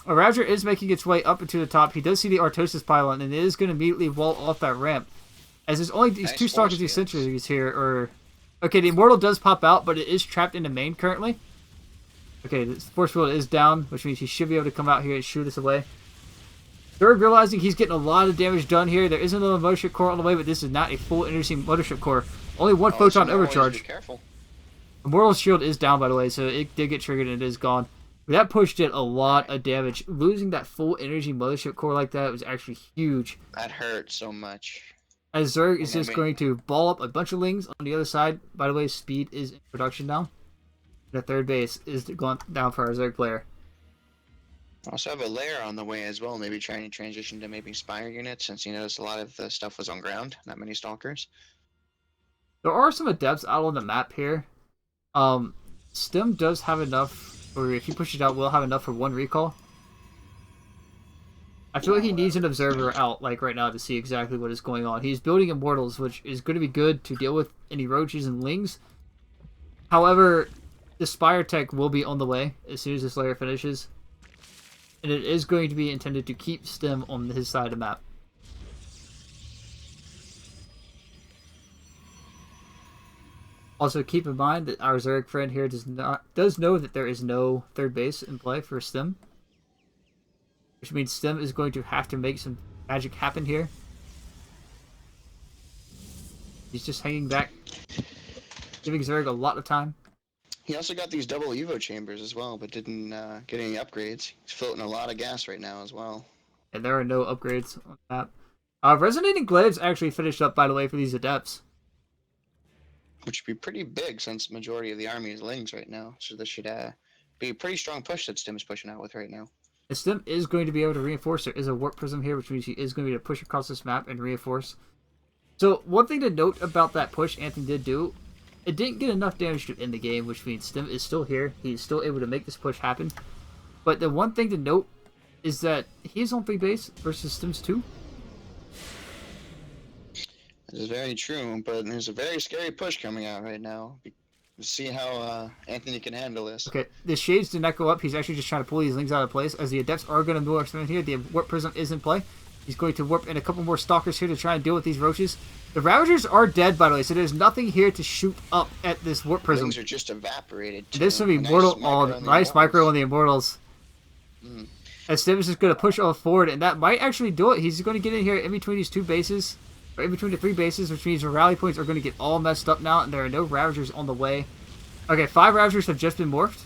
A Ravager is making its way up into the top. He does see the Artosis pylon, and it is going to immediately wall off that ramp. As there's only these Nice two force Stalkers, these fields. sentries here. Okay, the Immortal does pop out, but it is trapped in the main currently. Okay, the force field is down, which means he should be able to come out here and shoot us away. Zerg realizing he's getting a lot of damage done here. There is another Mothership Core on the way, but this is not a full energy Mothership Core. Only one Oh, Photon so always overcharge. Be careful. Immortal's shield is down, by the way, so it did get triggered and it is gone. But that push did a lot of damage. Losing that full energy Mothership Core like that was actually huge. That hurt so much. As Zerg is I just mean- going to ball up a bunch of Lings on the other side. By the way, speed is in production now. The third base is going down for our Zerg player. Also have a layer on the way as well. Maybe trying to transition to maybe Spire units, since you noticed a lot of the stuff was on ground. Not many Stalkers. There are some adepts out on the map here. Stim does have enough, or if he pushes it out, will have enough for one recall. I feel like he needs an observer out, like right now, to see exactly what is going on. He's building Immortals, which is going to be good to deal with any roaches and lings. However, the Spire Tech will be on the way as soon as this layer finishes. And it is going to be intended to keep Stim on his side of the map. Also, keep in mind that our Zerg friend here does know that there is no third base in play for Stim. Which means Stim is going to have to make some magic happen here. He's just hanging back, giving Zerg a lot of time. He also got these double Evo chambers as well, but didn't get any upgrades. He's floating a lot of gas right now as well. And there are no upgrades on the map. Resonating Glaives actually finished up, by the way, for these Adepts. Which would be pretty big since the majority of the army is Lings right now. So this should be a pretty strong push that Stim is pushing out with right now. And Stim is going to be able to reinforce. There is a Warp Prism here, which means he is going to be able to push across this map and reinforce. So, one thing to note about that push Anthony did do, it didn't get enough damage to end the game, which means Stim is still here. He's still able to make this push happen. But the one thing to note is that he's on 3 base versus Stim's 2. This is very true, but there's a very scary push coming out right now. We'll see how Anthony can handle this. Okay, the Shades did not go up. He's actually just trying to pull these Lings out of place. As the Adepts are going to move up here, the Warp Prism is in play. He's going to warp in a couple more Stalkers here to try and deal with these Roaches. The Ravagers are dead, by the way, so there's nothing here to shoot up at this Warp Prism. Lings are just evaporated. Too. This will be Nice Mortal. micro Oh, on the nice micro on Immortals. the Immortals. As Stim is just going to push all forward, and that might actually do it. He's going to get in here in between these 2 bases, or in between the 3 bases, which means the rally points are going to get all messed up now, and there are no Ravagers on the way. Okay, 5 Ravagers have just been morphed.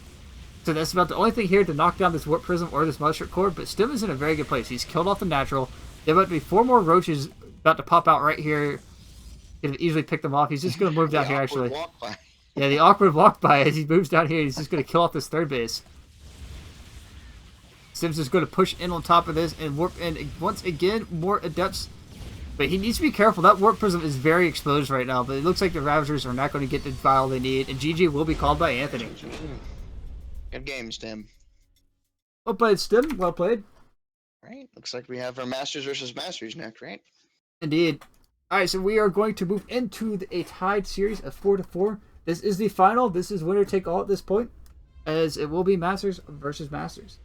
So that's about the only thing here to knock down this Warp Prism or this Mothership Core, but Stim is in a very good place. He's killed off the natural. There about to be 4 more Roaches about to pop out right here. He can easily pick them off. He's just going to move down here, actually. Walk by. Yeah, the awkward walk by as he moves down here. He's just going to kill off this 3rd base. Stim's just going to push in on top of this and warp in once again. More Adepts. But he needs to be careful. That Warp Prism is very exposed right now. But it looks like the Ravagers are not going to get the vial they need. And GG will be called by Anthony. Good game, Stim. Well played, Stim. Well played. Right. Looks like we have our Masters versus Masters next, right? Indeed. Alright, so we are going to move into a tied series of 4-4. This is the final. This is winner take all at this point. As it will be Masters versus Masters.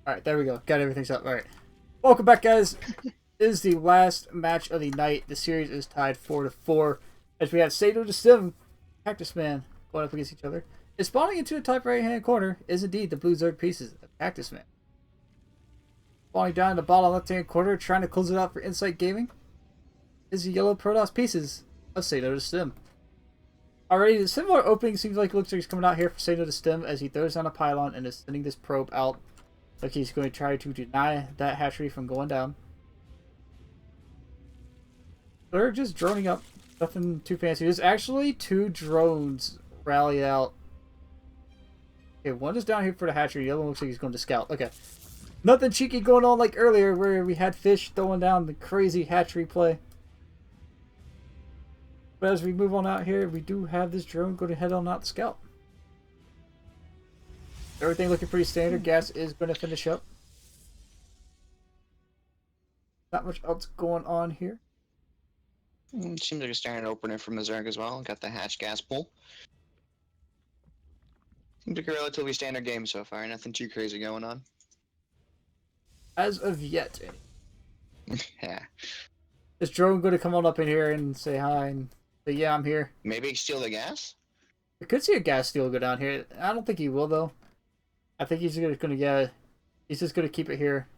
Alright, there we go. Got everything set. Alright. Welcome back, guys. This is the last match of the night. The series is tied 4-4. As we have Sato the Sim, Cactus Man, going up against each other. And spawning into the top right-hand corner is indeed the blue Zerg pieces of Cactus Man. Spawning down in the bottom left-hand corner, trying to close it out for Insight Gaming, is the yellow Protoss pieces of Sato the Sim. Already, the similar opening seems like it looks like he's coming out here for Sato the Sim as he throws down a pylon and is sending this probe out. Like he's going to try to deny that hatchery from going down. They're just droning up. Nothing too fancy. There's actually 2 drones rally out. Okay, one is down here for the hatchery. The other one looks like he's going to scout. Okay. Nothing cheeky going on like earlier where we had Fish throwing down the crazy hatchery play. But as we move on out here, we do have this drone going to head on out to scout. Everything looking pretty standard. Gas is going to finish up. Not much else going on here. Seems like a standard opener from the Zerg as well. Got the hatch gas pull. Seems like a relatively standard game so far. Nothing too crazy going on. As of yet. Yeah. Is drone going to come on up in here and say hi and say, yeah, I'm here? Maybe steal the gas? We could see a gas steal go down here. I don't think he will, though. I think he's going to yeah, he's just going to keep it here.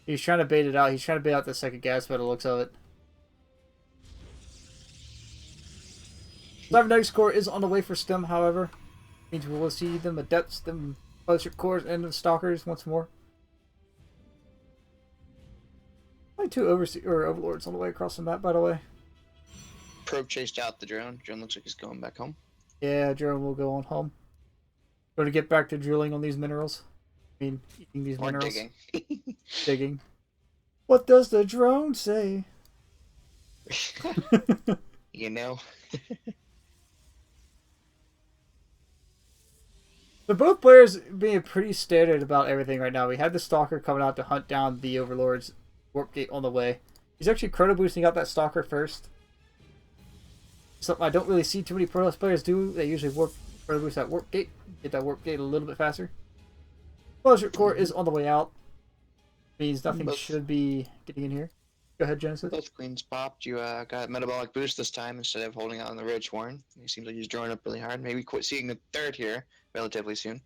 He's trying to bait it out. He's trying to bait out the second gas by the looks of it. Cybernetic core is on the way for STEM, however. Means we will see them adepts, them fellowship cores, and the stalkers once more. Only 2 overlords on the way across the map, by the way. Probe chased out the drone. Drone looks like he's going back home. Yeah, drone will go on home. Going to get back to drilling on these minerals. I mean, eating these minerals. Digging. Digging. What does the drone say? You know. So both players being pretty standard about everything right now. We had the Stalker coming out to hunt down the Overlord's warp gate on the way. He's actually chrono boosting out that Stalker first. Something I don't really see too many Protoss players do. They usually chrono boost that warp gate. Get that warp gate a little bit faster. Fellowship core is on the way out. Means nothing should be getting in here. Go ahead, Genesis. Both queens popped. You got metabolic boost this time instead of holding out on the Roach Warren. He seems like he's drawing up really hard. Maybe quit seeing the third here relatively soon.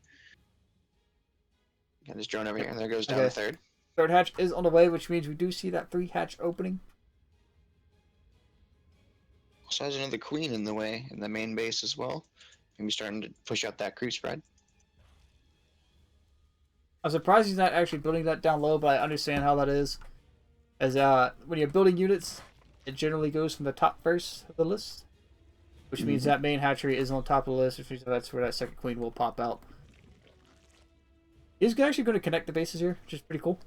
Got this drone over here, and there goes down the third. Third hatch is on the way, which means we do see that 3 hatch opening. Also has another queen in the way in the main base as well. Maybe starting to push out that creep spread. I'm surprised he's not actually building that down low, but I understand how that is. As when you're building units, it generally goes from the top first of the list, which means that main hatchery is on top of the list, which means that's where that second queen will pop out. He's actually going to connect the bases here, which is pretty cool.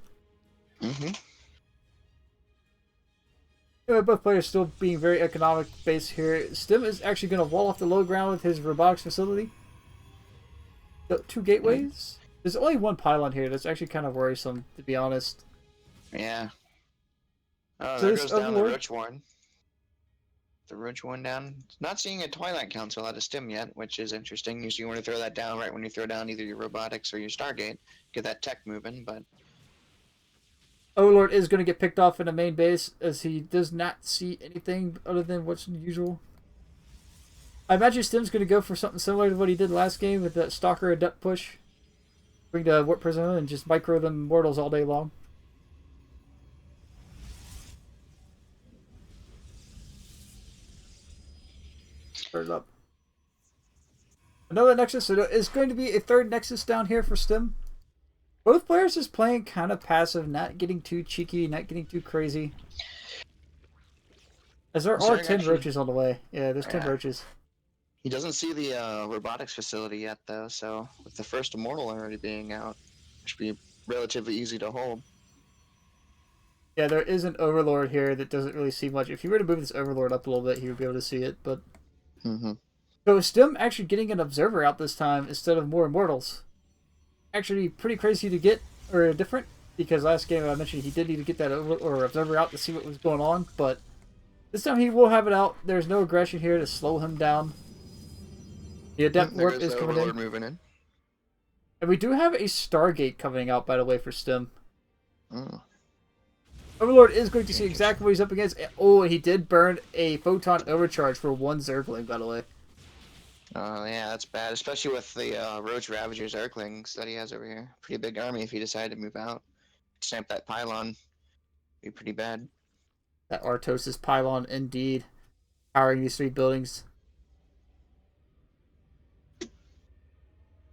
Both players still being very economic base here. Stim is actually going to wall off the low ground with his robotics facility. 2 gateways. There's only 1 pylon here. That's actually kind of worrisome, to be honest. Yeah. Oh, So there this goes down the Overlord? Roach Warren. The Roach Warren down. Not seeing a Twilight Council out of Stim yet, which is interesting. Usually you want to throw that down right when you throw down either your robotics or your Stargate. Get that tech moving, but... Overlord is going to get picked off in the main base as he does not see anything other than what's usual. I imagine Stim's going to go for something similar to what he did last game with that Stalker Adept push. Bring the Warp Prisoner and just micro them mortals all day long. Start it up. Another Nexus. So there is going to be a 3rd Nexus down here for Stim. Both players just playing kind of passive, not getting too cheeky, not getting too crazy. As there are 10 roaches on the way. Yeah, there's 10 roaches. He doesn't see the robotics facility yet, though, so with the first Immortal already being out, it should be relatively easy to hold. Yeah, there is an Overlord here that doesn't really see much. If you were to move this Overlord up a little bit, he would be able to see it, but... So Stim actually getting an Observer out this time instead of more Immortals. Actually pretty crazy to get, or different, because last game I mentioned he did need to get that Observer out to see what was going on, but this time he will have it out. There's no aggression here to slow him down. The Adept Warp is coming in. Moving in. And we do have a Stargate coming out, by the way, for Stim. Oh. Overlord is going to see exactly what he's up against. Oh, and he did burn a photon overcharge for 1 Zergling, by the way. Oh, yeah, that's bad. Especially with the Roach Ravagers Zerglings that he has over here. Pretty big army if he decided to move out. Stamp that pylon. Be pretty bad. That Artosis pylon, indeed. Powering these 3 buildings.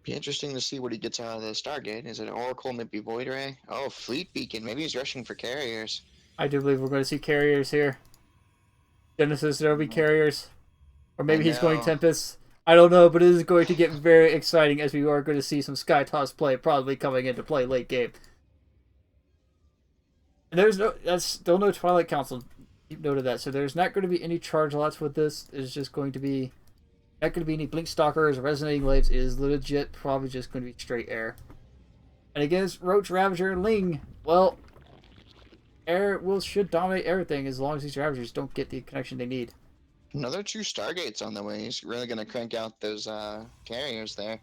Be interesting to see what he gets out of the Stargate. Is it Oracle, maybe Void Ray? Oh, Fleet Beacon. Maybe he's rushing for carriers. I do believe we're going to see carriers here. Genesis, there will be carriers. Or maybe he's going Tempest. I don't know, but it is going to get very exciting as we are going to see some Sky Toss play probably coming into play late game. And that's still no Twilight Council. Keep note of that. So there's not going to be any charge lots with this. It's just going to be not going to be any Blink Stalkers or Resonating Blades. It is legit probably just going to be straight air. And against Roach Ravager and Ling, well, air should dominate everything as long as these Ravagers don't get the connection they need. Another 2 Stargates on the way. He's really going to crank out those carriers there.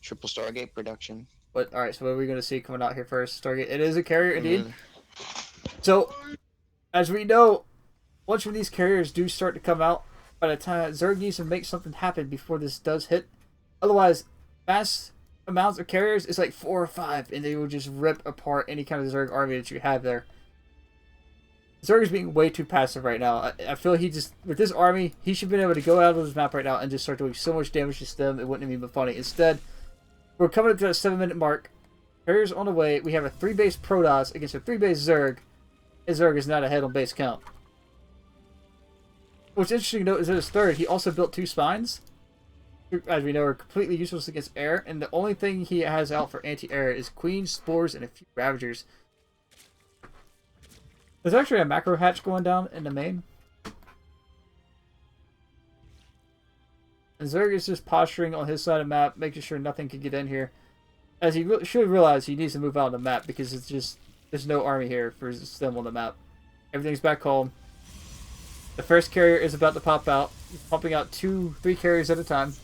Triple Stargate production. But alright, so what are we going to see coming out here first? Stargate. It is a carrier indeed. So, as we know, once when these carriers do start to come out, by the time Zerg needs to make something happen before this does hit. Otherwise, mass amounts of carriers is like 4 or 5, and they will just rip apart any kind of Zerg army that you have there. Zerg is being way too passive right now. I feel he just, with this army, he should be able to go out of this map right now and just start doing so much damage to Stim, it wouldn't have even been funny. Instead, we're coming up to that 7-minute mark. Carriers on the way. We have a 3-base Protoss against a 3-base Zerg. And Zerg is not ahead on base count. What's interesting to note is that his third, he also built 2 spines. As we know, are completely useless against air. And the only thing he has out for anti-air is Queens, Spores, and a few Ravagers. There's actually a macro hatch going down in the main. And Zerg is just posturing on his side of the map, making sure nothing can get in here. As he should realize he needs to move out of the map because it's just, there's no army here for Stim on the map. Everything's back home. The first carrier is about to pop out. He's pumping out 2, 3 carriers at a time.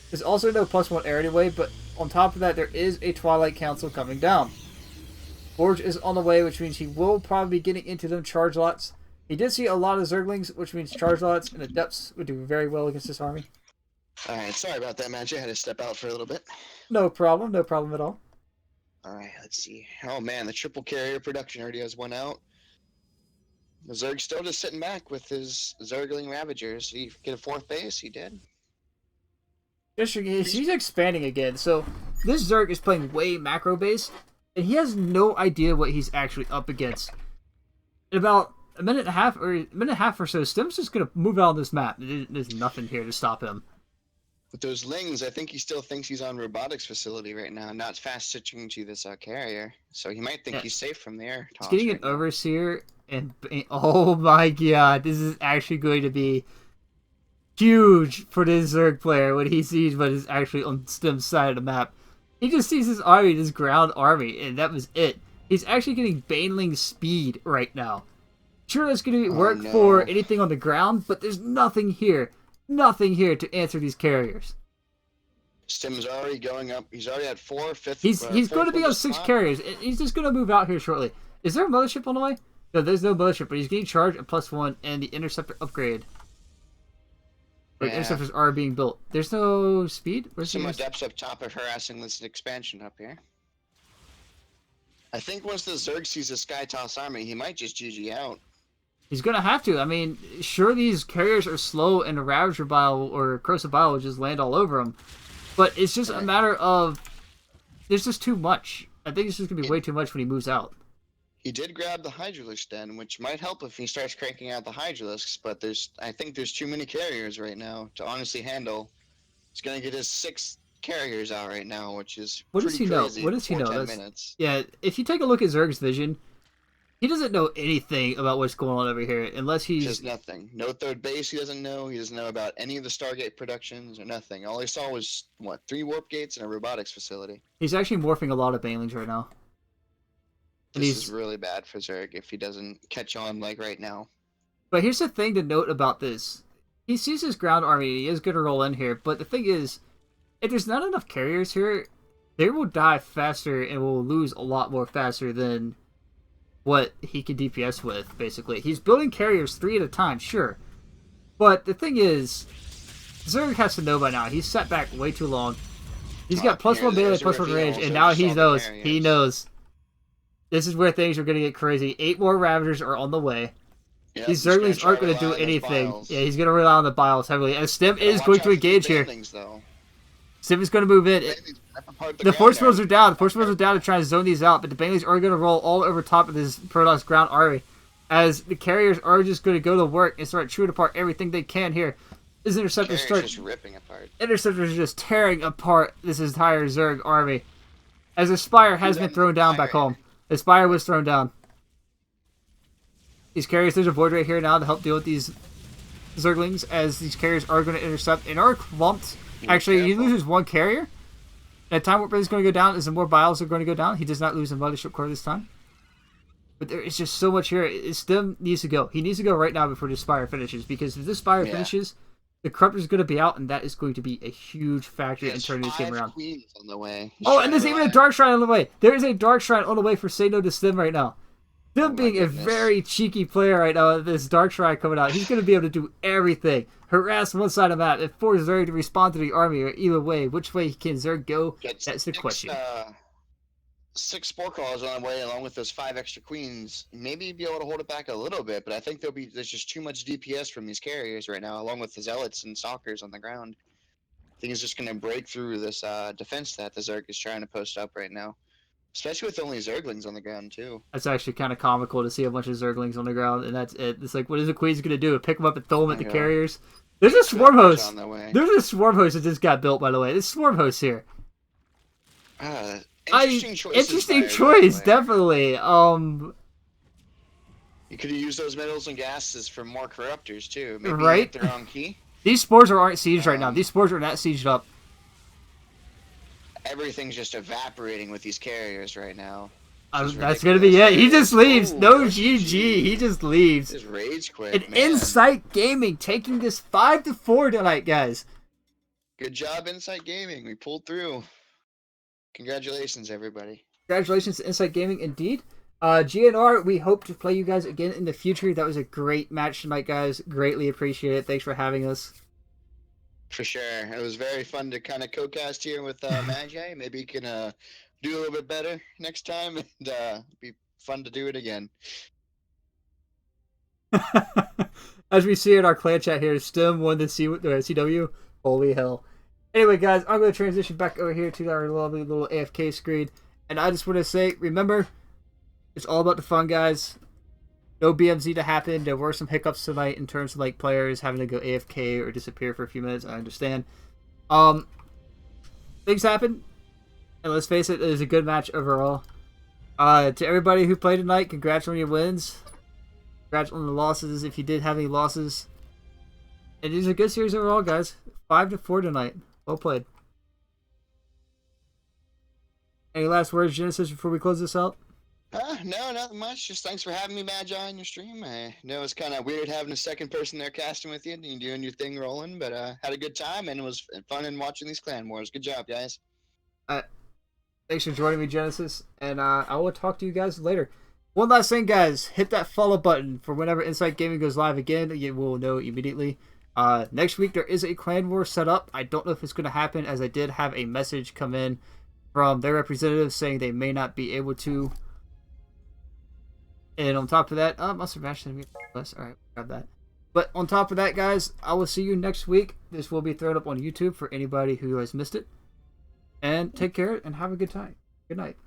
There's also no +1 air anyway, but on top of that, there is a Twilight Council coming down. Forge is on the way, which means he will probably be getting into them charge lots. He did see a lot of Zerglings, which means charge lots and Adepts would do very well against this army. Alright, sorry about that, Magic. I had to step out for a little bit. No problem at all. Alright, let's see. Oh man, the triple carrier production already has 1 out. The Zerg's still just sitting back with his Zergling Ravagers. Did he get a 4th base? He did. He's expanding again, so this Zerg is playing way macro base, and he has no idea what he's actually up against. In about a minute and a half or so, Stim's just going to move out on this map. There's nothing here to stop him. With those Lings, I think he still thinks he's on robotics facility right now, not fast switching to this carrier. So he might think he's safe from there. He's getting an Overseer, and oh my god, this is actually going to be huge for this Zerg player when he sees what is actually on Stim's side of the map. He just sees his army, this ground army, and that was it. He's actually getting Baneling speed right now. Sure, that's going to work for anything on the ground, but there's nothing here. Nothing here to answer these carriers. Stim's already going up. He's already at 4, 5th. He's going to be on 6 carriers. He's just going to move out here shortly. Is there a mothership on the way? No, there's no mothership, but he's getting charged at +1 and the interceptor upgrade. Interceptors are being built. There's no speed? Where's some Adepts up top of harassing this expansion up here. I think once the Zerg sees the Sky Toss army, he might just GG out. He's going to have to. I mean, sure, these carriers are slow and a Ravager Bile or Corrosive Bile will just land all over them. But it's just a matter of... There's just too much. I think it's just going to be way too much when he moves out. He did grab the Hydralisk Den, which might help if he starts cranking out the Hydralisks, but I think there's too many carriers right now to honestly handle. He's going to get his 6 carriers out right now, which is what does he crazy. know? What does he know? Minutes. Yeah, if you take a look at Zerg's vision, he doesn't know anything about what's going on over here, unless he's... Just nothing. No 3rd base he doesn't know. He doesn't know about any of the Stargate productions or nothing. All he saw was, 3 warp gates and a robotics facility. He's actually morphing a lot of Banelings right now. This is really bad for Zerg if he doesn't catch on, like, right now. But here's the thing to note about this. He sees his ground army, he is going to roll in here, but the thing is, if there's not enough carriers here, they will die faster and will lose a lot more faster than what he can DPS with, basically. He's building carriers 3 at a time, sure. But the thing is, Zerg has to know by now. He's set back way too long. He's got +1 melee, +1 range, and now he knows. He knows. This is where things are going to get crazy. 8 more Ravagers are on the way. Yep, These Zerglings aren't going to do anything. Yeah, he's going to rely on the Biles heavily. And Stim is going to engage here. Stim is going to move in. The Force Wheels are down. The Force Wheels are down to try and zone these out, but the Baneleys are going to roll all over top of this Protoss ground army. As the carriers are just going to go to work and start chewing apart everything they can here. This Interceptor starts ripping apart. Interceptors are just tearing apart this entire Zerg army. As the Spire has been thrown down back home. The Spire was thrown down. These carriers, there's a Void right here now to help deal with these Zerglings, as these carriers are going to intercept and are clumped. Actually, he loses 1 carrier. And Time Warp is going to go down as the more Biles are going to go down. He does not lose a Mothership Core this time. But there is just so much here. Stim needs to go. He needs to go right now before this Spire finishes, because if this Spire finishes, the Corruptor is going to be out, and that is going to be a huge factor in turning this game around. Queens on the way. Oh, and there's even a Dark Shrine on the way. There is a Dark Shrine on the way for Say No to Stim right now. Stim being a very cheeky player right now, this Dark Shrine coming out, he's going to be able to do everything. Harass one side of the map and force Zerg to respond to the army, or either way. Which way can Zerg go? That's the question. 6 Spore Crawlers on the way, along with those 5 extra Queens. Maybe be able to hold it back a little bit, but I think there's just too much DPS from these carriers right now, along with the Zealots and Stalkers on the ground. I think it's just going to break through this defense that the Zerg is trying to post up right now. Especially with only Zerglings on the ground, too. That's actually kind of comical to see a bunch of Zerglings on the ground, and that's it. It's like, what is the Queen's going to do? Pick them up and throw them at the carriers? There's a Swarm Host! There's a Swarm Host that just got built, by the way. This Swarm Host here. Interesting choice, definitely. You could have used those metals and gases for more Corruptors, too. Maybe right? Their own key. These spores aren't sieged right now. These spores are not sieged up. Everything's just evaporating with these carriers right now. That's gonna be it. He just leaves. No GG. He just leaves. Just rage quit. And Insight Gaming taking this 5-4 tonight, guys. Good job, Insight Gaming. We pulled through. Congratulations, everybody. Congratulations to Insight Gaming, indeed. GnR, we hope to play you guys again in the future. That was a great match tonight, guys. Greatly appreciate it. Thanks for having us. For sure. It was very fun to kind of co-cast here with Magi. Maybe you can do a little bit better next time, and be fun to do it again. As we see in our clan chat here, Stim won the CW. Holy hell. Anyway, guys, I'm going to transition back over here to our lovely little AFK screen. And I just want to say, remember, it's all about the fun, guys. No BMZ to happen. There were some hiccups tonight in terms of like players having to go AFK or disappear for a few minutes. I understand. Things happen. And let's face it, it was a good match overall. To everybody who played tonight, congrats on your wins. Congrats on the losses if you did have any losses. And it was a good series overall, guys. 5-4 tonight. Well played. Any last words, Genesis, before we close this out? No, nothing much. Just thanks for having me, Magi, on your stream. I know it's kind of weird having a second person there casting with you and doing your thing rolling, but had a good time, and it was fun in watching these clan wars. Good job, guys. Thanks for joining me, Genesis, and I will talk to you guys later. One last thing, guys. Hit that follow button for whenever Insight Gaming goes live again. You will know immediately. Next week, there is a clan war set up. I don't know if it's going to happen, as I did have a message come in from their representatives saying they may not be able to. And on top of that, must have matched them. Alright, grab that. But on top of that, guys, I will see you next week. This will be thrown up on YouTube for anybody who has missed it. And take care and have a good time. Good night.